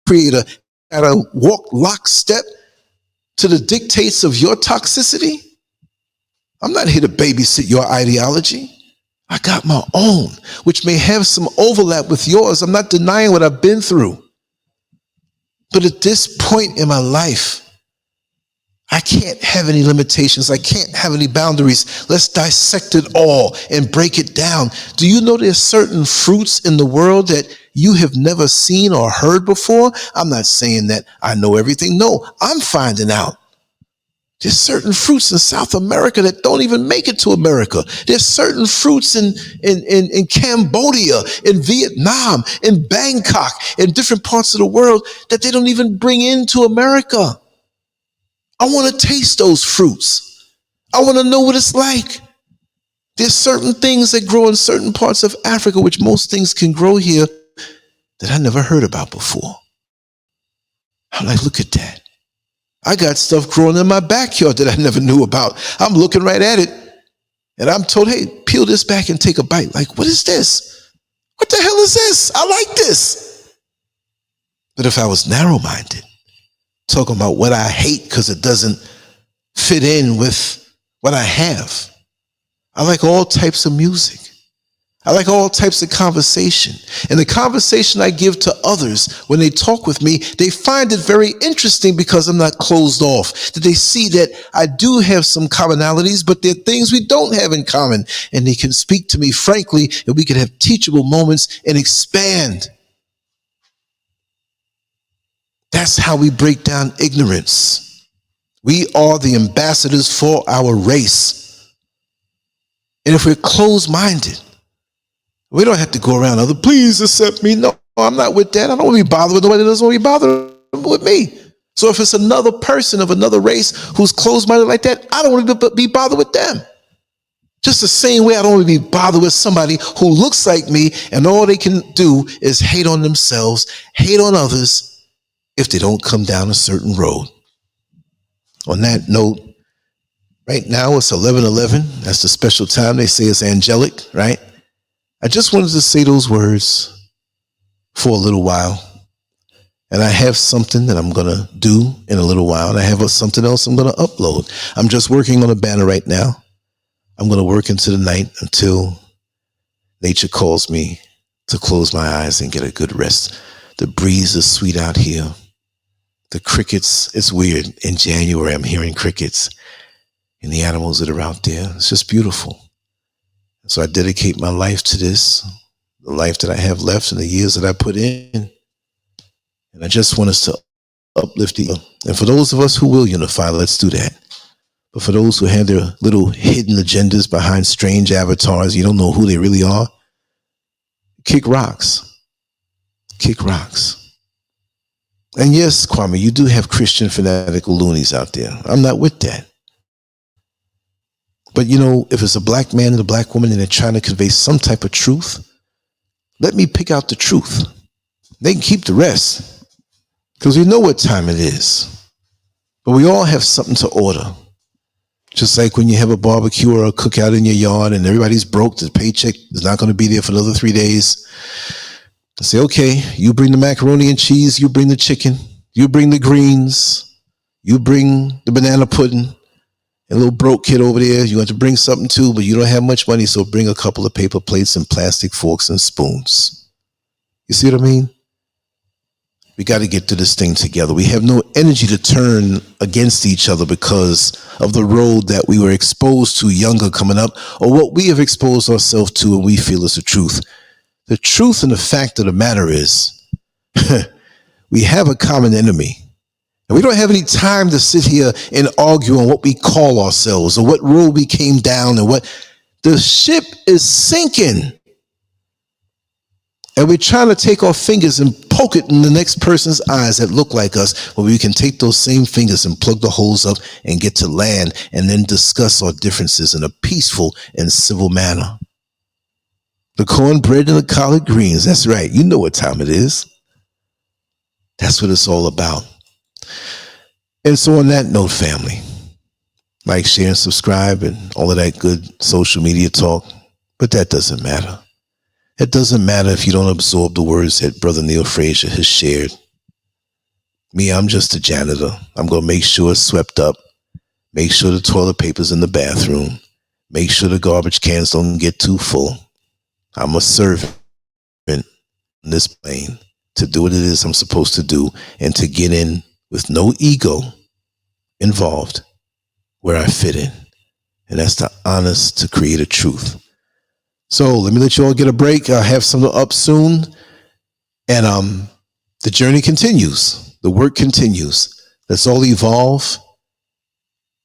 Speaker 1: creator at a walk lockstep to the dictates of your toxicity. I'm not here to babysit your ideology. I got my own, which may have some overlap with yours. I'm not denying what I've been through. But at this point in my life, I can't have any limitations. I can't have any boundaries. Let's dissect it all and break it down. Do you know there's certain fruits in the world that you have never seen or heard before? I'm not saying that I know everything. No, I'm finding out. There's certain fruits in South America that don't even make it to America. There's certain fruits in Cambodia, in Vietnam, in Bangkok, in different parts of the world that they don't even bring into America. I want to taste those fruits. I want to know what it's like. There's certain things that grow in certain parts of Africa, which most things can grow here, that I never heard about before. I'm like, look at that. I got stuff growing in my backyard that I never knew about. I'm looking right at it, and I'm told, hey, peel this back and take a bite. Like, what is this? What the hell is this? I like this. But if I was narrow-minded, talking about what I hate because it doesn't fit in with what I have. I like all types of music. I like all types of conversation. And the conversation I give to others when they talk with me, they find it very interesting because I'm not closed off. That they see that I do have some commonalities, but there are things we don't have in common. And they can speak to me frankly, and we can have teachable moments and expand. That's how we break down ignorance. We are the ambassadors for our race. And if we're closed-minded, we don't have to go around other, please accept me. No, I'm not with that. I don't want to be bothered with nobody that doesn't want to be bothered with me. So if it's another person of another race who's closed-minded like that, I don't want to be bothered with them. Just the same way I don't want to be bothered with somebody who looks like me and all they can do is hate on themselves, hate on others if they don't come down a certain road. On that note, right now it's 11:11. That's the special time. They say it's angelic, right? I just wanted to say those words for a little while. And I have something that I'm going to do in a little while. And I have something else I'm going to upload. I'm just working on a banner right now. I'm going to work into the night until nature calls me to close my eyes and get a good rest. The breeze is sweet out here. The crickets, it's weird. In January, I'm hearing crickets and the animals that are out there. It's just beautiful. So I dedicate my life to this, the life that I have left and the years that I put in. And I just want us to uplift the, and for those of us who will unify, let's do that. But for those who have their little hidden agendas behind strange avatars, you don't know who they really are, kick rocks. Kick rocks. And yes, Kwame, you do have Christian fanatical loonies out there. I'm not with that. But you know, if it's a black man and a black woman and they're trying to convey some type of truth, let me pick out the truth. They can keep the rest because we know what time it is. But we all have something to order. Just like when you have a barbecue or a cookout in your yard and everybody's broke, the paycheck is not going to be there for another 3 days. I say, okay, you bring the macaroni and cheese, you bring the chicken, you bring the greens, you bring the banana pudding. A little broke kid over there, you have to bring something too, but you don't have much money, so bring a couple of paper plates and plastic forks and spoons. You see what I mean? We got to get to this thing together. We have no energy to turn against each other because of the road that we were exposed to younger coming up, or what we have exposed ourselves to and we feel is the truth. The truth and the fact of the matter is, we have a common enemy. And we don't have any time to sit here and argue on what we call ourselves or what road we came down and what. The ship is sinking. And we're trying to take our fingers and poke it in the next person's eyes that look like us, when we can take those same fingers and plug the holes up and get to land and then discuss our differences in a peaceful and civil manner. The cornbread and the collard greens. That's right. You know what time it is. That's what it's all about. And so on that note, family, like, share, and subscribe and all of that good social media talk. But that doesn't matter. It doesn't matter if you don't absorb the words that Brother Neil Frazier has shared. Me, I'm just a janitor. I'm going to make sure it's swept up. Make sure the toilet paper's in the bathroom. Make sure the garbage cans don't get too full. I'm a servant in this plane to do what it is I'm supposed to do and to get in with no ego involved where I fit in. And that's the honest to create a truth. So let me let you all get a break. I'll have something up soon. And the journey continues. The work continues. Let's all evolve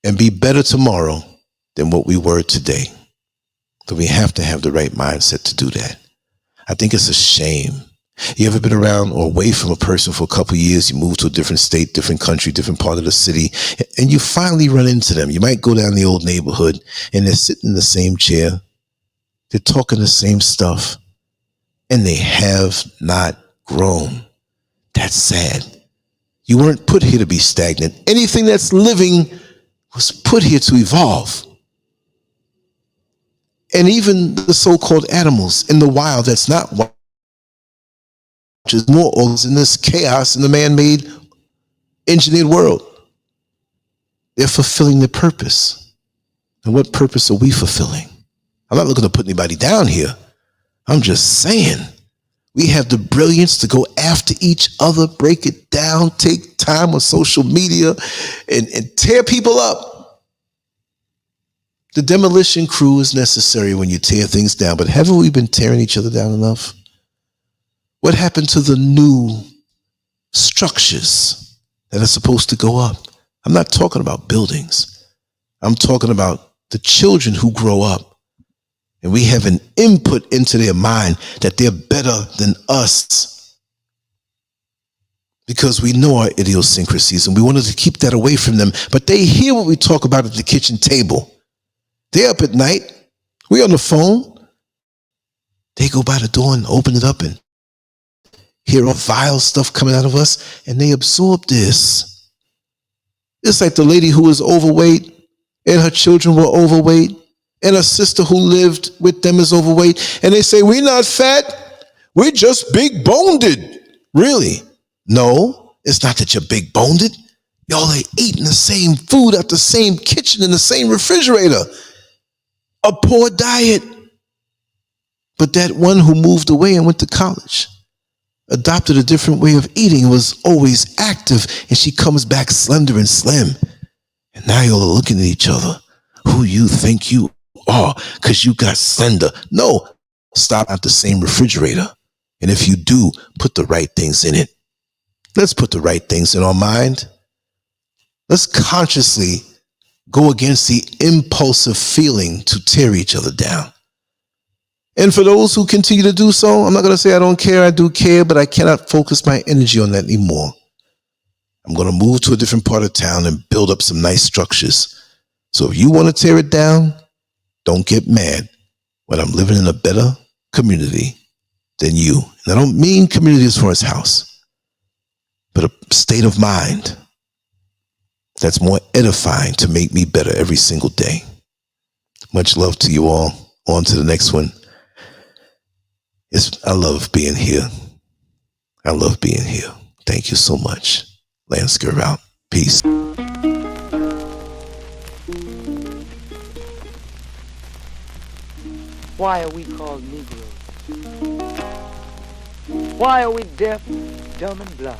Speaker 1: and be better tomorrow than what we were today. So we have to have the right mindset to do that. I think it's a shame. You ever been around or away from a person for a couple of years? You move to a different state, different country, different part of the city, and you finally run into them. You might go down the old neighborhood and they're sitting in the same chair. They're talking the same stuff, and they have not grown. That's sad. You weren't put here to be stagnant. Anything that's living was put here to evolve. And even the so-called animals in the wild that's not wild, which is more organisms in this chaos in the man-made engineered world. They're fulfilling their purpose. And what purpose are we fulfilling? I'm not looking to put anybody down here. I'm just saying. We have the brilliance to go after each other, break it down, take time on social media, and tear people up. The demolition crew is necessary when you tear things down, but haven't we been tearing each other down enough? What happened to the new structures that are supposed to go up? I'm not talking about buildings. I'm talking about the children who grow up. And we have an input into their mind that they're better than us because we know our idiosyncrasies and we wanted to keep that away from them. But they hear what we talk about at the kitchen table. They're up at night. We're on the phone. They go by the door and open it up and hear all vile stuff coming out of us, and they absorb this. It's like the lady who was overweight and her children were overweight, and a sister who lived with them is overweight, and they say, we're not fat, we're just big-boned. Really? No, it's not that you're big-boned. Y'all are eating the same food out the same kitchen in the same refrigerator. A poor diet. But that one who moved away and went to college, adopted a different way of eating, was always active, and she comes back slender and slim. And now y'all are looking at each other. Who you think you are because you got slender? No, stop at the same refrigerator. And if you do, put the right things in it. Let's put the right things in our mind. Let's consciously go against the impulsive feeling to tear each other down. And for those who continue to do so, I'm not going to say I don't care, I do care, but I cannot focus my energy on that anymore. I'm going to move to a different part of town and build up some nice structures. So if you want to tear it down, don't get mad when I'm living in a better community than you. And I don't mean community as far as house, but a state of mind that's more edifying to make me better every single day. Much love to you all. On to the next one. I love being here. I love being here. Thank you so much. LANCESCURV out. Peace.
Speaker 3: Why are we called Negroes? Why are we deaf, dumb, and blind?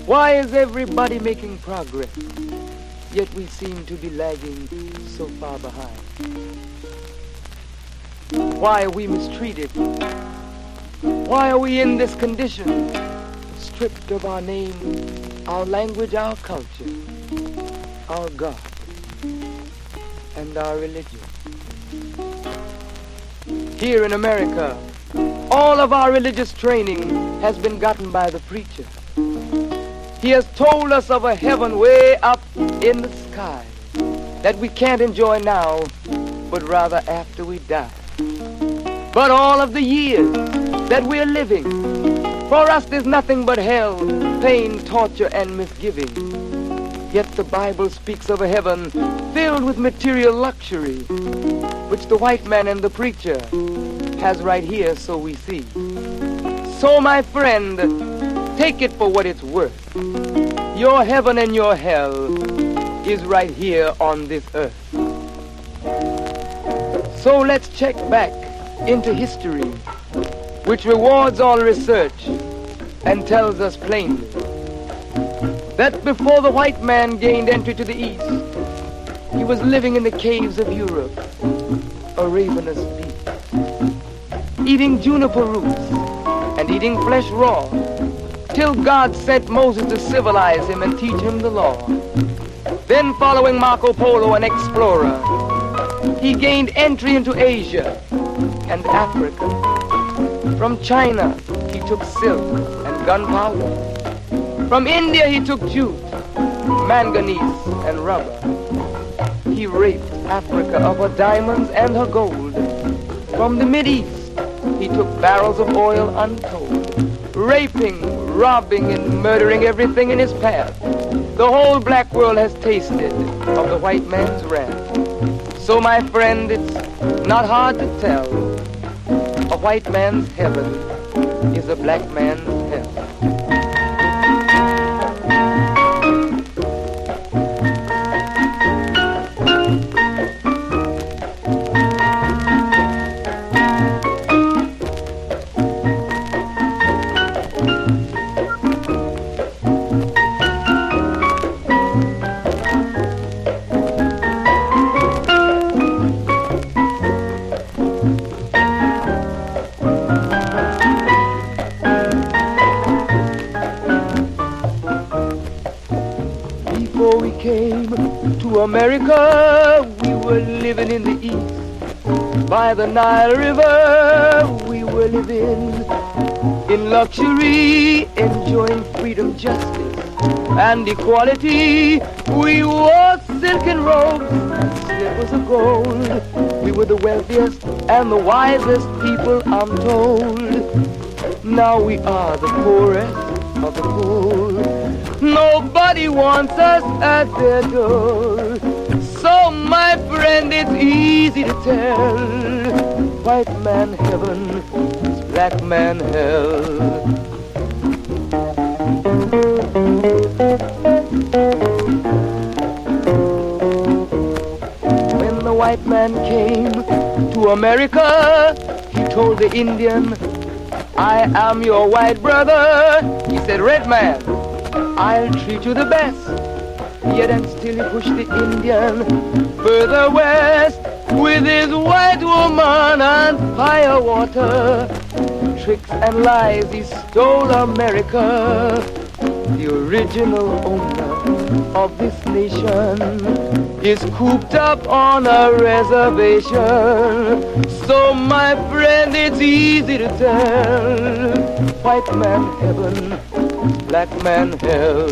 Speaker 3: Why is everybody making progress, yet we seem to be lagging so far behind? Why are we mistreated? Why are we in this condition, stripped of our name, our language, our culture, our God, and our religion? Here in America, all of our religious training has been gotten by the preacher. He has told us of a heaven way up in the sky that we can't enjoy now, but rather after we die. But all of the years that we're living, for us there's nothing but hell, pain, torture, and misgiving. Yet the Bible speaks of a heaven filled with material luxury, which the white man and the preacher has right here, so we see. So my friend, take it for what it's worth. Your heaven and your hell is right here on this earth. So let's check back into history, which rewards all research and tells us plainly that before the white man gained entry to the East, he was living in the caves of Europe, a ravenous beast, eating juniper roots and eating flesh raw, till God sent Moses to civilize him and teach him the law. Then, following Marco Polo, an explorer, he gained entry into Asia and Africa. From China, he took silk and gunpowder. From India, he took jute, manganese, and rubber. He raped Africa of her diamonds and her gold. From the Mideast, he took barrels of oil untold, raping, robbing, and murdering everything in his path. The whole black world has tasted of the white man's wrath. So, my friend, it's not hard to tell. A white man's heaven is a black man's hell. America, we were living in the east. By the Nile River, we were living in luxury, enjoying freedom, justice, and equality. We wore silken robes and slippers of gold. We were the wealthiest and the wisest people, I'm told. Now we are the poorest of the poor. Nobody wants us at their door. So my friend, it's easy to tell. White man heaven, black man hell. When the white man came to America, he told the Indian, I am your white brother. He said, red man, I'll treat you the best. Yet and still he pushed the Indian further west with his white woman and fire water. Tricks and lies, he stole America. The original owner of this nation is cooped up on a reservation. So my friend, it's easy to tell. White man heaven, black man hell.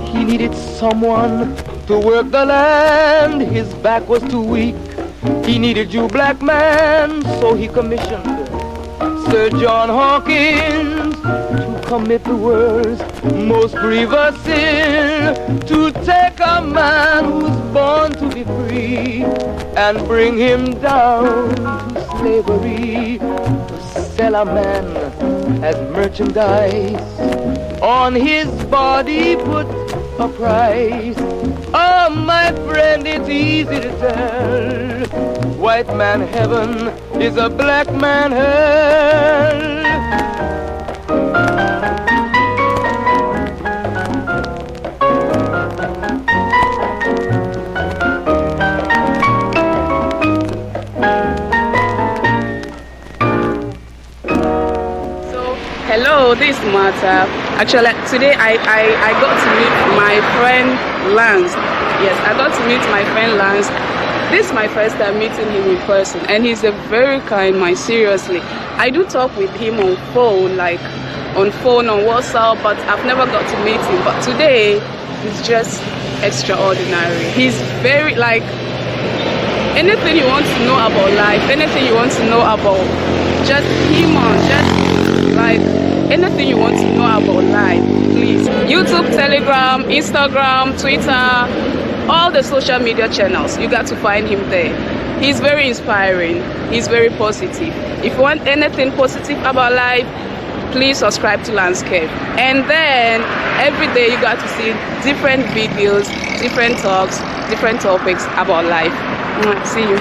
Speaker 3: He needed someone to work the land. His back was too weak. He needed you, black man, so he commissioned Sir John Hawkins to commit the world's most grievous sin, to take a man who's born to be free and bring him down to slavery, to sell a man as merchandise, on his body put a price. Oh, my friend, it's easy to tell. White man heaven is a black man hell.
Speaker 4: So, hello, this is Martha. Actually, today I got to meet my friend Lance. Yes, I got to meet my friend Lance. This is my first time meeting him in person, and he's a very kind man, seriously. I do talk with him on phone, on WhatsApp, but I've never got to meet him. But today, he's just extraordinary. He's very, anything you want to know about life, anything you want to know about just human, anything you want to know about life, please. YouTube, Telegram, Instagram, Twitter, all the social media channels, you got to find him there. He's very inspiring. He's very positive. If you want anything positive about life, please subscribe to LANCESCURV. And then every day you got to see different videos, different talks, different topics about life. See you.